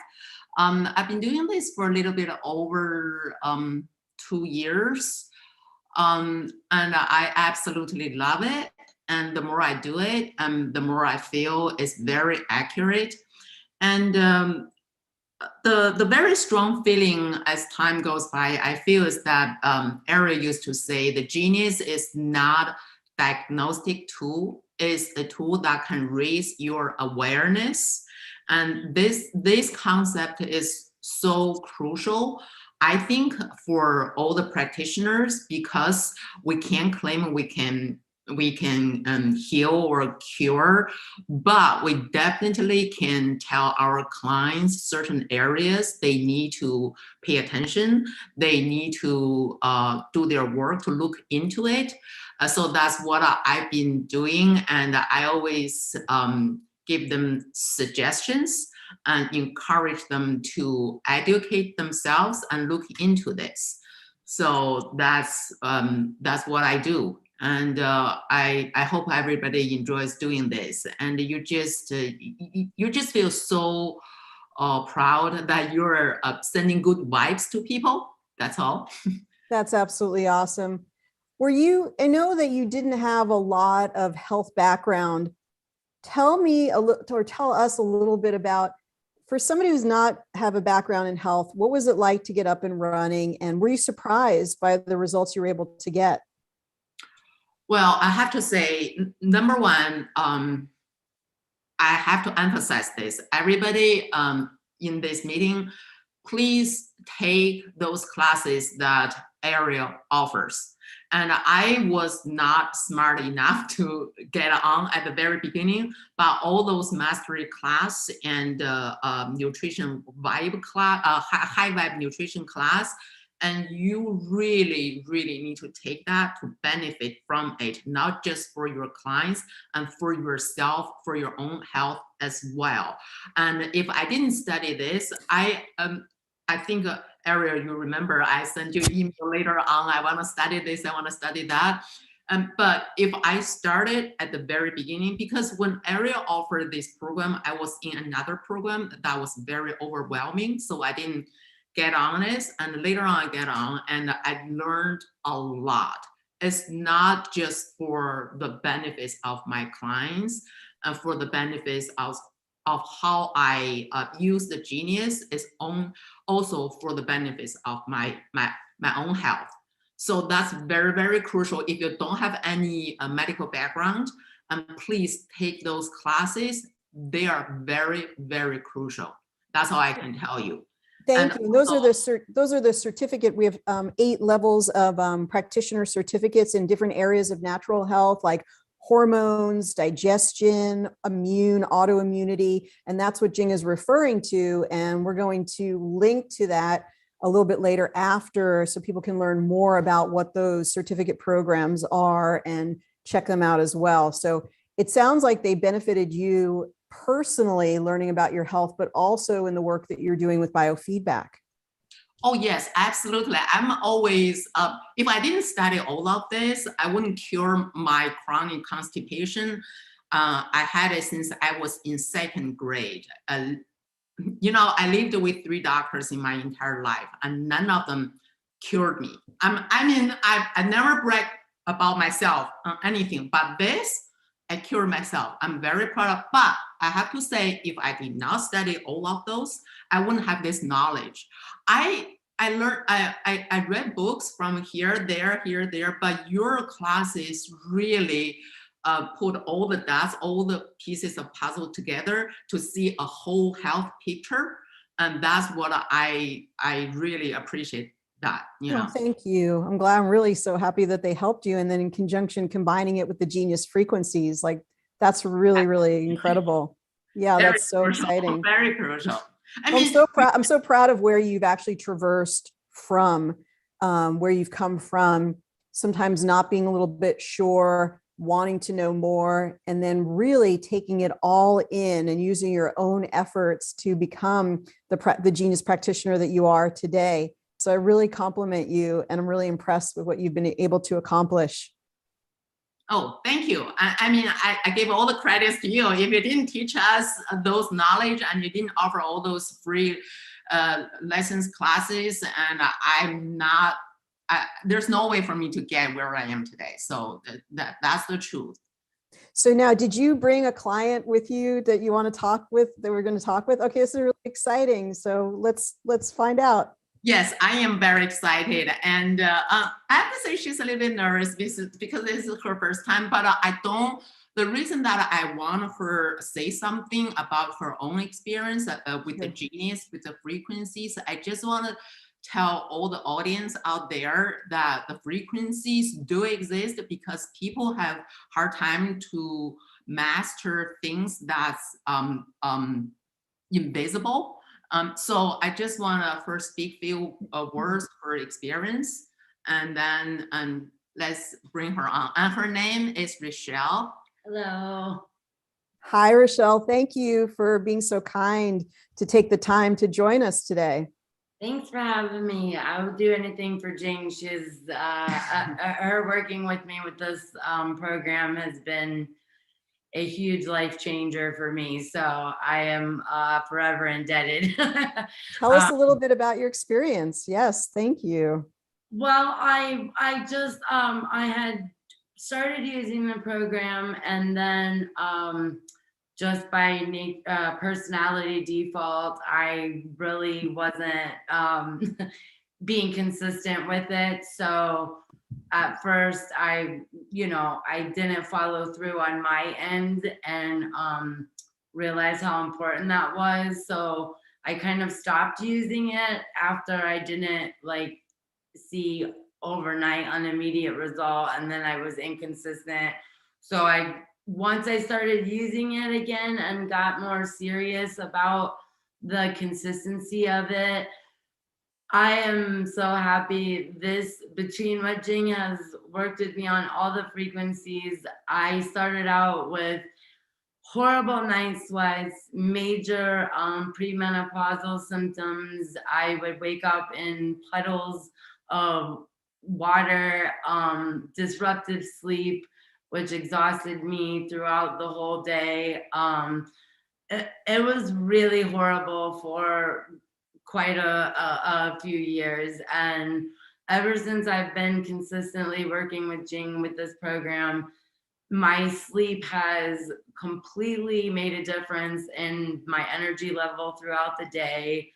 I've been doing this for a little bit over 2 years. And I absolutely love it. And the more I do it, the more I feel it's very accurate. And the very strong feeling as time goes by, I feel is that Ariel used to say, the genius is not diagnostic tool, it's a tool that can raise your awareness. And this concept is so crucial, I think, for all the practitioners, because we can't claim we can heal or cure, but we definitely can tell our clients certain areas they need to pay attention, they need to do their work to look into it. So that's what I've been doing, and I always give them suggestions and encourage them to educate themselves and look into this. So that's what I do. And I hope everybody enjoys doing this. And you just feel so proud that you're sending good vibes to people. That's all. That's absolutely awesome. I know that you didn't have a lot of health background. Tell me tell us a little bit about For somebody who's not have a background in health, what was it like to get up and running? And were you surprised by the results you were able to get? Well, I have to say, number one, I have to emphasize this. Everybody in this meeting, please take those classes that Ariel offers. And I was not smart enough to get on at the very beginning, but all those mastery class and nutrition vibe class, high vibe nutrition class, and you really, really need to take that to benefit from it, not just for your clients and for yourself, for your own health as well. And if I didn't study this, I think, Ariel, you remember I sent you email later on, I want to study this, I want to study that. But if I started at the very beginning, because when Ariel offered this program, I was in another program that was very overwhelming, so I didn't get on this. And later on I get on and I learned a lot. It's not just for the benefits of my clients and for the benefits of how I use the Genius, is also for the benefits of my own health. So that's very, very crucial. If you don't have any medical background, please take those classes. They are very, very crucial. That's all I can tell you. Thank you. And those are the certificate. We have 8 levels of practitioner certificates in different areas of natural health, like hormones, digestion, immune, autoimmunity. And that's what Jing is referring to. And we're going to link to that a little bit later after, so people can learn more about what those certificate programs are and check them out as well. So it sounds like they benefited you personally learning about your health, but also in the work that you're doing with biofeedback. Oh, yes, absolutely. I'm always, if I didn't study all of this, I wouldn't cure my chronic constipation. I had it since I was in 2nd grade. You know, I lived with 3 doctors in my entire life, and none of them cured me. I never brag about myself on anything, but this, I cured myself. I'm very proud of, but I have to say, if I did not study all of those, I wouldn't have this knowledge. I read books from here, there, but your classes really put all the dots, all the pieces of puzzle together to see a whole health picture. And that's what I really appreciate that, you know. Well, thank you. I'm glad. I'm really so happy that they helped you. And then in conjunction, combining it with the Genius frequencies, like that's really, really incredible. Yeah, Very that's so crucial, exciting. very crucial. I mean, I'm so proud of where you've actually traversed from, where you've come from, sometimes not being a little bit sure, wanting to know more, and then really taking it all in and using your own efforts to become the Genius practitioner that you are today. So I really compliment you, and I'm really impressed with what you've been able to accomplish. oh, thank you. I mean, I give all the credits to you. If you didn't teach us those knowledge and you didn't offer all those free lessons, classes, and I'm not, there's no way for me to get where I am today. So that's the truth. So now, did you bring a client with you that you want to talk with, that we're going to talk with? Okay, this is really exciting. So let's find out. Yes, I am very excited. And I have to say she's a little bit nervous because this is her first time, but the reason that I want her to say something about her own experience with the Genius, with the frequencies, I just want to tell all the audience out there that the frequencies do exist because people have hard time to master things that's invisible. So I just want to first speak few words for experience, and then let's bring her on. And her name is Rochelle. Hello. Hi, Rochelle. Thank you for being so kind to take the time to join us today. Thanks for having me. I would do anything for Jing. She's her working with me with this program has been a huge life changer for me. So I am forever indebted. Tell us a little bit about your experience. Yes, thank you. Well, I just I had started using the program and then just by personality default, I really wasn't being consistent with it. So at first I didn't follow through on my end and realized how important that was. So I kind of stopped using it after I didn't see overnight an immediate result, and then I was inconsistent. So once I started using it again and got more serious about the consistency of it, I am so happy between what Jing has worked with me on all the frequencies. I started out with horrible night sweats, major premenopausal symptoms. I would wake up in puddles of water, disruptive sleep, which exhausted me throughout the whole day. It was really horrible for quite a few years. And ever since I've been consistently working with Jing with this program, my sleep has completely made a difference in my energy level throughout the day.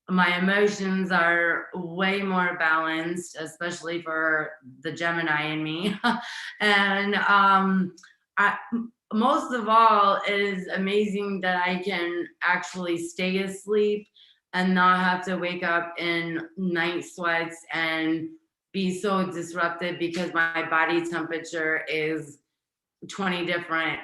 My emotions are way more balanced, especially for the Gemini in me. And most of all, it is amazing that I can actually stay asleep and not have to wake up in night sweats and be so disrupted because my body temperature is 20 different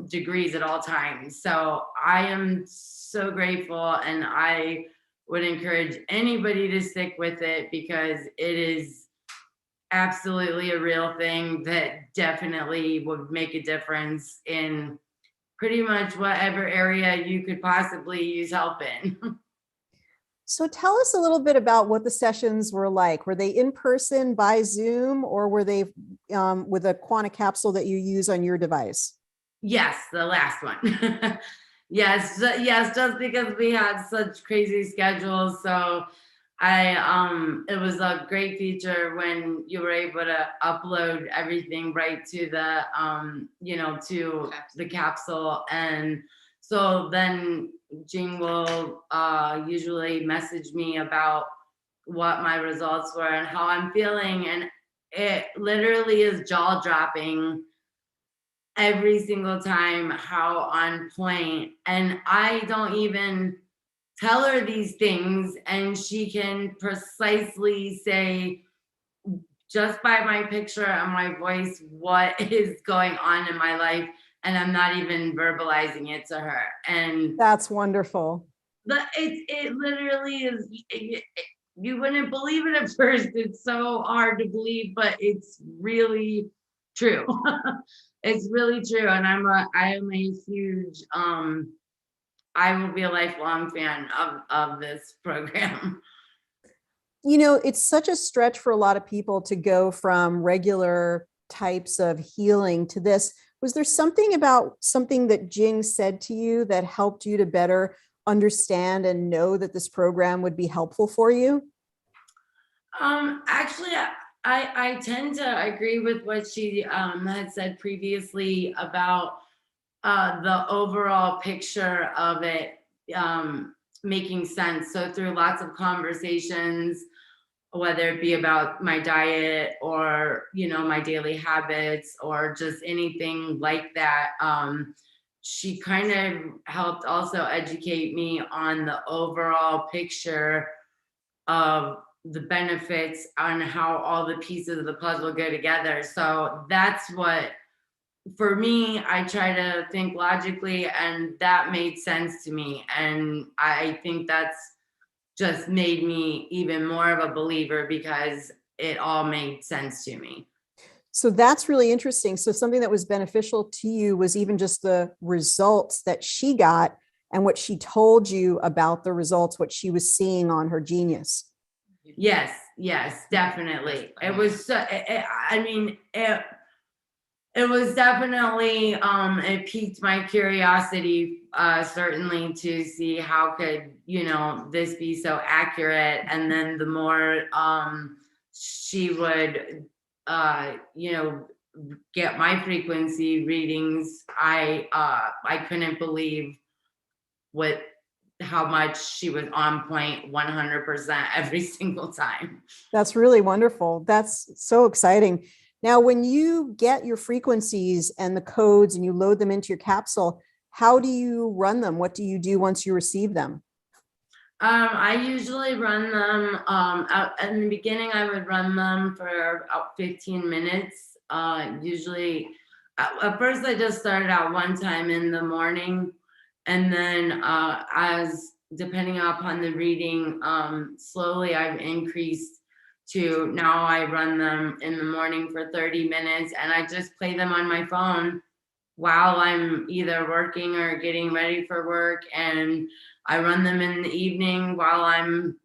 degrees at all times. So I am so grateful, and I would encourage anybody to stick with it because it is absolutely a real thing that definitely would make a difference in pretty much whatever area you could possibly use help in. So tell us a little bit about what the sessions were like. Were they in person, by Zoom, or were they with a quanta capsule that you use on your device? Yes, the last one. Yes, just because we had such crazy schedules. So it was a great feature when you were able to upload everything right to the, to the capsule. And so then Jing will usually message me about what my results were and how I'm feeling. And it literally is jaw dropping every single time how on point. And I don't even tell her these things, and she can precisely say just by my picture and my voice what is going on in my life, and I'm not even verbalizing it to her. And that's wonderful. It literally is. You wouldn't believe it at first. It's so hard to believe, but it's really true. It's really true. And I am a huge I will be a lifelong fan of this program. It's such a stretch for a lot of people to go from regular types of healing to this. Was there something that Jing said to you that helped you to better understand and know that this program would be helpful for you? Actually, I tend to agree with what she had said previously about the overall picture of it making sense. So through lots of conversations, whether it be about my diet or, my daily habits or just anything like that, she kind of helped also educate me on the overall picture of the benefits on how all the pieces of the puzzle go together. So that's what, for me, I try to think logically, and that made sense to me. And I think that's just made me even more of a believer because it all made sense to me. So that's really interesting. So something that was beneficial to you was even just the results that she got and what she told you about the results, what she was seeing on her Genius. Yes, definitely. It was, it was definitely, it piqued my curiosity, certainly, to see how could, this be so accurate. And then the more she would, get my frequency readings, I couldn't believe how much she was on point 100% every single time. That's really wonderful. That's so exciting. Now, when you get your frequencies and the codes and you load them into your capsule, how do you run them? What do you do once you receive them? I usually run them, in the beginning, I would run them for about 15 minutes. Usually, at first I just started out one time in the morning, and then as depending upon the reading, slowly I've increased to now I run them in the morning for 30 minutes, and I just play them on my phone while I'm either working or getting ready for work, and I run them in the evening while I'm,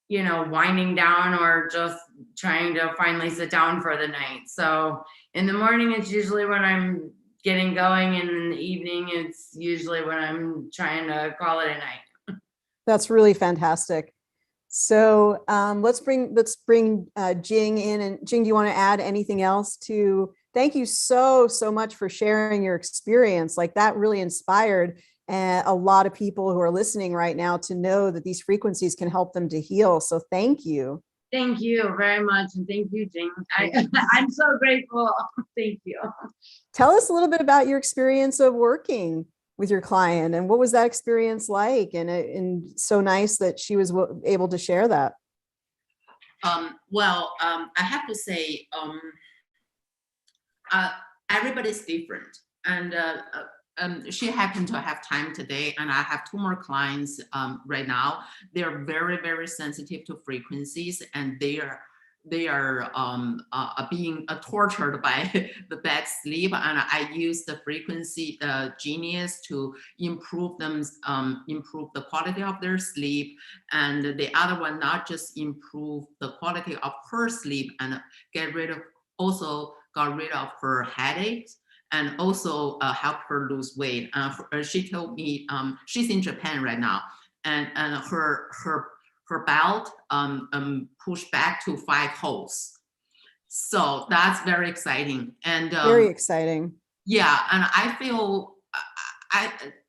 winding down or just trying to finally sit down for the night. So in the morning, it's usually when I'm getting going, and in the evening, it's usually when I'm trying to call it a night. That's really fantastic. So let's bring Jing in. And Jing, do you want to add anything else to? Thank you so much for sharing your experience. Like, that really inspired a lot of people who are listening right now to know that these frequencies can help them to heal. So thank you. Thank you very much. And thank you, Jing. I'm so grateful. Thank you. Tell us a little bit about your experience of working with your client, and what was that experience like? And so nice that she was able to share that. Well, I have to say, everybody's different, and she happened to have time today, and I have 2 more clients right now. They're very, very sensitive to frequencies, and they are being tortured by the bad sleep, and I use the frequency genius to improve the quality of their sleep, and the other one not just improve the quality of her sleep and also got rid of her headaches, and also help her lose weight. She told me she's in Japan right now, and her belt pushed back to 5 holes. So that's very exciting. And very exciting. Yeah, and I feel,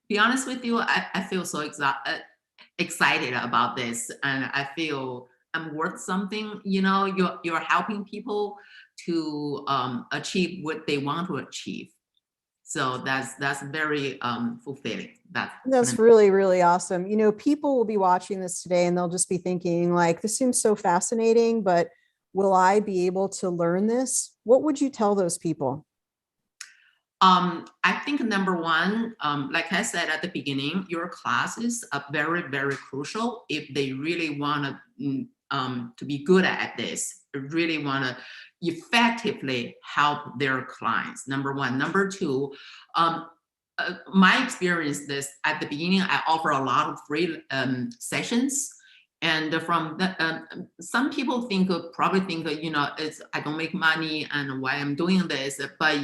be honest with you, I feel so excited about this, and I feel I'm worth something. You're helping people to achieve what they want to achieve. So that's very fulfilling. That's really, really awesome. People will be watching this today and they'll just be thinking, like, this seems so fascinating, but will I be able to learn this? What would you tell those people? I think number one, like I said at the beginning, your classes are very, very crucial if they really want to be good at this, really want to effectively help their clients. Number one. Number two, my experience this at the beginning, I offer a lot of free sessions. And from some people probably think it's I don't make money and why I'm doing this, but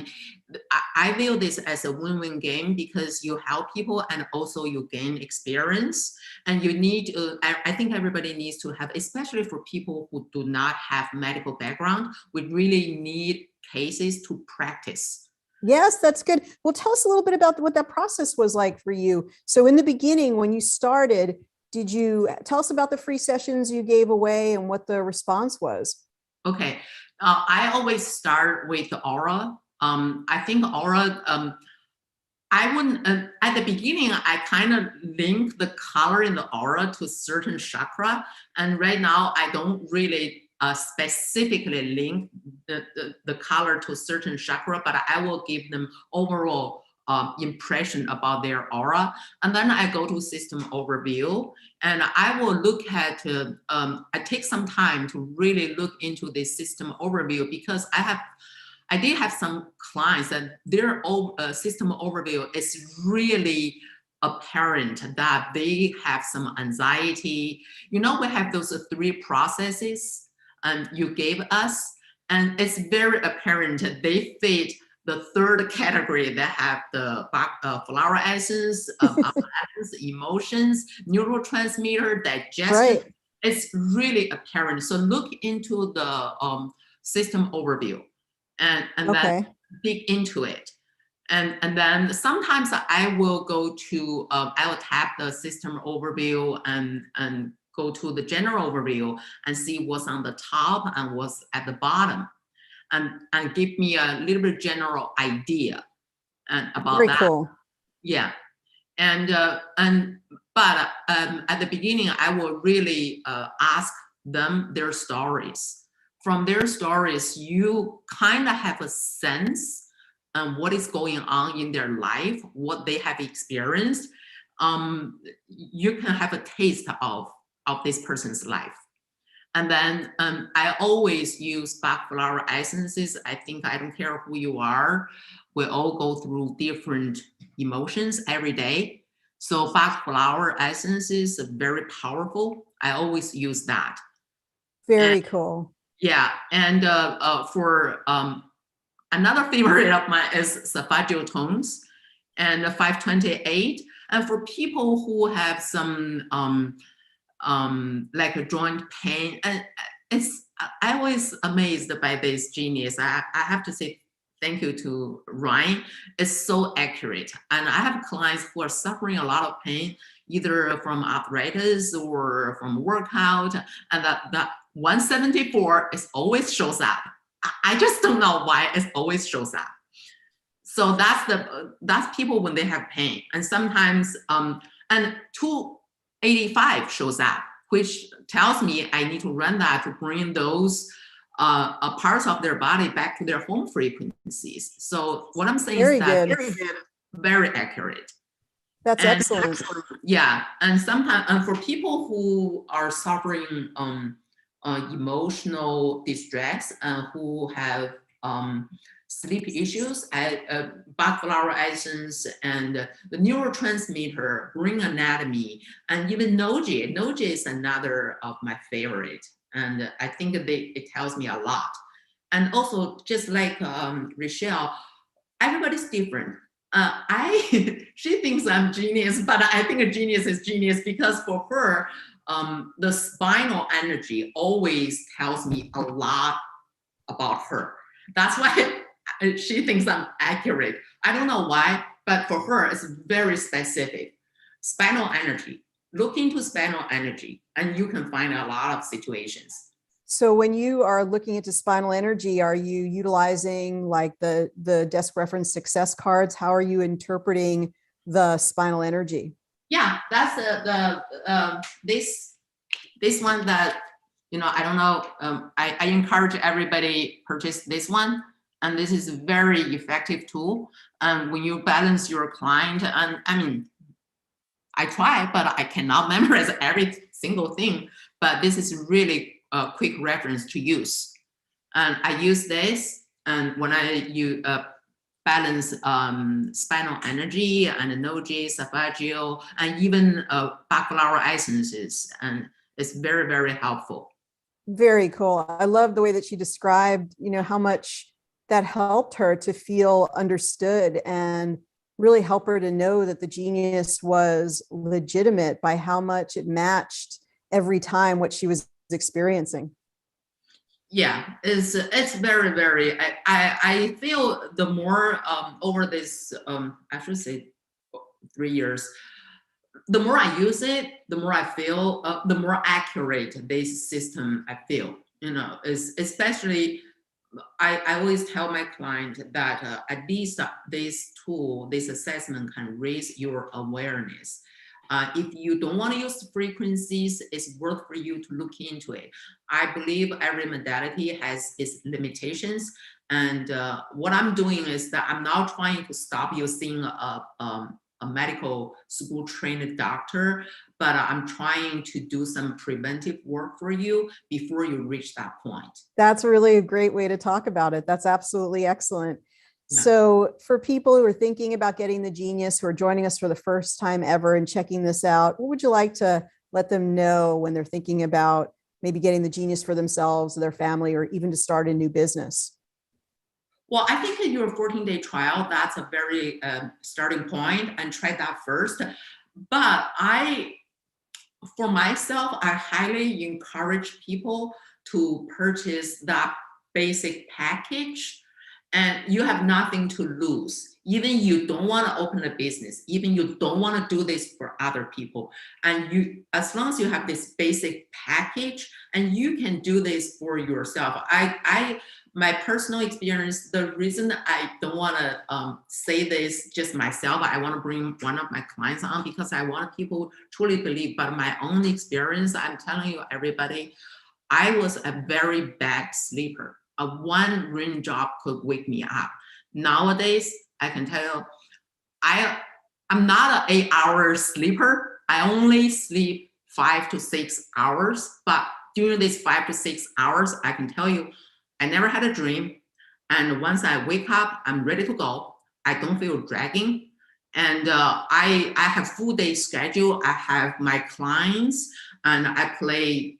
I view this as a win-win game, because you help people and also you gain experience. And you need I think everybody needs to have, especially for people who do not have medical background, we really need cases to practice. Yes, that's good. Well, tell us a little bit about what that process was like for you. So in the beginning, when you started, did you tell us about the free sessions you gave away and what the response was? Okay. I always start with the aura. I think aura, I wouldn't, at the beginning, I kind of link the color in the aura to certain chakra. And right now, I don't really specifically link the color to certain chakra, but I will give them overall impression about their aura. And then I go to system overview, and I will look at, I take some time to really look into the system overview, because I did have some clients that their system overview is really apparent that they have some anxiety. We have those 3 processes you gave us, and it's very apparent they fit the 3rd category that have the flower essence, emotions, neurotransmitter, digestion. Right. It's really apparent. So look into the system overview. and Okay. then dig into it. And then sometimes I will go to, I will tap the system overview and go to the general overview and see what's on the top and what's at the bottom, and give me a little bit general idea about Very that. cool. Yeah, but at the beginning, I will really ask them their stories. From their stories, you kind of have a sense what is going on in their life, what they have experienced. You can have a taste of this person's life. And then I always use Bach flower essences. I think I don't care who you are. We all go through different emotions every day. So Bach flower essences are very powerful. I always use that. Very cool. Yeah, and for another favorite of mine is Solfeggio tones and 528. And for people who have some like a joint pain, and I always amazed by this genius. I have to say thank you to Ryan. It's so accurate. And I have clients who are suffering a lot of pain, either from arthritis or from workout, and that 174 is always shows up. I just don't know why it always shows up. So that's people when they have pain, and sometimes and 285 shows up, which tells me I need to run that to bring those parts of their body back to their home frequencies. So what I'm saying Very is that good. very accurate. That's And excellent. yeah, and sometimes for people who are suffering emotional distress and who have sleep issues, Bach flower essence and the neurotransmitter, brain anatomy, and even Noji. Noji is another of my favorite, and I think it tells me a lot. And also, just like Rochelle, everybody's different. She thinks I'm genius, but I think a genius is genius because for her, the spinal energy always tells me a lot about her. That's why she thinks I'm accurate. I don't know why, but for her, it's very specific. Spinal energy. Look into spinal energy, and you can find a lot of situations. So when you are looking into spinal energy, are you utilizing like the desk reference success cards? How are you interpreting the spinal energy? Yeah, that's this one that, I don't know. I encourage everybody purchase this one, and this is a very effective tool. And when you balance your client, and I mean, I try, but I cannot memorize every single thing. But this is really a quick reference to use. And I use this, and when you balance spinal energy and Noji, Solfeggio, and even Bach flower essences, and it's very, very helpful. Very cool. I love the way that she described, how much that helped her to feel understood and really help her to know that the genius was legitimate by how much it matched every time what she was experiencing. Yeah, it's very, very, I feel the more over this, I should say 3 years, the more I use it, the more I feel, the more accurate this system I feel, especially, I always tell my client that at least this tool, this assessment can raise your awareness. If you don't want to use the frequencies, it's worth for you to look into it. I believe every modality has its limitations. And what I'm doing is that I'm not trying to stop you seeing a medical school trained doctor, but I'm trying to do some preventive work for you before you reach that point. That's really a great way to talk about it. That's absolutely excellent. Yeah. So for people who are thinking about getting the genius, who are joining us for the first time ever and checking this out, what would you like to let them know when they're thinking about maybe getting the genius for themselves, their family, or even to start a new business? Well, I think in your 14-day trial, that's a very starting point, and try that first. But for myself, I highly encourage people to purchase that basic package. and you have nothing to lose. Even you don't want to open a business, even you don't want to do this for other people. And you, as long as you have this basic package and you can do this for yourself. My personal experience, the reason I don't want to say this just myself, I want to bring one of my clients on because I want people to truly believe, but my own experience, I'm telling you, everybody, I was a very bad sleeper. A one raindrop could wake me up. Nowadays, I can tell you, I'm not an 8-hour sleeper. I only sleep 5 to 6 hours, but during these 5 to 6 hours, I can tell you, I never had a dream. And once I wake up, I'm ready to go. I don't feel dragging. And I have full day schedule. I have my clients and I play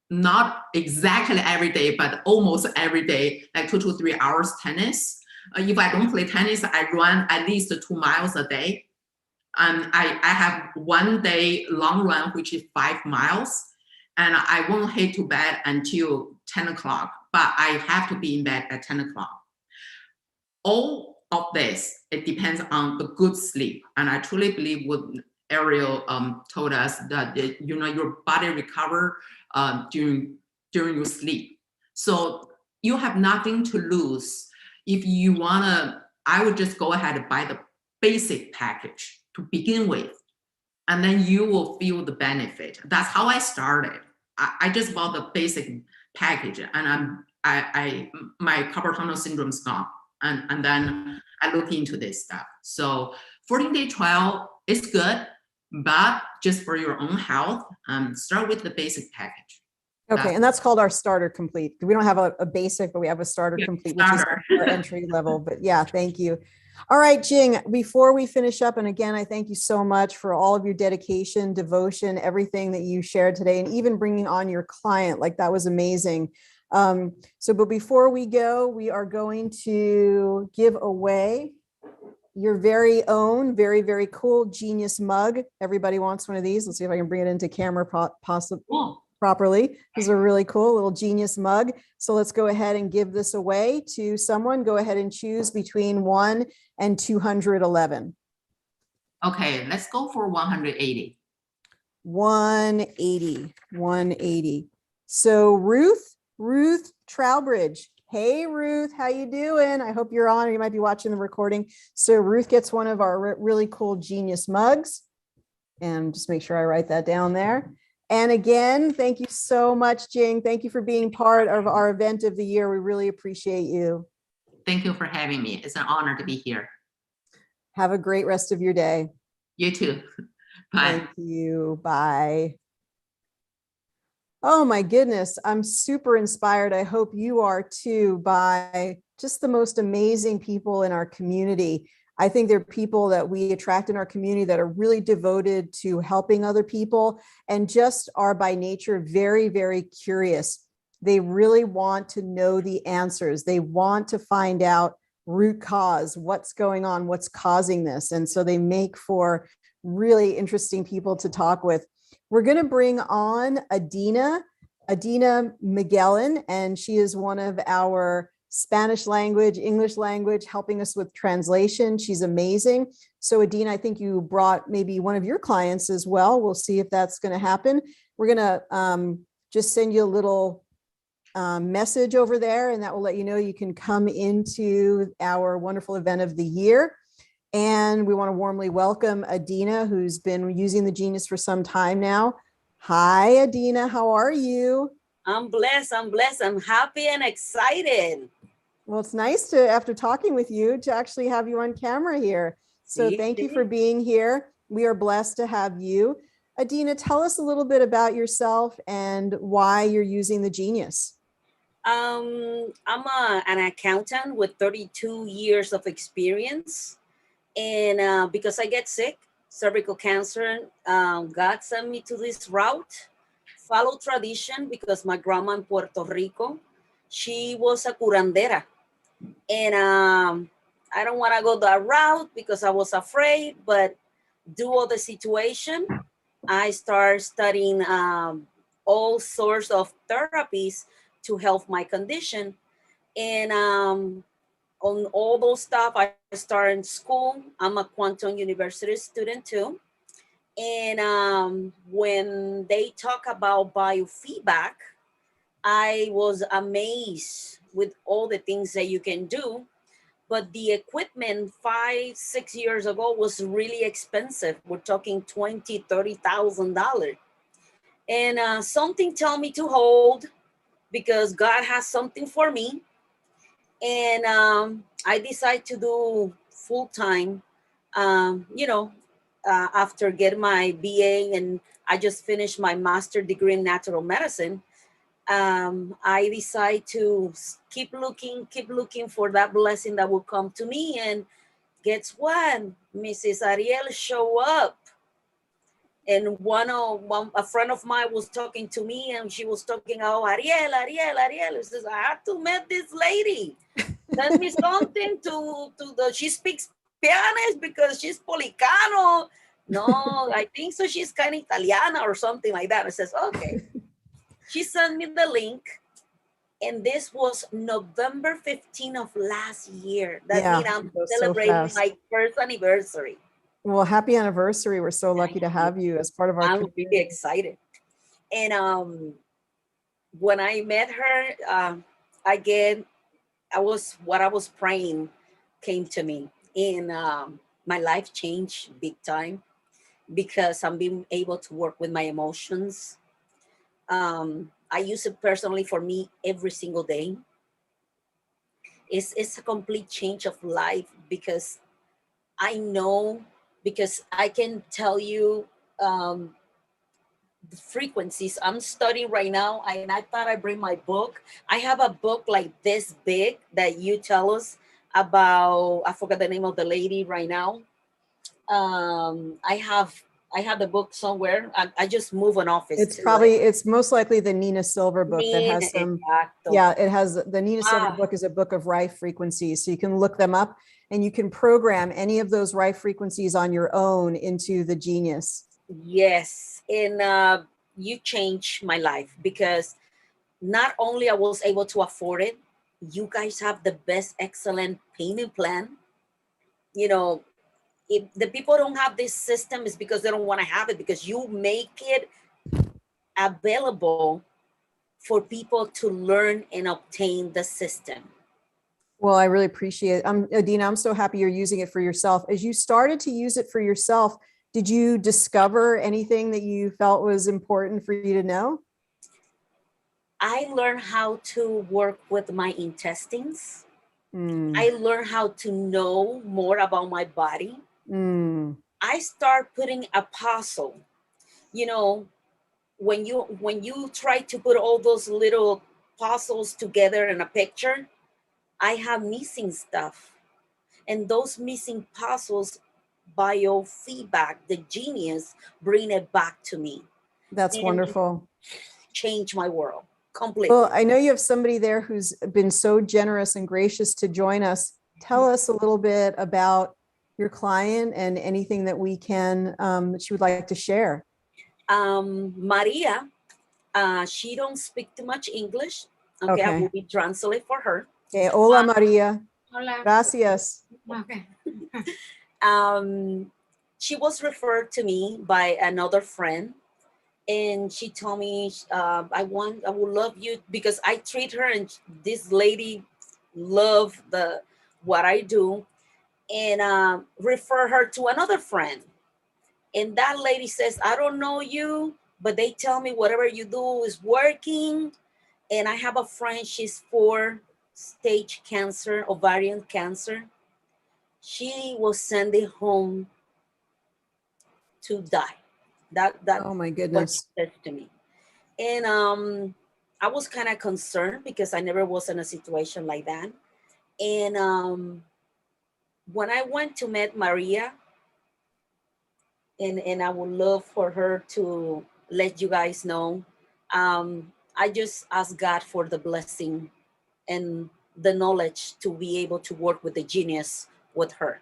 not exactly every day, but almost every day, like 2 to 3 hours tennis. If I don't play tennis, I run at least 2 miles a day. I have one day long run, which is 5 miles. And I won't head to bed until 10 o'clock, but I have to be in bed at 10 o'clock. All of this, it depends on the good sleep. And I truly believe what Ariel told us that your body recover during your sleep. So you have nothing to lose. If you wanna, I would just go ahead and buy the basic package to begin with, and then you will feel the benefit. That's how I started. I just bought the basic package, and my carpal tunnel syndrome's gone, and then I look into this stuff. So 14-day trial is good, but just for your own health, start with the basic package. Okay, and that's called our starter complete. We don't have a basic, but we have a starter complete, which is our entry level. But yeah, thank you. All right, Jing, before we finish up, and again, I thank you so much for all of your dedication, devotion, everything that you shared today, and even bringing on your client, like that was amazing. But before we go, we are going to give away your very own, very, very cool Genius mug. Everybody wants one of these. Let's see if I can bring it into camera properly. This is a really cool little Genius mug. So let's go ahead and give this away to someone. Go ahead and choose between 1 and 211. Okay, let's go for 180. 180. So Ruth Trowbridge. Hey, Ruth, how you doing? I hope you're on, or you might be watching the recording. So Ruth gets one of our really cool Genius mugs. And just make sure I write that down there. And again, thank you so much, Jing. Thank you for being part of our event of the year. We really appreciate you. Thank you for having me. It's an honor to be here. Have a great rest of your day. You too. Bye. Thank you. Bye. Oh my goodness, I'm super inspired. I hope you are too, by just the most amazing people in our community. I think there are people that we attract in our community that are really devoted to helping other people and just are by nature very, very curious. They really want to know the answers. They want to find out root cause, what's going on, what's causing this. And so they make for really interesting people to talk with. We're going to bring on Adina Miguelan, and she is one of our Spanish language, English language, helping us with translation. She's amazing. So Adina, I think you brought maybe one of your clients as well. We'll see if that's going to happen. We're going to just send you a little message over there, and that will let you know you can come into our wonderful event of the year. And we want to warmly welcome Adina, who's been using the Genius for some time now. Hi, Adina, how are you? I'm blessed. I'm happy and excited. Well, it's nice to, after talking with you, to actually have you on camera here. So thank you for being here. We are blessed to have you. Adina, tell us a little bit about yourself and why you're using the Genius. I'm an accountant with 32 years of experience. And because I get sick, cervical cancer, God sent me to this route. Follow tradition because my grandma in Puerto Rico, she was a curandera. And I don't want to go that route because I was afraid, but due to the situation, I started studying all sorts of therapies to help my condition. And on all those stuff, I started school. I'm a Quantum University student too. And when they talk about biofeedback, I was amazed with all the things that you can do. But the equipment 5-6 years ago was really expensive. We're talking $20,000-$30,000. And something tell me to hold, because God has something for me. And I decided to do full-time, after getting my BA, and I just finished my master's degree in natural medicine. I decide to keep looking for that blessing that will come to me. And guess what? Mrs. Ariel show up. And a friend of mine was talking to me, and she was talking, oh, Ariel. Says, I have to meet this lady. Send me something she speaks Spanish because she's Policano. No, I think so. She's kind of Italiana or something like that. I says, okay. She sent me the link, and this was November 15th of last year. That means I'm celebrating my first anniversary. Well, happy anniversary. We're so lucky to have you as part of our I'm really excited. And when I met her, what I was praying came to me. And my life changed big time, because I'm being able to work with my emotions. I use it personally for me every single day. It's a complete change of life, because I know, because I can tell you the frequencies I'm studying right now. And I thought I'd bring my book. I have a book like this big that you tell us about. I forgot the name of the lady right now. I have the book somewhere. I just moved an office. It's most likely the Nina Silver book that has some. Exacto. Yeah, it has the Nina Silver book is a book of rife frequencies. So you can look them up, and you can program any of those rife frequencies on your own into the genius. Yes. And you changed my life, because not only I was able to afford it, you guys have the best, excellent payment plan. If the people don't have this system, is because they don't want to have it, because you make it available for people to learn and obtain the system. Well, I really appreciate it. Adina, I'm so happy you're using it for yourself. As you started to use it for yourself, did you discover anything that you felt was important for you to know? I learned how to work with my intestines. I learned how to know more about my body. I start putting a puzzle. When you try to put all those little puzzles together in a picture, I have missing stuff. And those missing puzzles, biofeedback, the genius, bring it back to me. That's wonderful. Change my world completely. Well, I know you have somebody there who's been so generous and gracious to join us. Tell us a little bit about your client and anything that we can, that you would like to share. Maria, she don't speak too much English. Okay, I will be translate for her. Okay, hola Maria. Hola. Gracias. Okay. She was referred to me by another friend, and she told me, I would love you, because I treat her, and this lady love what I do, and refer her to another friend. And that lady says, I don't know you, but they tell me whatever you do is working. And I have a friend, she's 4-stage cancer, ovarian cancer. She was sending home to die. That oh my goodness. What she said to me. And I was kind of concerned, because I never was in a situation like that. And when I went to meet Maria, and I would love for her to let you guys know, I just asked God for the blessing and the knowledge to be able to work with the genius with her.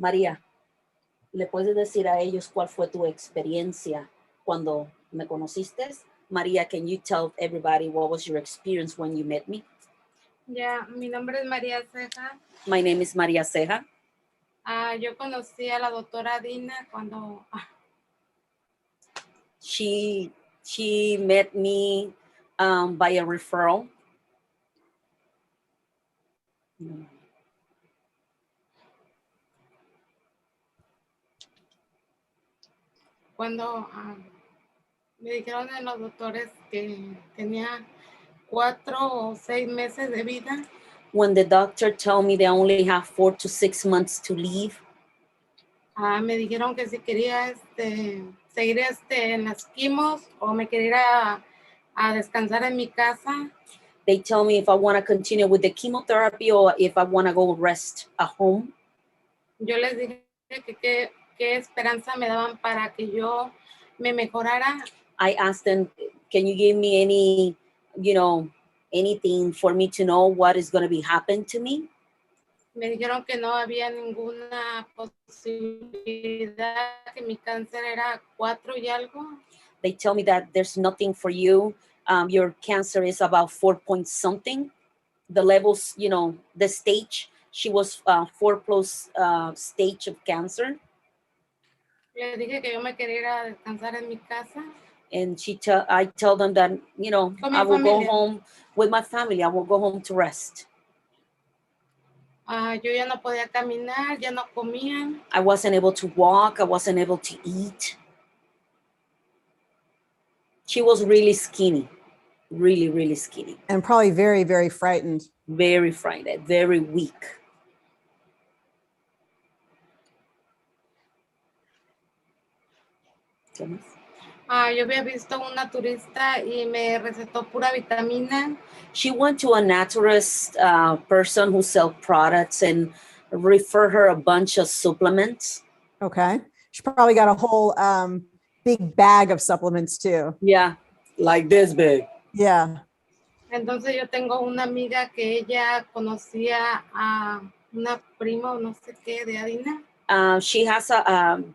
María, ¿le puedes decir a ellos cuál fue tu experiencia cuando me conociste? María, can you tell everybody what was your experience when you met me? Ya, mi nombre es María Ceja. My name is Maria Ceja. Yo conocí a la doctora Dina cuando She met me by a referral. cuando me dijeron en los doctores que tenía 4 o 6 meses de vida. When the doctor told me they only have 4 to 6 months to live, Me dijeron que si quería seguir en las quimos o me quería ir a descansar en mi casa. they tell me if I want to continue with the chemotherapy or if I want to go rest at home. Yo les dije que qué esperanza me daban para que yo me mejorara. I asked them, can you give me any, anything for me to know what is going to be happening to me? Me dijeron que no había ninguna posibilidad, que mi cáncer era 4 y algo. They tell me that there's nothing for you. Your cancer is about 4 point something. The levels, the stage, she was 4+ stage of cancer. Le dije que yo me quería ir a descansar en mi casa. And I tell them that, I will go home with my family. I will go home to rest. Yo ya no podía caminar, ya no comía. I wasn't able to walk. I wasn't able to eat. She was really skinny, really, really skinny. And probably very, very frightened. Very frightened, very weak. Yo había visto un naturista y me recetó pura vitamina. She went to a naturist person who sells products and refer her a bunch of supplements. Okay. She probably got a whole big bag of supplements too. Yeah, like this big. Yeah. Entonces yo tengo una amiga que ella conocía a una prima o no sé qué de Adina. She has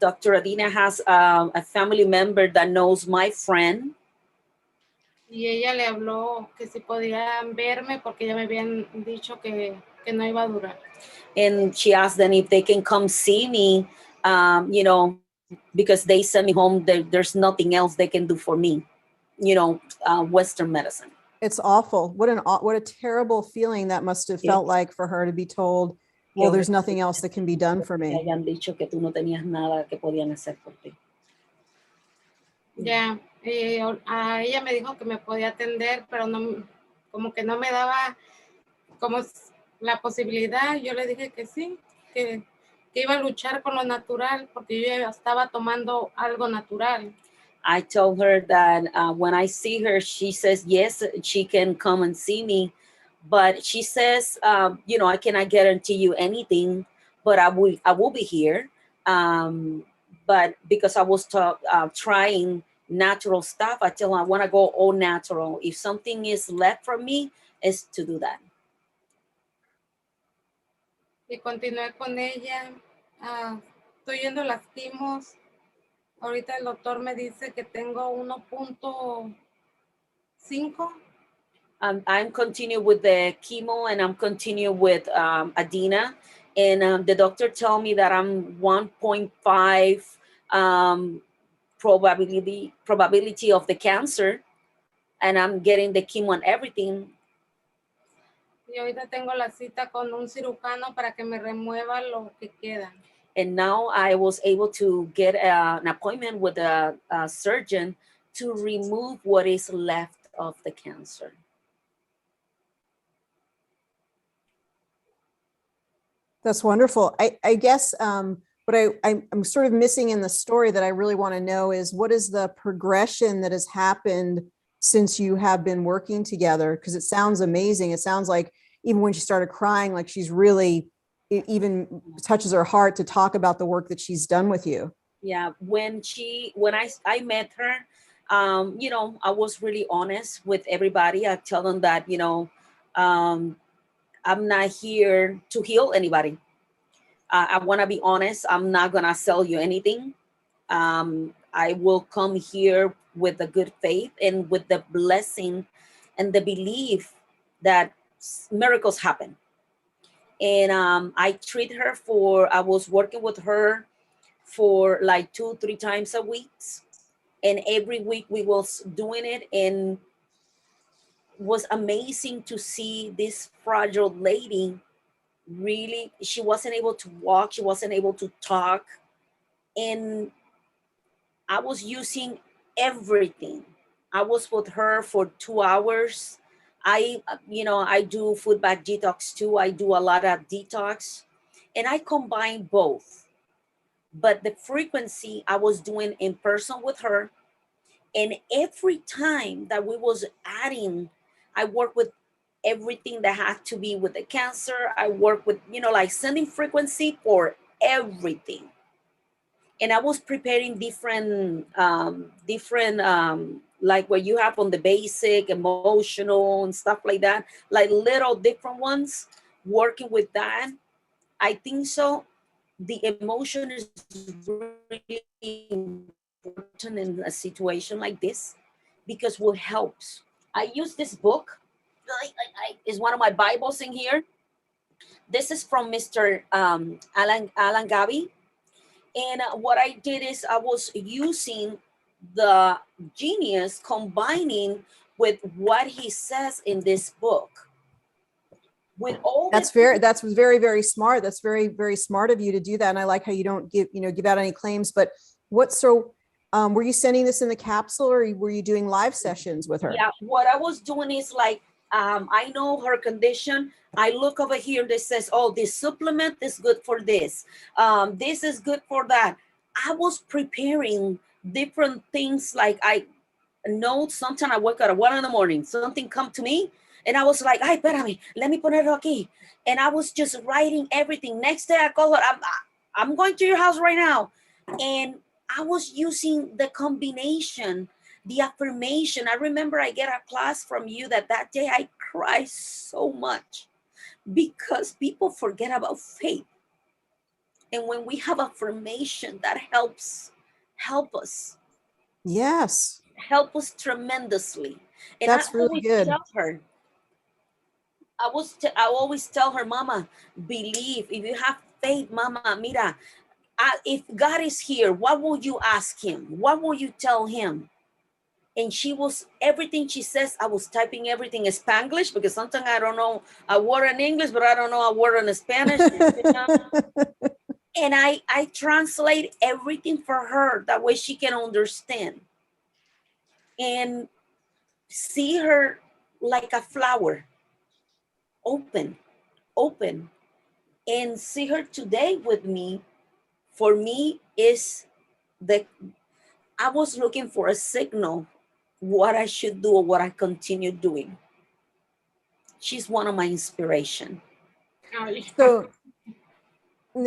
Dr. Adina has a family member that knows my friend. Y ella le habló que si podían verme porque ya me habían dicho que no iba a durar. And she asked them if they can come see me, because they sent me home. There's nothing else they can do for me, Western medicine. It's awful. What a terrible feeling that must have felt like for her to be told, well, there's nothing else that can be done for me. Ya, a ella me dijo que me podía atender, pero no, como que no me daba como la posibilidad. Yo le dije que sí, que iba a luchar con lo natural, porque yo ya estaba tomando algo natural. I told her that when I see her, she says, yes, she can come and see me. But she says, I cannot guarantee you anything, but I will be here. But because I was trying natural stuff, I tell her I want to go all natural. If something is left from me, is to do that. Y continué con ella. Estoy yendo a las quimos. Ahorita el doctor me dice que tengo 1.5. I'm continuing with the chemo and I'm continuing with Adina. And the doctor told me that I'm 1.5 probability of the cancer. And I'm getting the chemo and everything. Y ahorita tengo la cita con un cirujano para que me remueva lo que queda. And now I was able to get an appointment with a surgeon to remove what is left of the cancer. That's wonderful. I guess what I'm sort of missing in the story that I really want to know is what is the progression that has happened since you have been working together? Because it sounds amazing. It sounds like even when she started crying, like she's really, it even touches her heart to talk about the work that she's done with you. Yeah, when I met her, I was really honest with everybody. I tell them that, I'm not here to heal anybody. I want to be honest. I'm not going to sell you anything. I will come here with a good faith and with the blessing and the belief that miracles happen. And I treat her I was working with her for like 2-3 times a week. And every week we was doing it, and was amazing to see this fragile lady. Really, she wasn't able to walk, she wasn't able to talk. And I was using everything. I was with her for 2 hours. I do food bath detox too. I do a lot of detox, and I combine both. But the frequency I was doing in person with her, and every time that we was adding, I work with everything that had to be with the cancer. I work with, like sending frequency for everything. And I was preparing different, like what you have on the basic, emotional and stuff like that, like little different ones, working with that. I think so. The emotion is really important in a situation like this, because what helps. I use this book. Is one of my Bibles in here. This is from Mr. Alan Gaby. And what I did is I was using the genius combining with what he says in this book. With all that's very, very smart. That's very, very smart of you to do that. And I like how you don't give out any claims. But were you sending this in the capsule, or were you doing live sessions with her? Yeah, what I was doing is like, I know her condition. I look over here that says, oh, this supplement is good for this. This is good for that. I was preparing different things. Like I know sometimes I wake up at 1 a.m, something come to me. And I was like, ay, espérame, let me poner aquí. And I was just writing everything. Next day I call her, I'm going to your house right now. And I was using the combination, the affirmation. I remember I get a class from you that day I cried so much, because people forget about faith. And when we have affirmation, that help us. Yes. Help us tremendously. And that's really good. Tell her, I always tell her, Mama, believe. If you have faith, Mama, mira, if God is here, what will you ask him? What will you tell him? And everything she says, I was typing everything in Spanglish, because sometimes I don't know a word in English, but I don't know a word in Spanish. And I translate everything for her. That way she can understand. And see her like a flower. Open. And see her today with me, for me, is I was looking for a signal, what I should do or what I continue doing. She's one of my inspiration.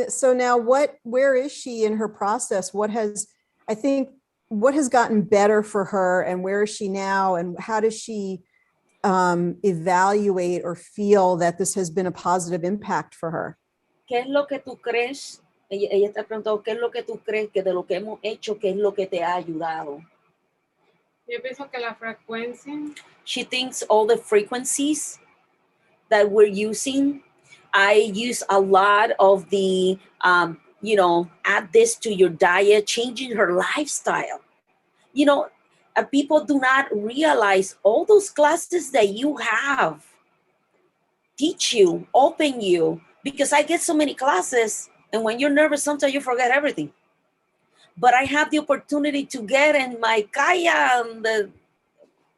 So now where is she in her process? What has gotten better for her, and where is she now? And how does she evaluate or feel that this has been a positive impact for her? ¿Qué es lo que tú crees? Ella está preguntando, ¿qué es lo que tú crees que de lo que hemos hecho, qué es lo que te ha ayudado? Yo pienso que la frecuencia. She thinks all the frequencies that we're using. I use a lot of the, add this to your diet, changing her lifestyle. People do not realize all those classes that you have teach you, open you, because I get so many classes, and when you're nervous, sometimes you forget everything. But I have the opportunity to get in my kaya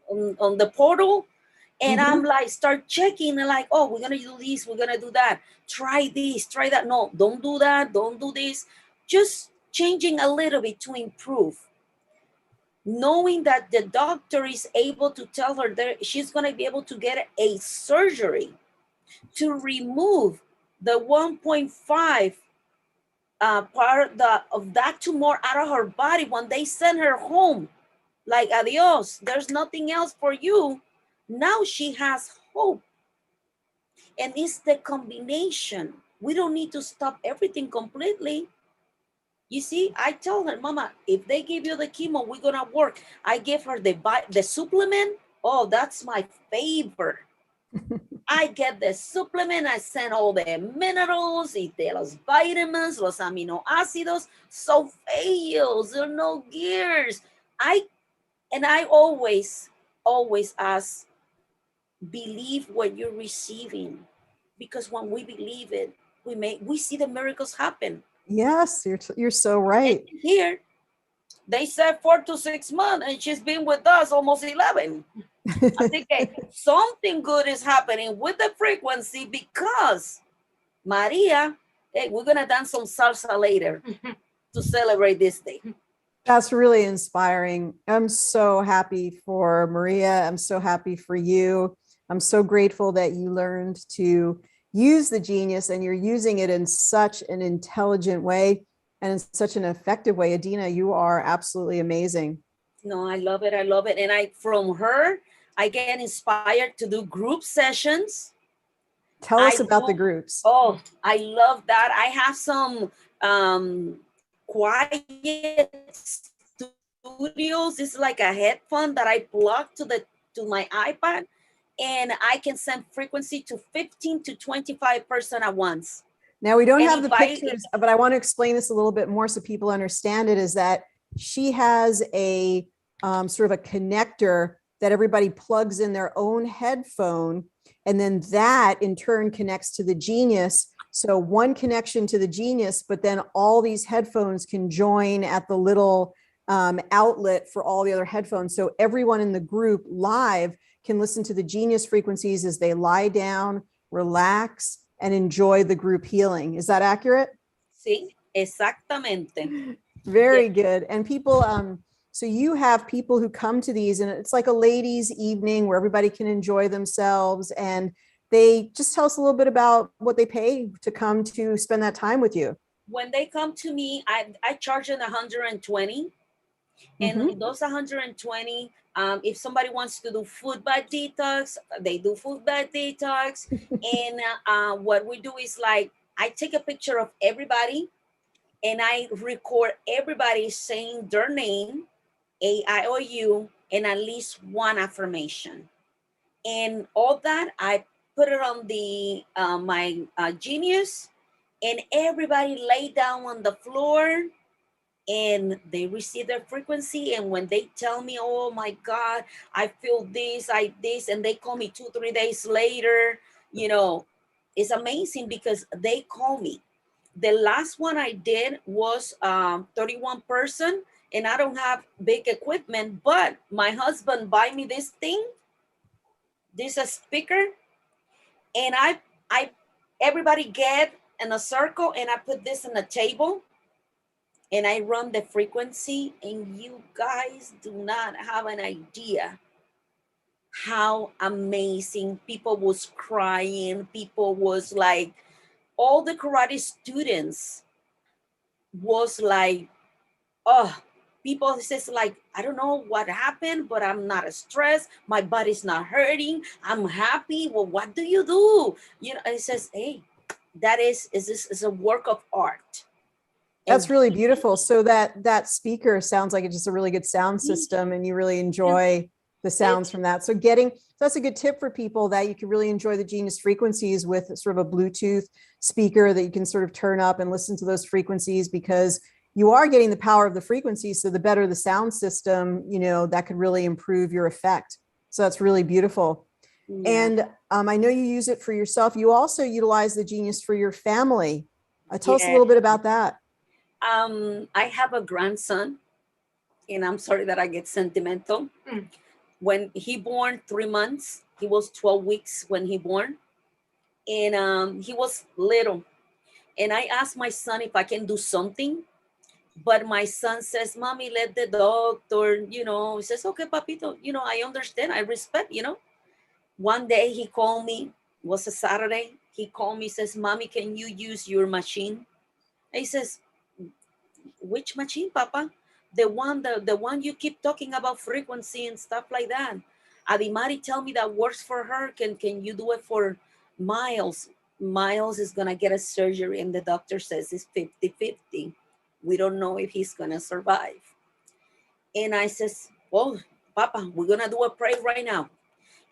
on the portal, and I'm like, start checking, and like, oh, we're gonna do this, we're gonna do that. Try this, try that. No, don't do that, don't do this. Just changing a little bit to improve. Knowing that the doctor is able to tell her that she's gonna be able to get a surgery to remove the 1.5 part of that tumor out of her body. When they send her home, like, adios, there's nothing else for you. Now she has hope. And it's the combination. We don't need to stop everything completely. You see, I tell her, Mama, if they give you the chemo, we're gonna work. I give her the supplement. Oh, that's my favorite. I get the supplement, I send all the minerals, y de los vitamins, los aminoácidos, sulfates, no gears. I always ask, believe what you're receiving, because when we believe it, we see the miracles happen. Yes, you're so right. And here, they said 4 to 6 months, and she's been with us almost 11. I think something good is happening with the frequency, because Maria, hey, we're gonna dance some salsa later to celebrate this day. That's really inspiring. I'm so happy for Maria. I'm so happy for you. I'm so grateful that you learned to use the genius, and you're using it in such an intelligent way and in such an effective way. Adina, you are absolutely amazing. No, I love it. I love it. And from her, I get inspired to do group sessions. Tell us about the groups. Oh, I love that. I have some quiet studios. It's like a headphone that I plug to my iPad, and I can send frequency to 15 to 25% at once. Now, we don't have the pictures, but I want to explain this a little bit more so people understand it, is that she has a sort of a connector that everybody plugs in their own headphone, and then that in turn connects to the Genius. So one connection to the Genius, but then all these headphones can join at the little outlet for all the other headphones. So everyone in the group live can listen to the Genius frequencies as they lie down, relax, and enjoy the group healing. Is that accurate? Sí, exactamente. Very good. And people, so you have people who come to these, and it's like a ladies' evening where everybody can enjoy themselves, and they just tell us a little bit about what they pay to come to spend that time with you. When they come to me, I charge them 120. And those 120, if somebody wants to do food bath detox, they do food bath detox. And what we do is, like, I take a picture of everybody and I record everybody saying their name, AIOU, and at least one affirmation. And all that, I put it on the my Genius, and everybody lay down on the floor and they receive their frequency. And when they tell me, oh my God, I feel this, and they call me 2-3 days later, it's amazing because they call me. The last one I did was 31 person, and I don't have big equipment, but my husband buy me this thing, this a speaker, and I everybody get in a circle, and I put this on the table, and I run the frequency, and you guys do not have an idea how amazing. People was crying. People was like, all the karate students was like, oh, people says like, I don't know what happened, but I'm not stressed. My body's not hurting. I'm happy. Well, what do you do? It says, hey, that is a work of art. That's really beautiful. So that speaker sounds like it's just a really good sound system, and you really enjoy the sounds from that. So that's a good tip for people, that you can really enjoy the Genius frequencies with sort of a Bluetooth speaker that you can sort of turn up and listen to those frequencies, because you are getting the power of the frequency. So the better the sound system, that could really improve your effect. So that's really beautiful. Yeah. And I know you use it for yourself. You also utilize the Genius for your family. Tell us a little bit about that. I have a grandson, and I'm sorry that I get sentimental. When he born 3 months, he was 12 weeks when he born, and he was little. And I asked my son if I can do something, but my son says, Mommy, let the doctor, he says, okay, papito, I understand, I respect, One day he called me, it was a Saturday, he called me, says, Mommy, can you use your machine? And he says, which machine, Papa? The one you keep talking about, frequency and stuff like that. Adimari tell me that works for her. Can you do it for Miles? Miles is gonna get a surgery, and the doctor says it's 50-50. We don't know if he's gonna survive. And I says, well, Papa, we're gonna do a prayer right now.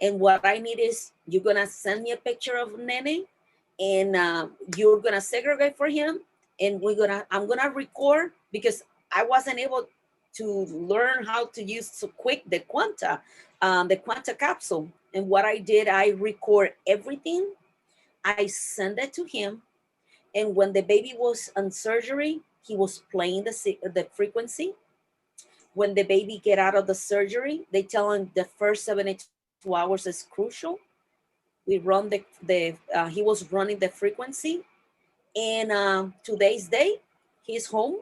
And what I need is you're gonna send me a picture of Nene, and you're gonna segregate for him, and I'm gonna record, because I wasn't able to learn how to use so quick the Quanta capsule. And what I did, I record everything, I send it to him, and when the baby was on surgery, he was playing the frequency. When the baby get out of the surgery, they tell him the first 72 hours is crucial. We run he was running the frequency, and today's day, he's home,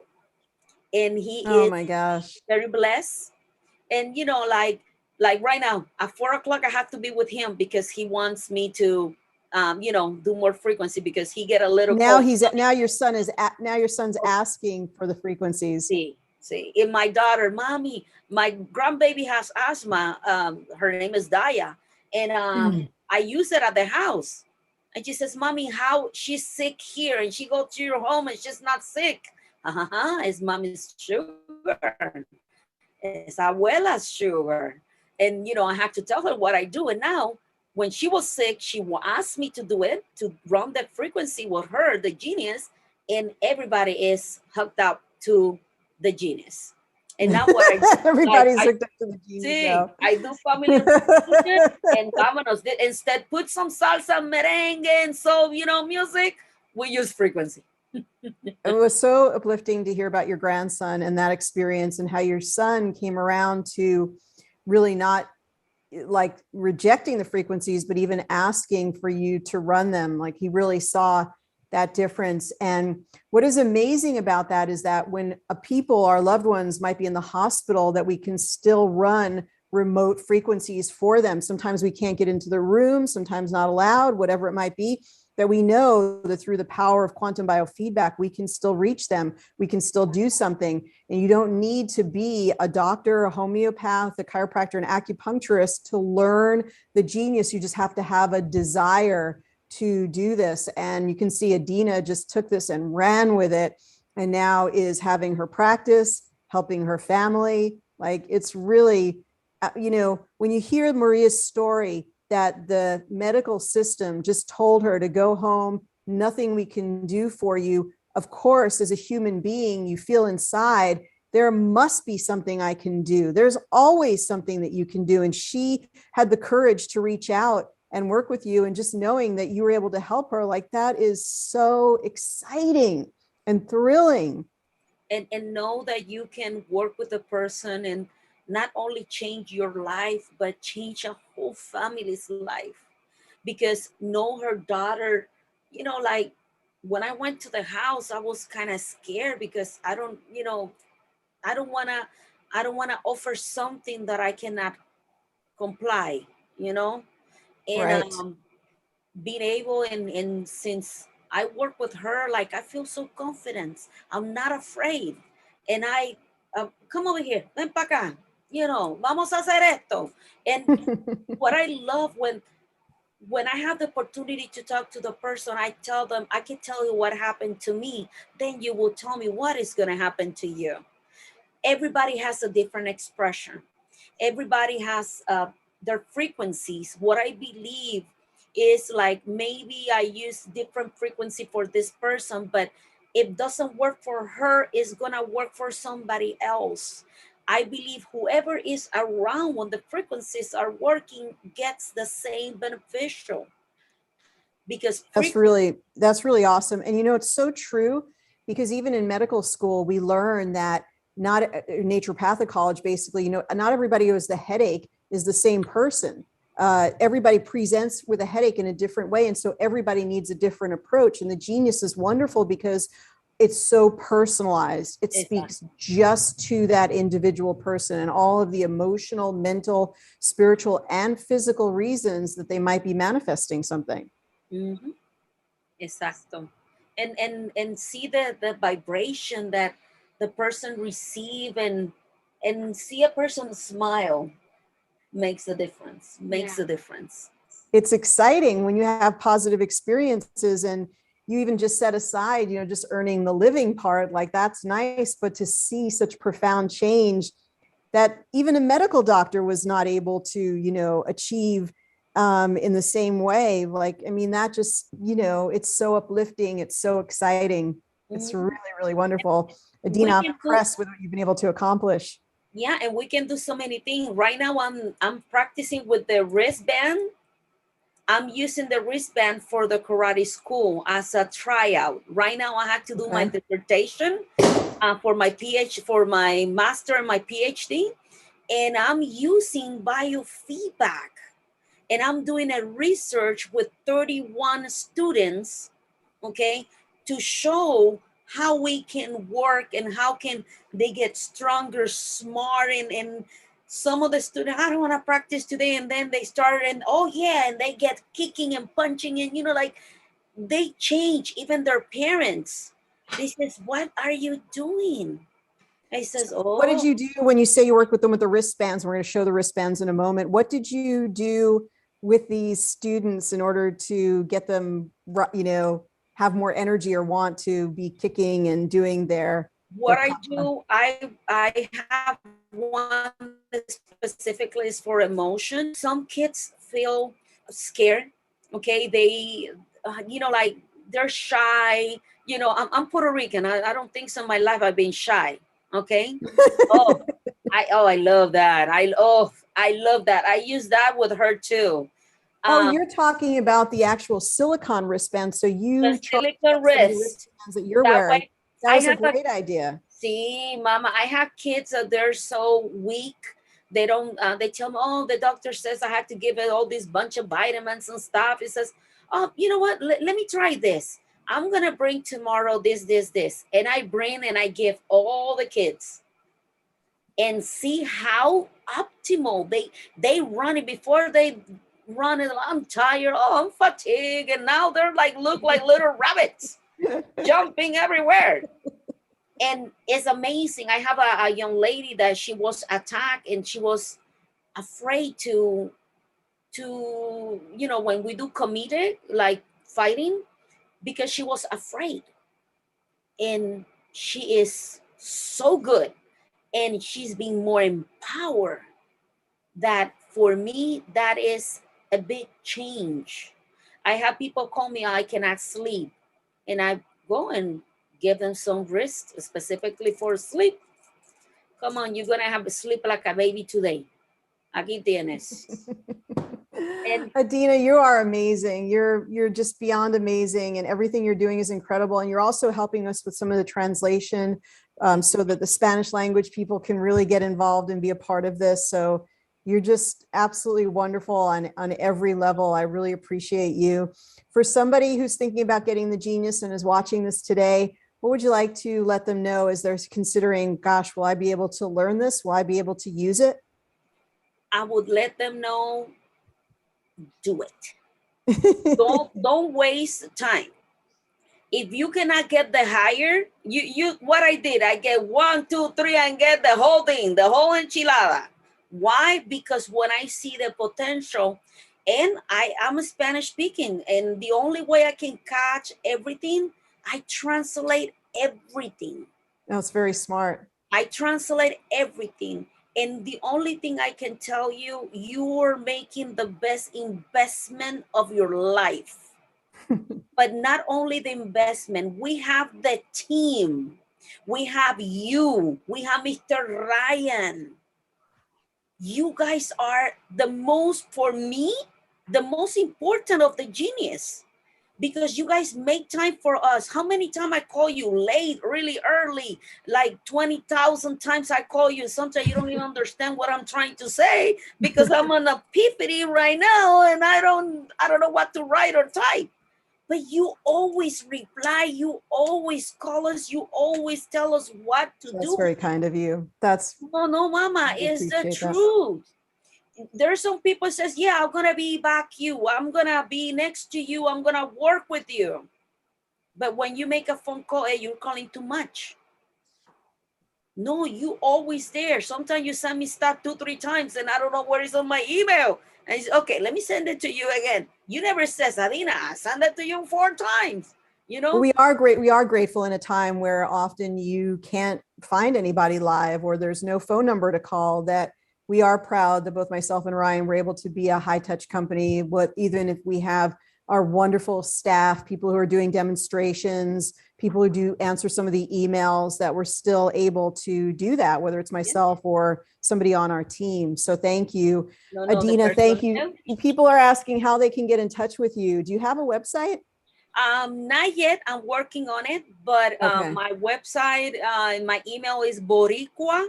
and he Oh is my gosh. very blessed. And like right now at 4 o'clock, I have to be with him because he wants me to do more frequency, because he get a little Now cold. now your son's asking for the frequencies. See, and my daughter, mommy, my grandbaby has asthma. Her name is Daya, and I use it at the house. And she says, mommy, how she's sick here, and she go to your home and she's not sick. It's mommy's sugar. It's abuela's sugar. And I have to tell her what I do. And now, when she was sick, she asked me to do it, to run that frequency with her, the genius, and everybody is hooked up to the genius. And now what I do, everybody's hooked up to the genius. See, I do family and vámonos. Instead, put some salsa, merengue, and so music. We use frequency. It was so uplifting to hear about your grandson and that experience, and how your son came around to really not like rejecting the frequencies, but even asking for you to run them. Like he really saw that difference. And what is amazing about that is that when our loved ones might be in the hospital, that we can still run remote frequencies for them. Sometimes we can't get into the room, sometimes not allowed, whatever it might be, that we know that through the power of quantum biofeedback, we can still reach them. We can still do something. And you don't need to be a doctor, a homeopath, a chiropractor, an acupuncturist to learn the genius. You just have to have a desire to do this. And you can see Adina just took this and ran with it, and now is having her practice, helping her family. Like it's really, when you hear Maria's story, that the medical system just told her to go home, nothing we can do for you. Of course, as a human being, you feel inside, there must be something I can do. There's always something that you can do. And she had the courage to reach out and work with you, and just knowing that you were able to help her, like that is so exciting and thrilling. And know that you can work with a person and not only change your life, but change a whole family's life. Because her daughter, like when I went to the house, I was kind of scared, because I don't want to offer something that I cannot comply, and Right. being able, and since I work with her, like I feel so confident. I'm not afraid. And I come over here, ven para acá, vamos a hacer esto. And what I love, when I have the opportunity to talk to the person, I tell them, I can tell you what happened to me, then you will tell me what is going to happen to you. Everybody has a different expression. Everybody has their frequencies. What I believe is, like, maybe I use different frequency for this person, but if doesn't work for her, it's gonna work for somebody else. I believe whoever is around when the frequencies are working gets the same beneficial. Because that's really awesome. And it's so true, because even in medical school, we learn that not naturopathic college, basically, not everybody who has the headache is the same person. Everybody presents with a headache in a different way. And so everybody needs a different approach. And the genius is wonderful because it's so personalized. It speaks just to that individual person and all of the emotional, mental, spiritual, and physical reasons that they might be manifesting something. Mm-hmm. Exacto. And see the vibration that the person receive, and see a person smile makes a difference, a difference. It's exciting when you have positive experiences, and you even just set aside, just earning the living part, like that's nice, but to see such profound change that even a medical doctor was not able to, achieve in the same way. Like, I mean, that just, you know, it's so uplifting. It's so exciting. It's really, really wonderful. Adina, I'm impressed with what you've been able to accomplish. Yeah, and we can do so many things. Right now, I'm practicing with the wristband. I'm using the wristband for the karate school as a tryout. Right now, I had to do my dissertation for my for my master and my PhD, and I'm using biofeedback, and I'm doing a research with 31 students, okay, to show how we can work and how can they get stronger, smart, and some of the students, I don't want to practice today, and then they started, and oh yeah, and they get kicking and punching, and you know, like they change. Even their parents, they says, what are you doing? I says, oh. What did you do when you say you worked with them with the wristbands? We're going to show the wristbands in a moment. What did you do with these students in order to get them, you know, have more energy or want to be kicking and doing their what I do, I have one that specifically is for emotion. Some kids feel scared, okay? They, you know, like they're shy. You know, I'm Puerto Rican. I don't think so in my life I've been shy, okay? I love that. I love that. I use that with her too. Oh, you're talking about the actual silicone wristband. So you the silicone wrist that you're wearing. That was a great idea. See, Mama, I have kids that they're so weak. They don't, they tell me, oh, the doctor says I have to give it all this bunch of vitamins and stuff. It says, oh, you know what? Let me try this. I'm going to bring tomorrow this. And I bring and I give all the kids and see how optimal they run it before they run it. I'm tired. Oh, I'm fatigued. And now they're like, look like little rabbits jumping everywhere. And it's amazing. I have a young lady that she was attacked and she was afraid to, you know, when we do comedic, like fighting, because she was afraid. And she is so good. And she's being more empowered. That for me, that is a big change. I have people call me, I cannot sleep. And I go and give them some rest specifically for sleep. Come on, you're gonna have to sleep like a baby today. Aquí tienes. And Adina, you are amazing. You're just beyond amazing, and everything you're doing is incredible. And you're also helping us with some of the translation, so that the Spanish language people can really get involved and be a part of this. So you're just absolutely wonderful on every level. I really appreciate you. For somebody who's thinking about getting the Genius and is watching this today, what would you like to let them know as they're considering, gosh, will I be able to learn this? Will I be able to use it? I would let them know, do it. don't waste time. If you cannot get the higher, you what I did, I get 1, 2, 3 and get the whole thing, the whole enchilada. Why? Because when I see the potential, and I'm Spanish speaking, and the only way I can catch everything, I translate everything. That's very smart. I translate everything. And the only thing I can tell you, you're making the best investment of your life. But not only the investment, we have the team. We have you. We have Mr. Ryan. You guys are the most, for me, the most important of the Genius, because you guys make time for us. How many times I call you late, really early, like 20,000 times I call you. Sometimes you don't even understand what I'm trying to say because I'm on a epiphany right now and I don't know what to write or type. But you always reply, you always call us, you always tell us what to do. That's very kind of you. That's no, Mama, it's the truth. There's some people says, yeah, I'm gonna be back you, I'm gonna be next to you, I'm gonna work with you. But when you make a phone call, hey, you're calling too much. No, you always there. Sometimes you send me stuff 2, 3 times and I don't know what is on my email. And it's okay, let me send it to you again. You never says, Adina, I send it to you 4 times. You know, we are great. We are grateful in a time where often you can't find anybody live or there's no phone number to call, that we are proud that both myself and Ryan were able to be a high touch company. Even if we have our wonderful staff, people who are doing demonstrations, people who do answer some of the emails, that we're still able to do that, whether it's myself or somebody on our team. So thank you. Adina, thank you. People are asking how they can get in touch with you. Do you have a website? Not yet. I'm working on it, but Okay. my website, my email is boricua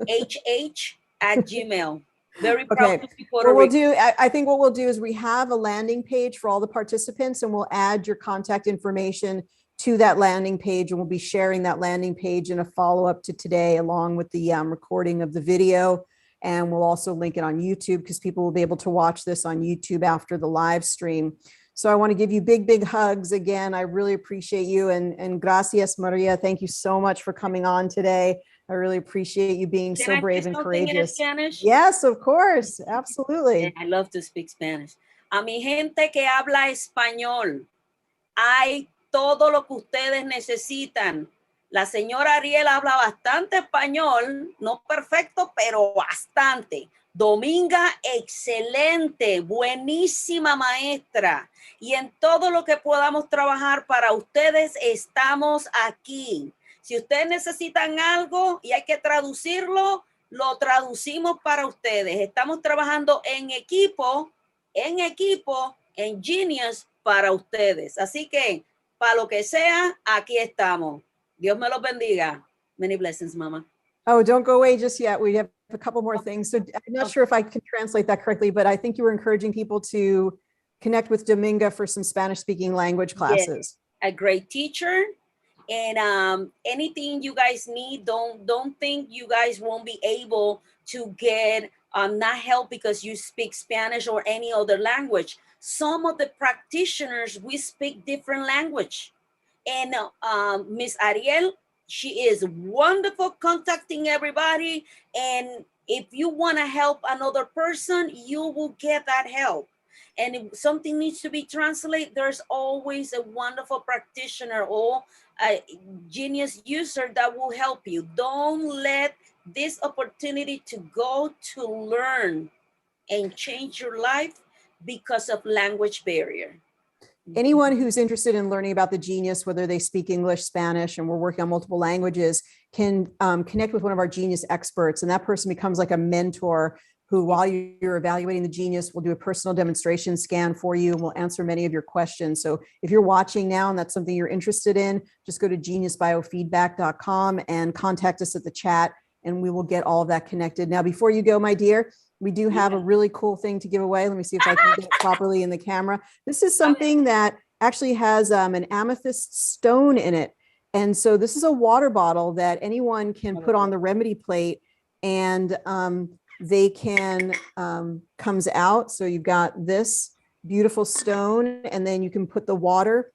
hh@gmail. Very proud Okay. to be Puerto What we'll Rican. do, I think what we'll do is we have a landing page for all the participants, and we'll add your contact information to that landing page, and we'll be sharing that landing page in a follow-up to today, along with the recording of the video. And we'll also link it on YouTube, because people will be able to watch this on YouTube after the live stream. So I want to give you big, big hugs again. I really appreciate you. And gracias, Maria. Thank you so much for coming on today. I really appreciate you being Can so I brave say and something in courageous. Spanish? Yes, of course. Absolutely. I love to speak Spanish. A mi gente que habla español, hay todo lo que ustedes necesitan. La señora Ariel habla bastante español, no perfecto, pero bastante. Dominga, excelente, buenísima maestra. Y en todo lo que podamos trabajar para ustedes, estamos aquí. Si ustedes necesitan algo y hay que traducirlo, lo traducimos para ustedes. Estamos trabajando en equipo, en Genius para ustedes. Así que, para lo que sea, aquí estamos. Dios me los bendiga. Many blessings, Mama. Oh, don't go away just yet. We have a couple more things. So I'm not sure if I can translate that correctly, but I think you were encouraging people to connect with Dominga for some Spanish speaking language classes. Yes, a great teacher. And anything you guys need, don't think you guys won't be able to get not help because you speak Spanish or any other language. Some of the practitioners, we speak different language. And Miss Ariel, she is wonderful contacting everybody. And if you want to help another person, you will get that help. And if something needs to be translated, there's always a wonderful practitioner or a genius user that will help you. Don't let this opportunity to go to learn and change your life because of language barrier. Anyone who's interested in learning about the Genius, whether they speak English, Spanish, and we're working on multiple languages, can connect with one of our Genius experts. And that person becomes like a mentor who, while you're evaluating the Genius, will do a personal demonstration scan for you and will answer many of your questions. So if you're watching now and that's something you're interested in, just go to geniusbiofeedback.com and contact us at the chat, and we will get all of that connected. Now, before you go, my dear, we do have a really cool thing to give away. Let me see if I can get it properly in the camera. This is something that actually has an amethyst stone in it. And so this is a water bottle that anyone can put on the Remedy plate, and they can, comes out. So you've got this beautiful stone, and then you can put the water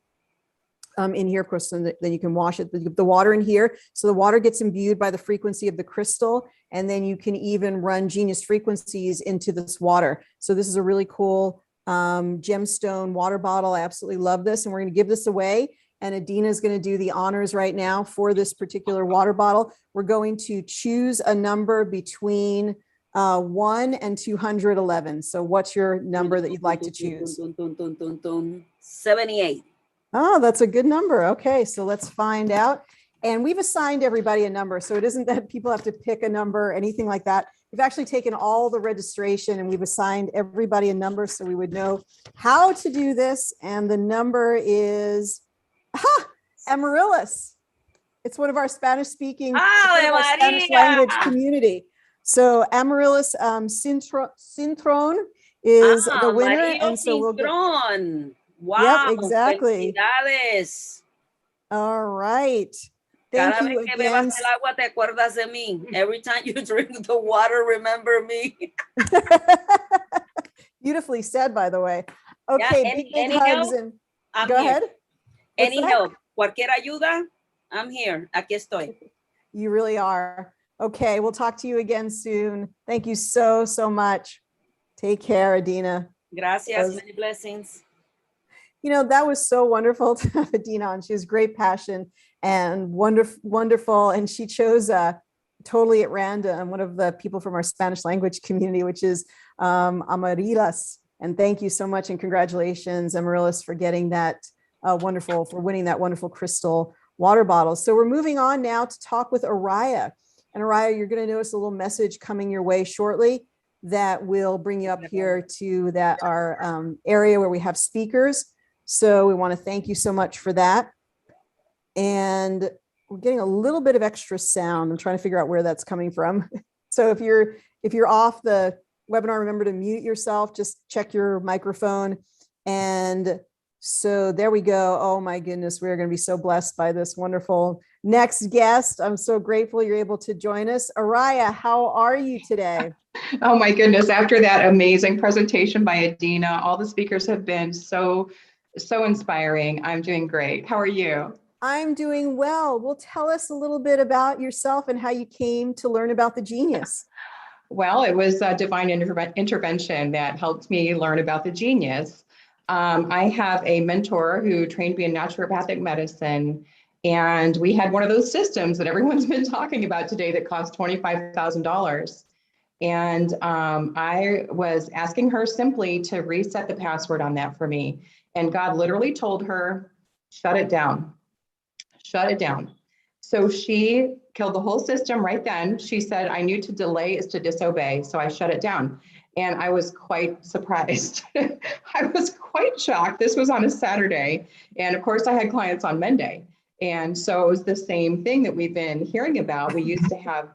in here, of course, and then you can wash it, the water in here. So the water gets imbued by the frequency of the crystal, and then you can even run Genius frequencies into this water. So this is a really cool gemstone water bottle. I absolutely love this, and we're going to give this away. And Adina is going to do the honors right now for this particular water bottle. We're going to choose a number between 1 and 211. So what's your number that you'd like to choose? 78. Oh, that's a good number. Okay, so let's find out. And we've assigned everybody a number. So it isn't that people have to pick a number or anything like that. We've actually taken all the registration and we've assigned everybody a number so we would know how to do this. And the number is Amaryllis. It's one of our Spanish speaking Spanish language community. So Amaryllis Cintrón is the winner. And so we'll get, wow, yep, exactly. Felicidades. All right. Thank you again. Te acuerdas de mí. Every time you drink the water, remember me. Beautifully said, by the way. Okay, yeah, big hugs help? and I'm go here. ahead. Any help, cualquier ayuda, I'm here. Aquí estoy. You really are. Okay, we'll talk to you again soon. Thank you so, so much. Take care, Adina. Gracias, many blessings. You know, that was so wonderful to have Adina on. She has great passion and wonderful. And she chose totally at random, one of the people from our Spanish language community, which is Amarillas. And thank you so much and congratulations, Amaryllis, for getting that for winning that wonderful crystal water bottle. So we're moving on now to talk with Araya. And Araya, you're going to notice a little message coming your way shortly that will bring you up here to our area where we have speakers. So we want to thank you so much for that. And we're getting a little bit of extra sound. I'm trying to figure out where that's coming from. So if you're off the webinar, remember to mute yourself, just check your microphone. And so there we go. Oh my goodness, we're going to be so blessed by this wonderful next guest. I'm so grateful you're able to join us. Araya, how are you today? Oh my goodness, after that amazing presentation by Adina, all the speakers have been so inspiring. I'm doing great. How are you? I'm doing well. Well, tell us a little bit about yourself and how you came to learn about the genius. Well, it was a divine intervention that helped me learn about the genius. I have a mentor who trained me in naturopathic medicine, and we had one of those systems that everyone's been talking about today that cost $25,000. And I was asking her simply to reset the password on that for me. And God literally told her, shut it down. Shut it down. So she killed the whole system right then. She said, I knew to delay is to disobey. So I shut it down. And I was quite surprised. I was quite shocked. This was on a Saturday. And of course, I had clients on Monday. And so it was the same thing that we've been hearing about. We used to have,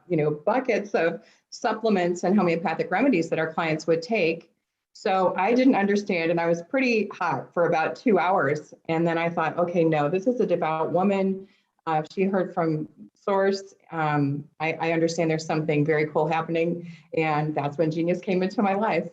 buckets of supplements and homeopathic remedies that our clients would take. So I didn't understand, and I was pretty hot for about 2 hours. And then I thought, okay, no, this is a devout woman. She heard from source. I understand there's something very cool happening. And that's when genius came into my life.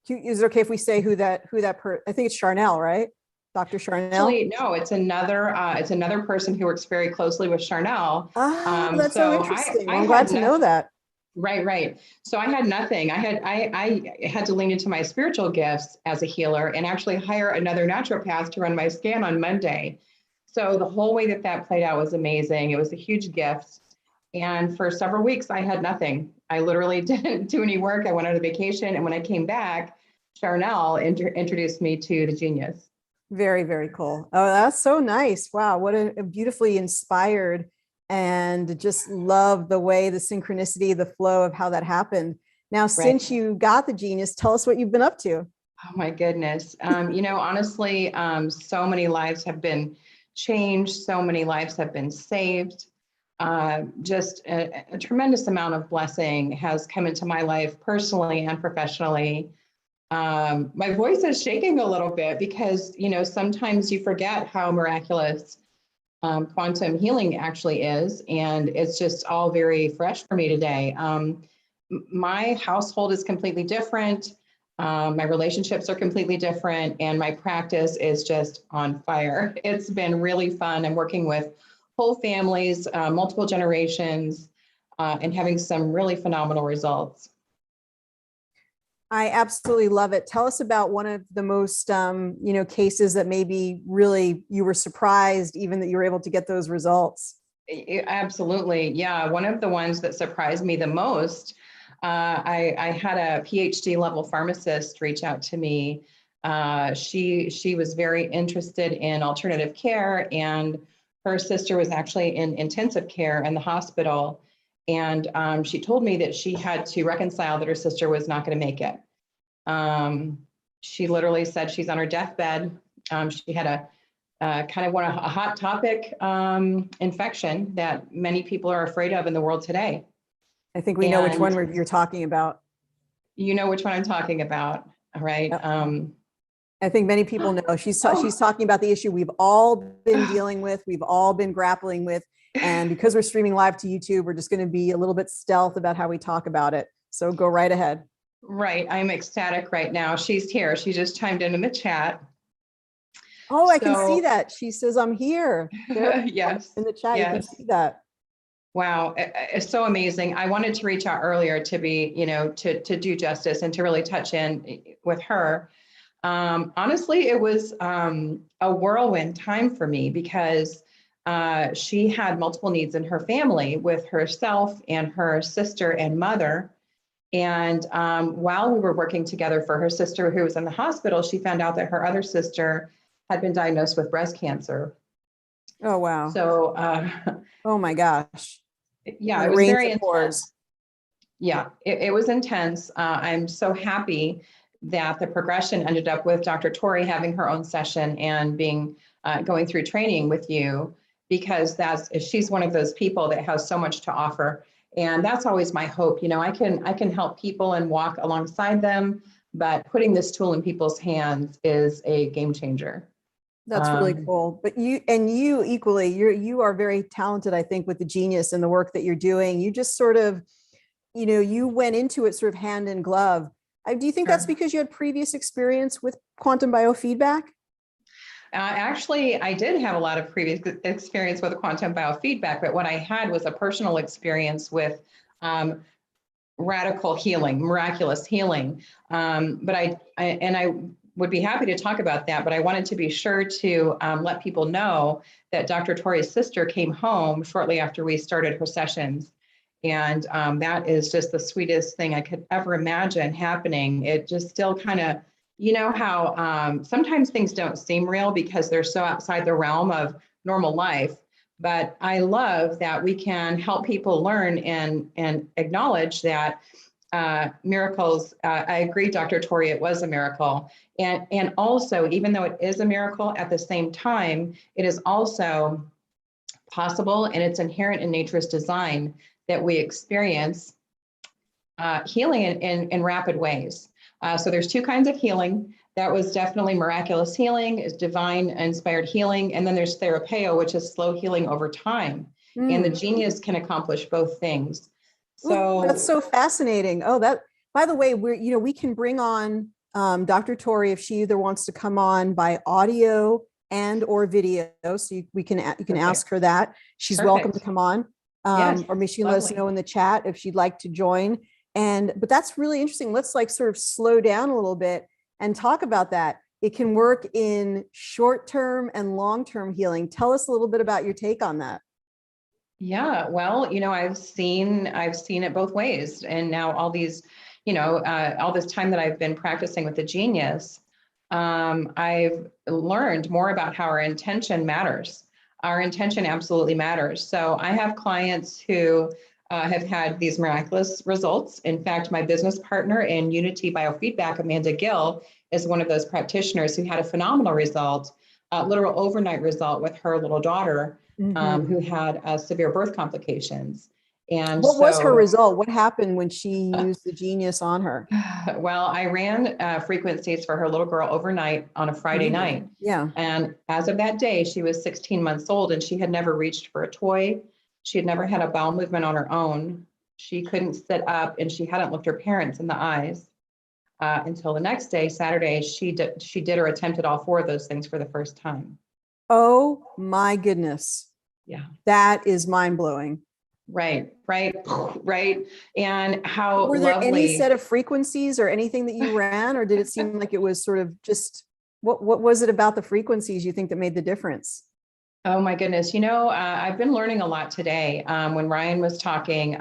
Is it okay if we say who that I think it's Charnel, right? Dr. Charnel? Actually, no, it's another person who works very closely with Charnel. Oh, that's so interesting. I'm glad to know that. Right. So I had nothing. I had to lean into my spiritual gifts as a healer and actually hire another naturopath to run my scan on Monday. So the whole way that played out was amazing. It was a huge gift. And for several weeks, I had nothing. I literally didn't do any work. I went on a vacation. And when I came back, Charnel introduced me to the genius. Very, very cool. Oh, that's so nice. Wow. What a beautifully inspired, and just love the way the synchronicity, the flow of how that happened. Now, since you got the genius, tell us what you've been up to. Oh my goodness. Honestly, so many lives have been changed. So many lives have been saved. Just a tremendous amount of blessing has come into my life personally and professionally. My voice is shaking a little bit because, sometimes you forget how miraculous quantum healing actually is. And it's just all very fresh for me today. My household is completely different. My relationships are completely different. And my practice is just on fire. It's been really fun. I'm working with whole families, multiple generations, and having some really phenomenal results. I absolutely love it. Tell us about one of the most, cases that maybe really you were surprised even that you were able to get those results. Absolutely. Yeah. One of the ones that surprised me the most, I had a PhD level pharmacist reach out to me. She was very interested in alternative care, and her sister was actually in intensive care in the hospital. And she told me that she had to reconcile that her sister was not going to make it. She literally said she's on her deathbed. She had a hot topic infection that many people are afraid of in the world today. I think we know which one you're talking about. You know which one I'm talking about, right? Yep. I think many people know. She's talking about the issue we've all been dealing with, we've all been grappling with. And because we're streaming live to YouTube, we're just going to be a little bit stealth about how we talk about it. So go right ahead. Right. I'm ecstatic right now. She's here. She just chimed in the chat. Oh, I can see that. She says, I'm here. Yes. In the chat, yes. You can see that. Wow. It's so amazing. I wanted to reach out earlier to be, to do justice and to really touch in with her. Honestly, it was a whirlwind time for me because she had multiple needs in her family with herself and her sister and mother. And while we were working together for her sister who was in the hospital, she found out that her other sister had been diagnosed with breast cancer. Oh, wow. So, oh my gosh. yeah, It it was rains very and pours. intense. Yeah, it was intense. I'm so happy that the progression ended up with Dr. Tori having her own session and being going through training with you, because she's one of those people that has so much to offer. And that's always my hope. You know, I can help people and walk alongside them, but putting this tool in people's hands is a game changer. That's really cool. But you equally, you are very talented, I think, with the genius and the work that you're doing. You just sort of, you know, you went into it sort of hand in glove. Do you think that's because you had previous experience with quantum biofeedback? Actually, I did have a lot of previous experience with quantum biofeedback, but what I had was a personal experience with radical healing, miraculous healing. But I would be happy to talk about that, but I wanted to be sure to let people know that Dr. Tori's sister came home shortly after we started her sessions. And that is just the sweetest thing I could ever imagine happening. It just still kind of, you know how sometimes things don't seem real because they're so outside the realm of normal life. But I love that we can help people learn and acknowledge that miracles. I agree, Dr. Tori, it was a miracle. And also, even though it is a miracle, at the same time, it is also possible, and it's inherent in nature's design that we experience healing in rapid ways. So there's two kinds of healing. That was definitely miraculous healing, is divine inspired healing. And then there's therapeo, which is slow healing over time. And the genius can accomplish both things. So that's so fascinating. Oh, by the way, we can bring on Dr. Tori if she either wants to come on by audio and or video. So you can ask her that. She's welcome to come on. Yes, or maybe she can let us know in the chat if she'd like to join. But that's really interesting. Let's sort of slow down a little bit and talk about that. It can work in short-term and long-term healing. Tell us a little bit about your take on that. Yeah, well, I've seen it both ways. And now all these, all this time that I've been practicing with the genius, I've learned more about how our intention matters. Our intention absolutely matters. So I have clients who have had these miraculous results. In fact, my business partner in Unity Biofeedback, Amanda Gill, is one of those practitioners who had a phenomenal result, a literal overnight result with her little daughter who had severe birth complications. And what was her result? What happened when she used the genius on her? Well, I ran frequencies for her little girl overnight on a Friday night. Yeah. And as of that day, she was 16 months old and she had never reached for a toy. She had never had a bowel movement on her own. She couldn't sit up and she hadn't looked her parents in the eyes until the next day, Saturday, she did or attempted all four of those things for the first time. Oh my goodness. Yeah. That is mind-blowing. Right. And how were there lovely. Any set of frequencies or anything that you ran, or did it seem like it was sort of just, what was it about the frequencies you think that made the difference? Oh my goodness. I've been learning a lot today. When Ryan was talking,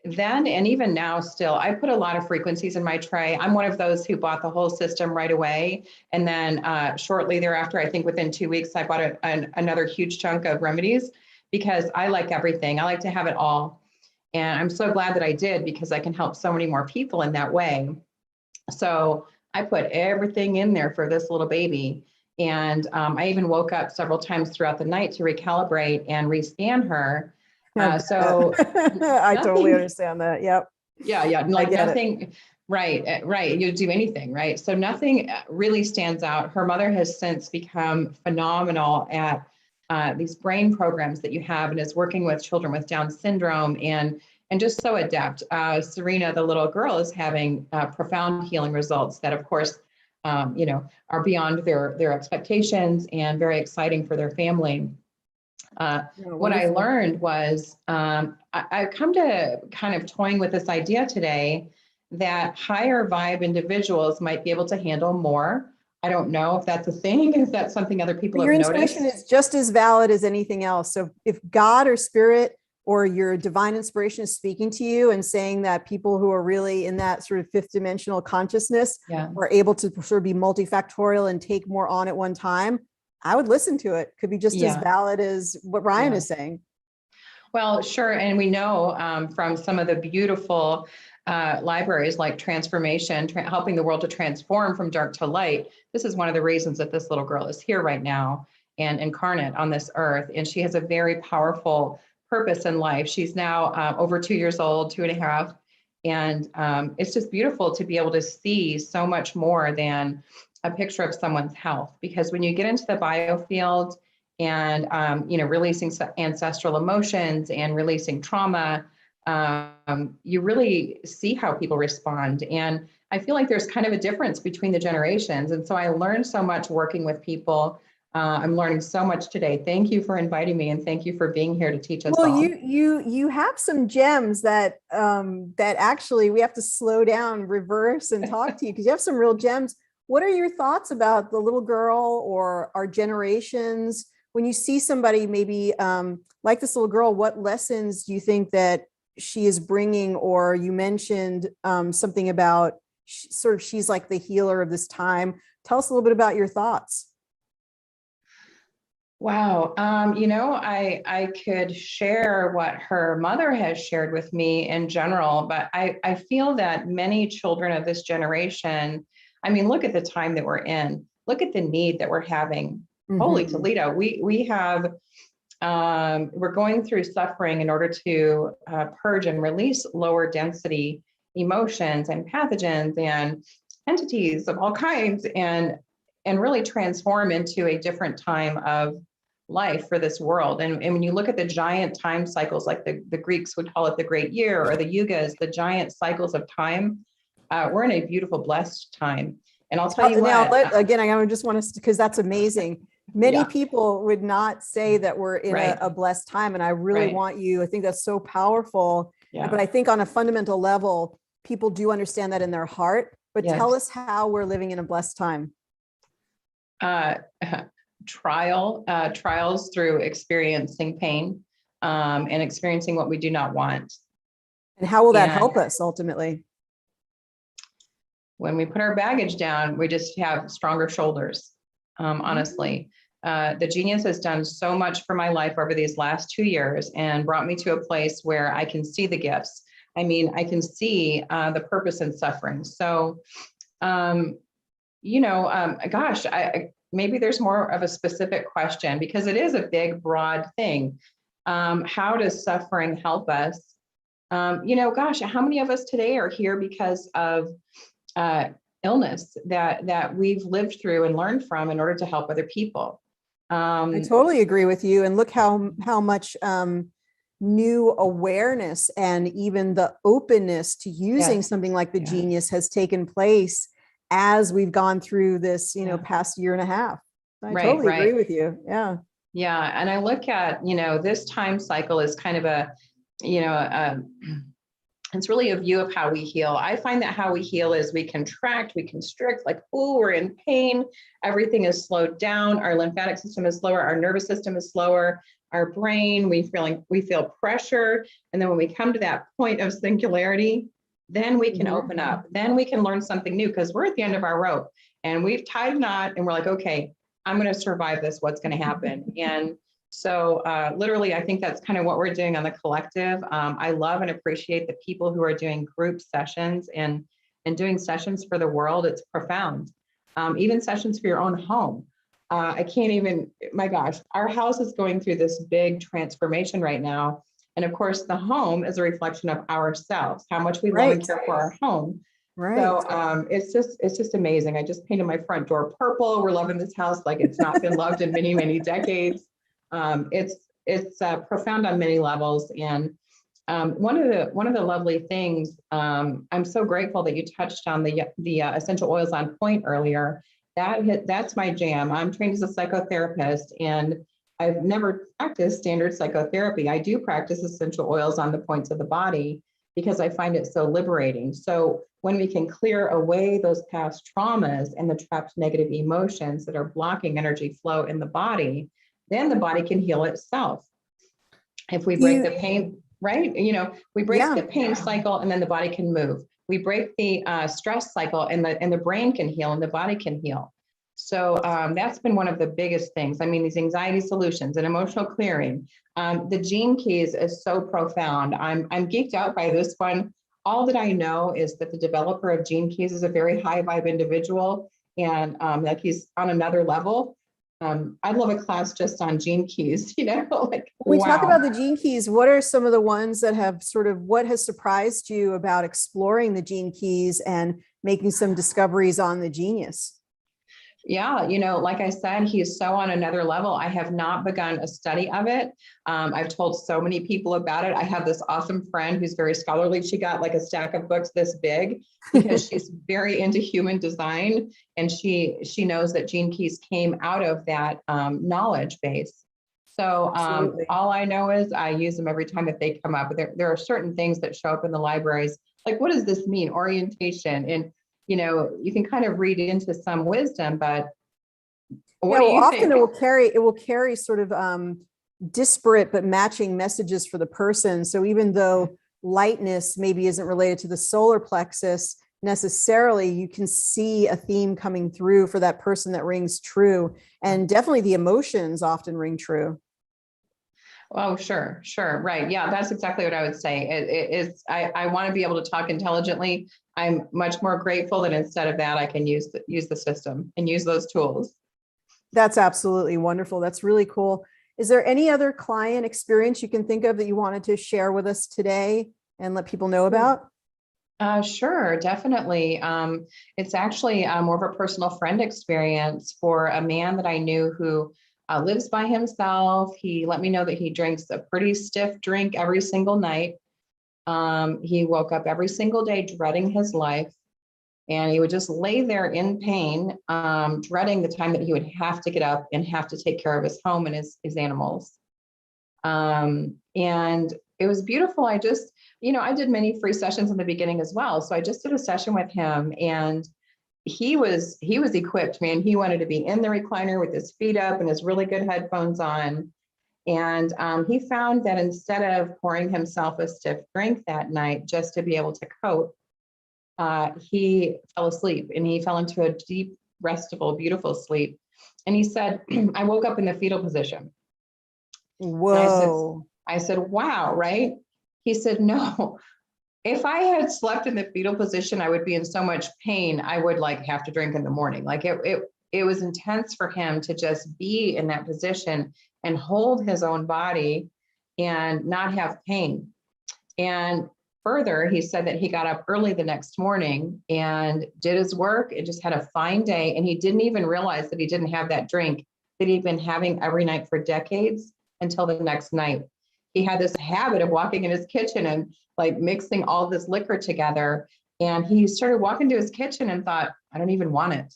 then and even now still, I put a lot of frequencies in my tray. I'm one of those who bought the whole system right away. And then shortly thereafter, I think within 2 weeks, I bought another huge chunk of remedies because I like everything. I like to have it all. And I'm so glad that I did because I can help so many more people in that way. So I put everything in there for this little baby. And I even woke up several times throughout the night to recalibrate and rescan her. So I totally understand that. Yep. Yeah. Like nothing, right. You do anything, right? So nothing really stands out. Her mother has since become phenomenal at these brain programs that you have and is working with children with Down syndrome and just so adept. Serena, the little girl, is having profound healing results that, of course, are beyond their expectations and very exciting for their family. What I learned was I've come to kind of toying with this idea today that higher vibe individuals might be able to handle more I don't know if that's a thing, if that's something other people But your have intuition noticed. is just as valid as anything else. So if God or spirit or your divine inspiration is speaking to you and saying that people who are really in that sort of fifth dimensional consciousness Yeah. are able to sort of be multifactorial and take more on at one time, I would listen to it. Could be just as valid as what Ryan is saying. Well, sure. And we know from some of the beautiful libraries like Transformation, helping the world to transform from dark to light. This is one of the reasons that this little girl is here right now and incarnate on this earth. And she has a very powerful purpose in life. She's now over 2 years old, 2.5. And it's just beautiful to be able to see so much more than a picture of someone's health. Because when you get into the biofield and, releasing ancestral emotions and releasing trauma, you really see how people respond. And I feel like there's kind of a difference between the generations. And so I learned so much working with people. I'm learning so much today. Thank you for inviting me, and thank you for being here to teach us all. Well, you have some gems that that actually we have to slow down, reverse, and talk to you, because you have some real gems. What are your thoughts about the little girl or our generations? When you see somebody maybe like this little girl, what lessons do you think that she is bringing? Or you mentioned something about she's like the healer of this time. Tell us a little bit about your thoughts. Wow. I could share what her mother has shared with me in general, but I feel that many children of this generation, I mean, look at the time that we're in, look at the need that we're having. Holy Toledo, we have, we're going through suffering in order to purge and release lower density emotions and pathogens and entities of all kinds, and really transform into a different time of life for this world. And when you look at the giant time cycles, like the Greeks would call it the great year, or the yugas, the giant cycles of time, we're in a beautiful, blessed time. And I'll tell you what. Again, I just want to, because that's amazing. Many people would not say that we're in a blessed time. And I really want you, I think that's so powerful. But I think on a fundamental level, people do understand that in their heart. But tell us how we're living in a blessed time. Trials through experiencing pain and experiencing what we do not want. And how will that help us ultimately? When we put our baggage down, we just have stronger shoulders. Honestly, the genius has done so much for my life over these last 2 years and brought me to a place where I can see the gifts. I mean, I can see the purpose in suffering. So, maybe there's more of a specific question, because it is a big, broad thing. How does suffering help us? How many of us today are here because of illness that we've lived through and learned from in order to help other people? I totally agree with you. And look how much new awareness and even the openness to using something like the genius has taken place as we've gone through this, past year and a half. I totally agree with you. Yeah. Yeah. And I look at, this time cycle is kind of it's really a view of how we heal. I find that how we heal is we contract, we constrict, like, oh, we're in pain. Everything is slowed down. Our lymphatic system is slower. Our nervous system is slower. Our brain, we feel pressure. And then when we come to that point of singularity, then we can open up. Then we can learn something new, because we're at the end of our rope and we've tied a knot and we're like, okay, I'm going to survive this. What's going to happen? And so literally, I think that's kind of what we're doing on the collective. I love and appreciate the people who are doing group sessions and doing sessions for the world. It's profound. Even sessions for your own home. I can't even, my gosh, our house is going through this big transformation right now. And of course, the home is a reflection of ourselves, how much we love and care for our home. Right. So it's just amazing. I just painted my front door purple. We're loving this house like it's not been loved in many, many decades. It's profound on many levels. And one of the lovely things, I'm so grateful that you touched on the essential oils on point earlier. That's my jam. I'm trained as a psychotherapist, and I've never practiced standard psychotherapy. I do practice essential oils on the points of the body. because I find it so liberating. So when we can clear away those past traumas and the trapped negative emotions that are blocking energy flow in the body, then the body can heal itself. If we break the pain, right? We break the pain cycle and then the body can move. We break the stress cycle and the brain can heal and the body can heal. So that's been one of the biggest things. I mean, these anxiety solutions and emotional clearing. The gene keys is so profound. I'm geeked out by this one. All that I know is that the developer of gene keys is a very high vibe individual, and like he's on another level. I'd love a class just on gene keys, like, when we talk wow. about the gene keys, what are some of the ones that have what has surprised you about exploring the gene keys and making some discoveries on the genius? Yeah, like I said, he is so on another level. I have not begun a study of it. I've told so many people about it. I have this awesome friend who's very scholarly. She got like a stack of books this big because she's very into human design, and she knows that gene keys came out of that knowledge base. So all I know is I use them every time that they come up. There are certain things that show up in the libraries, like what does this mean? Orientation, and you can kind of read into some wisdom, but what do you often think? it will carry sort of disparate but matching messages for the person. So even though lightness maybe isn't related to the solar plexus necessarily, you can see a theme coming through for that person that rings true. And definitely the emotions often ring true. Oh, sure. Right. Yeah, that's exactly what I would say. I want to be able to talk intelligently. I'm much more grateful that instead of that, I can use the system and use those tools. That's absolutely wonderful. That's really cool. Is there any other client experience you can think of that you wanted to share with us today and let people know about? Sure, definitely. It's actually more of a personal friend experience for a man that I knew who lives by himself. He let me know that he drinks a pretty stiff drink every single night. He woke up every single day dreading his life, and he would just lay there in pain, dreading the time that he would have to get up and have to take care of his home and his animals. And it was beautiful. I just, I did many free sessions in the beginning as well. So I just did a session with him, and he was equipped, man. He wanted to be in the recliner with his feet up and his really good headphones on. And he found that instead of pouring himself a stiff drink that night just to be able to cope, he fell asleep, and he fell into a deep, restful, beautiful sleep. And he said, I woke up in the fetal position. Whoa. I said, wow, right? He said, no, if I had slept in the fetal position, I would be in so much pain. I would have to drink in the morning. It was intense for him to just be in that position and hold his own body and not have pain. And further, he said that he got up early the next morning and did his work and just had a fine day. And he didn't even realize that he didn't have that drink that he'd been having every night for decades until the next night. He had this habit of walking in his kitchen and mixing all this liquor together. And he started walking to his kitchen and thought, I don't even want it.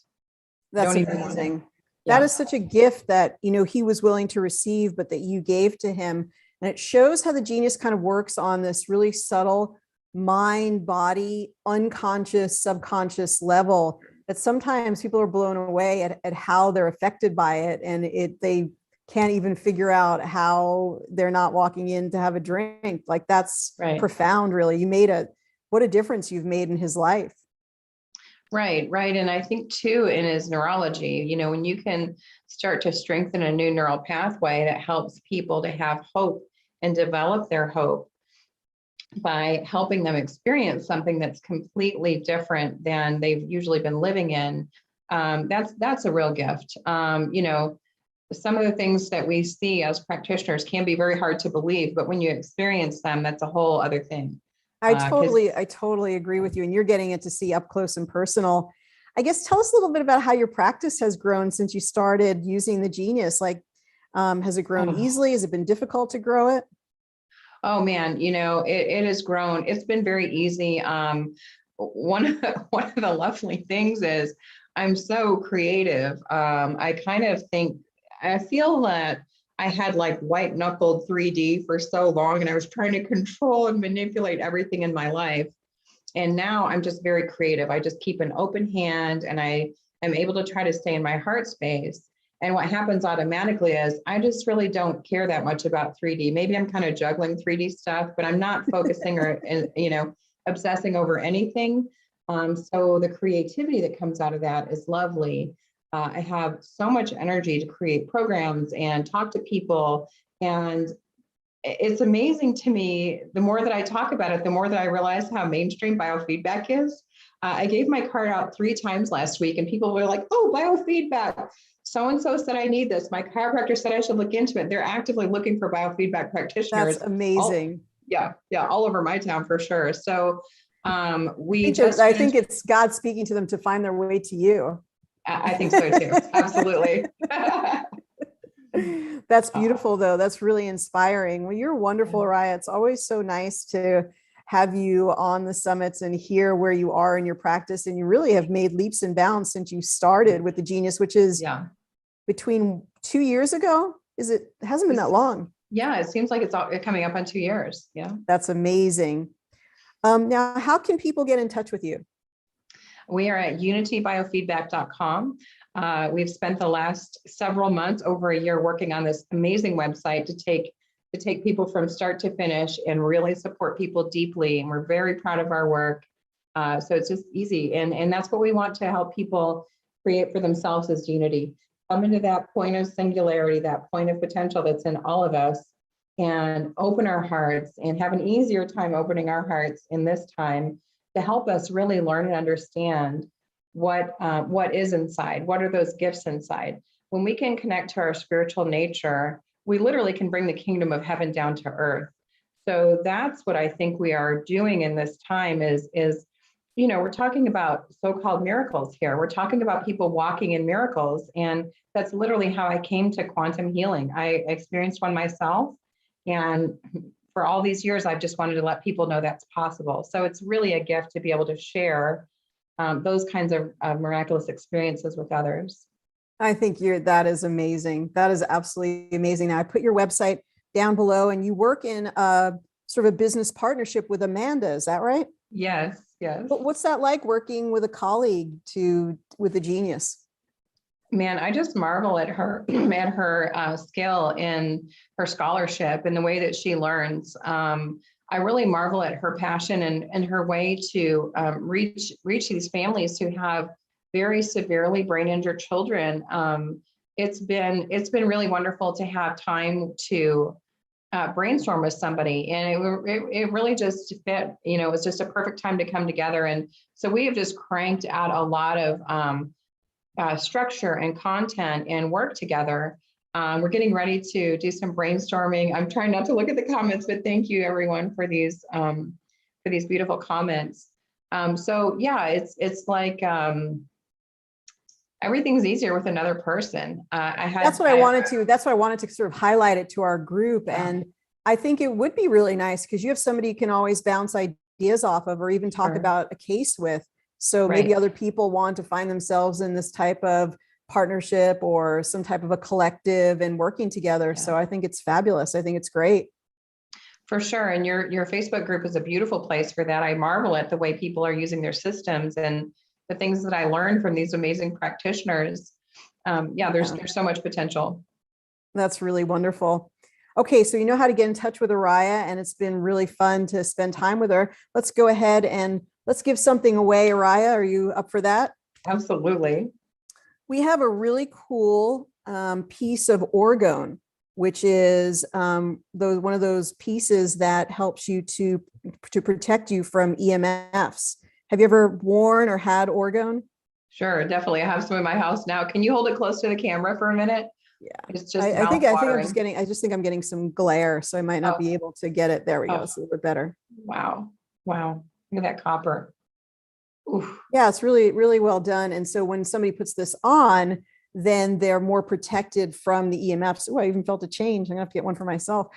That's amazing. That is such a gift that, he was willing to receive, but that you gave to him. And it shows how the genius kind of works on this really subtle mind, body, unconscious, subconscious level that sometimes people are blown away at how they're affected by it. And they can't even figure out how they're not walking in to have a drink. That's profound, really. What a difference you've made in his life. Right. And I think too, in his neurology, when you can start to strengthen a new neural pathway that helps people to have hope and develop their hope by helping them experience something that's completely different than they've usually been living in, that's a real gift. Some of the things that we see as practitioners can be very hard to believe, but when you experience them, that's a whole other thing. I totally agree with you. And you're getting it to see up close and personal. I guess tell us a little bit about how your practice has grown since you started using the genius. Has it grown easily? Has it been difficult to grow it? Oh man, it has grown. It's been very easy. One of the lovely things is I'm so creative. I feel that I had like white knuckled 3D for so long, and I was trying to control and manipulate everything in my life. And now I'm just very creative. I just keep an open hand, and I am able to try to stay in my heart space. And what happens automatically is I just really don't care that much about 3D. Maybe I'm kind of juggling 3D stuff, but I'm not focusing or, obsessing over anything. So the creativity that comes out of that is lovely. I have so much energy to create programs and talk to people. And it's amazing to me, the more that I talk about it, the more that I realize how mainstream biofeedback is. I gave my card out 3 times last week, and people were like, oh, biofeedback. So-and-so said I need this. My chiropractor said I should look into it. They're actively looking for biofeedback practitioners. That's amazing. All over my town for sure. So I think it's God speaking to them to find their way to you. I think so too. Absolutely. That's beautiful though. That's really inspiring. Well, you're wonderful, Raya. It's always so nice to have you on the summits and hear where you are in your practice. And you really have made leaps and bounds since you started with the Genius, which is between 2 years ago. It hasn't been that long. Yeah, it seems like it's coming up on 2 years. Yeah. That's amazing. Now, how can people get in touch with you? We are at unitybiofeedback.com. We've spent the last several months, over a year, working on this amazing website to take people from start to finish and really support people deeply. And we're very proud of our work. So it's just easy. And that's what we want to help people create for themselves, is unity. Come into that point of singularity, that point of potential that's in all of us, and open our hearts and have an easier time opening our hearts in this time to help us really learn and understand what is inside. What are those gifts inside? When we can connect to our spiritual nature, we literally can bring the kingdom of heaven down to earth. So that's what I think we are doing in this time is we're talking about so-called miracles here. We're talking about people walking in miracles. And that's literally how I came to quantum healing. I experienced one myself. And for all these years, I've just wanted to let people know that's possible. So it's really a gift to be able to share those kinds of miraculous experiences with others. I think that is amazing. That is absolutely amazing. Now, I put your website down below, and you work in a sort of a business partnership with Amanda. Is that right? Yes. But what's that like, working with a colleague with the Genius? Man, I just marvel at her at her skill in her scholarship and the way that she learns. I really marvel at her passion and her way to reach these families who have very severely brain injured children. It's been really wonderful to have time to brainstorm with somebody, and it really just fit. It was just a perfect time to come together, and so we have just cranked out a lot of structure and content and work together. We're getting ready to do some brainstorming. I'm trying not to look at the comments, but thank you everyone for these beautiful comments. So yeah, it's like everything's easier with another person. That's why I wanted to sort of highlight it to our group. Yeah. And I think it would be really nice because you have somebody you can always bounce ideas off of, or even talk about a case with. So maybe other people want to find themselves in this type of partnership or some type of a collective and working together. So I think it's fabulous. I think it's great. For sure. And your Facebook group is a beautiful place for that. I marvel at the way people are using their systems and the things that I learned from these amazing practitioners. There's so much potential. That's really wonderful. Okay, so you know how to get in touch with Araya, and it's been really fun to spend time with her. Let's go ahead and let's give something away. Araya, are you up for that? Absolutely. We have a really cool piece of orgone, which is one of those pieces that helps you to protect you from EMFs. Have you ever worn or had orgone? Sure, definitely. I have some in my house now. Can you hold it close to the camera for a minute? Yeah, it's just I think I'm getting some glare, so I might not be able to get it. There we go. It's a little bit better. Wow. Look at that copper. Oof. Yeah, it's really, really well done. And so when somebody puts this on, then they're more protected from the EMFs. Oh, I even felt a change. I'm gonna have to get one for myself.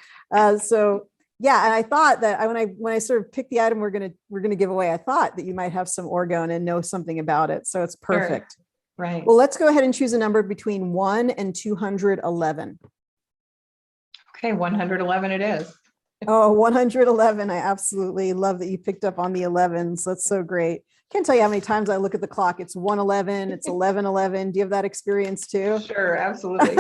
So yeah, and I thought that when I sort of picked the item we're gonna give away, I thought that you might have some orgone and know something about it. So it's perfect. Sure. Right. Well, let's go ahead and choose a number between 1 and 211. Okay, 111 it is. Oh, 111. I absolutely love that you picked up on the 11s. That's so great. Can't tell you how many times I look at the clock. It's 111, it's 11:11. Do you have that experience too? Sure, absolutely.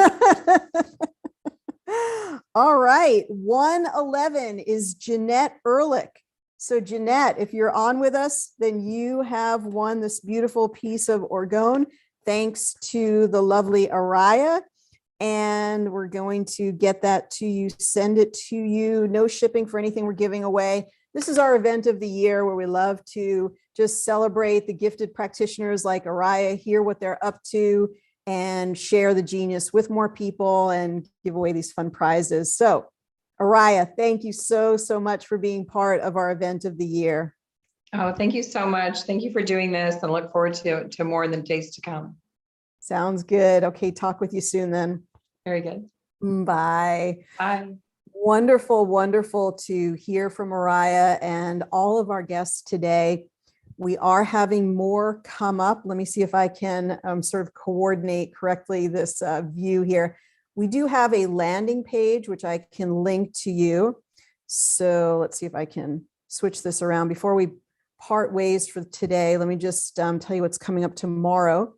All right. 111 is Jeanette Ehrlich. So Jeanette, if you're on with us, then you have won this beautiful piece of orgone, thanks to the lovely Araya. And we're going to get that to you, send it to you. No shipping for anything we're giving away. This is our event of the year where we love to just celebrate the gifted practitioners like Araya, hear what they're up to, and share the genius with more people and give away these fun prizes. So Araya, thank you so much for being part of our event of the year. Oh, thank you so much. Thank you for doing this, and look forward to more in the days to come. Sounds good. Okay, talk with you soon then. Very good. Bye. Bye. Wonderful, wonderful to hear from Araya and all of our guests today. We are having more come up. Let me see if I can sort of coordinate correctly this view here. We do have a landing page, which I can link to you. So let's see if I can switch this around. Before we part ways for today, let me just tell you what's coming up tomorrow.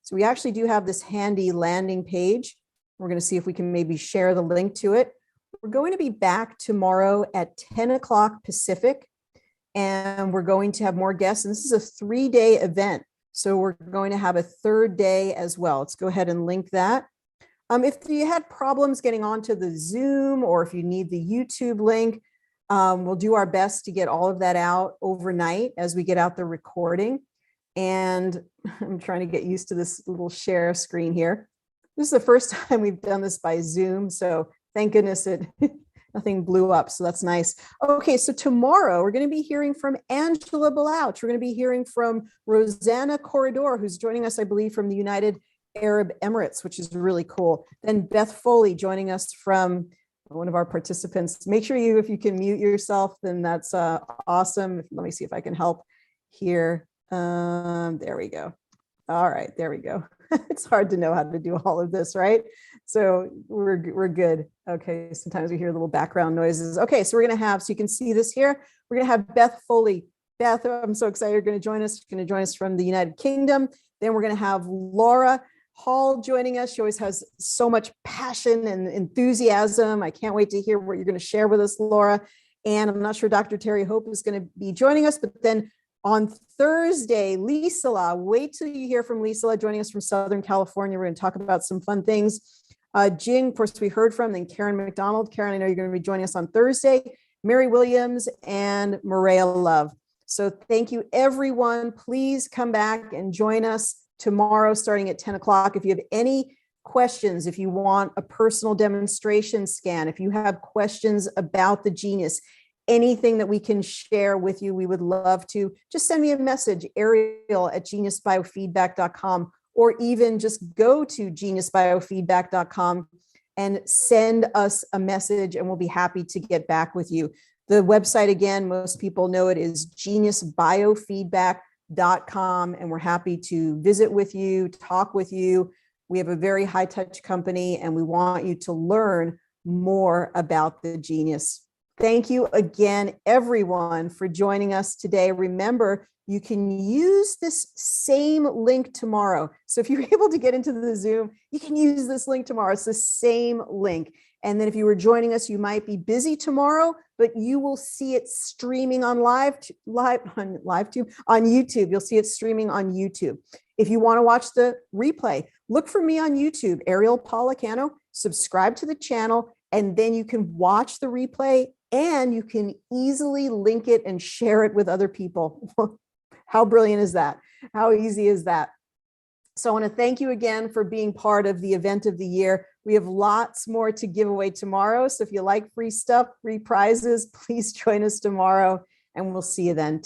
So we actually do have this handy landing page. We're going to see if we can maybe share the link to it. We're going to be back tomorrow at 10 o'clock Pacific, and we're going to have more guests. And this is a 3-day event. So we're going to have a 3rd day as well. Let's go ahead and link that. If you had problems getting onto the Zoom, or if you need the YouTube link, we'll do our best to get all of that out overnight as we get out the recording. And I'm trying to get used to this little share screen here. This is the first time we've done this by Zoom, so thank goodness nothing blew up, so that's nice. Okay, so tomorrow we're going to be hearing from Angela Balouch. We're going to be hearing from Rosanna Corridor, who's joining us, I believe, from the United Arab Emirates, which is really cool. Then Beth Foley joining us from one of our participants. Make sure if you can mute yourself, then that's awesome. Let me see if I can help here. There we go. All right, there we go. It's hard to know how to do all of this, right? So we're good. Okay, sometimes we hear little background noises. Okay, so we're going to have, so you can see this here, we're going to have Beth Foley. Beth, I'm so excited you're going to join us. She's going to join us from the United Kingdom. Then we're going to have Laura Hall joining us. She always has so much passion and enthusiasm. I can't wait to hear what you're going to share with us, Laura. And I'm not sure Dr. Terry Hope is going to be joining us, but then on Thursday, Lisa, wait till you hear from Lisa joining us from Southern California. We're going to talk about some fun things. Jing, of course, we heard from, then Karen McDonald. Karen, I know you're going to be joining us on Thursday. Mary Williams and Maria Love. So thank you, everyone. Please come back and join us tomorrow starting at 10 o'clock. If you have any questions, if you want a personal demonstration scan, if you have questions about the genius, anything that we can share with you, we would love to. Just send me a message, Ariel@geniusbiofeedback.com, or even just go to geniusbiofeedback.com and send us a message, and we'll be happy to get back with you. The website, again, most people know it, is geniusbiofeedback.com, and we're happy to visit with you, talk with you. We have a very high-touch company, and we want you to learn more about the genius. Thank you again, everyone, for joining us today. Remember, you can use this same link tomorrow. So if you're able to get into the Zoom, you can use this link tomorrow. It's the same link. And then if you were joining us, you might be busy tomorrow, but you will see it streaming on on YouTube. You'll see it streaming on YouTube. If you want to watch the replay, look for me on YouTube, Ariel Policano, subscribe to the channel, and then you can watch the replay and you can easily link it and share it with other people. How brilliant is that? How easy is that? So I want to thank you again for being part of the event of the year. We have lots more to give away tomorrow. So if you like free stuff, free prizes, please join us tomorrow, and we'll see you then.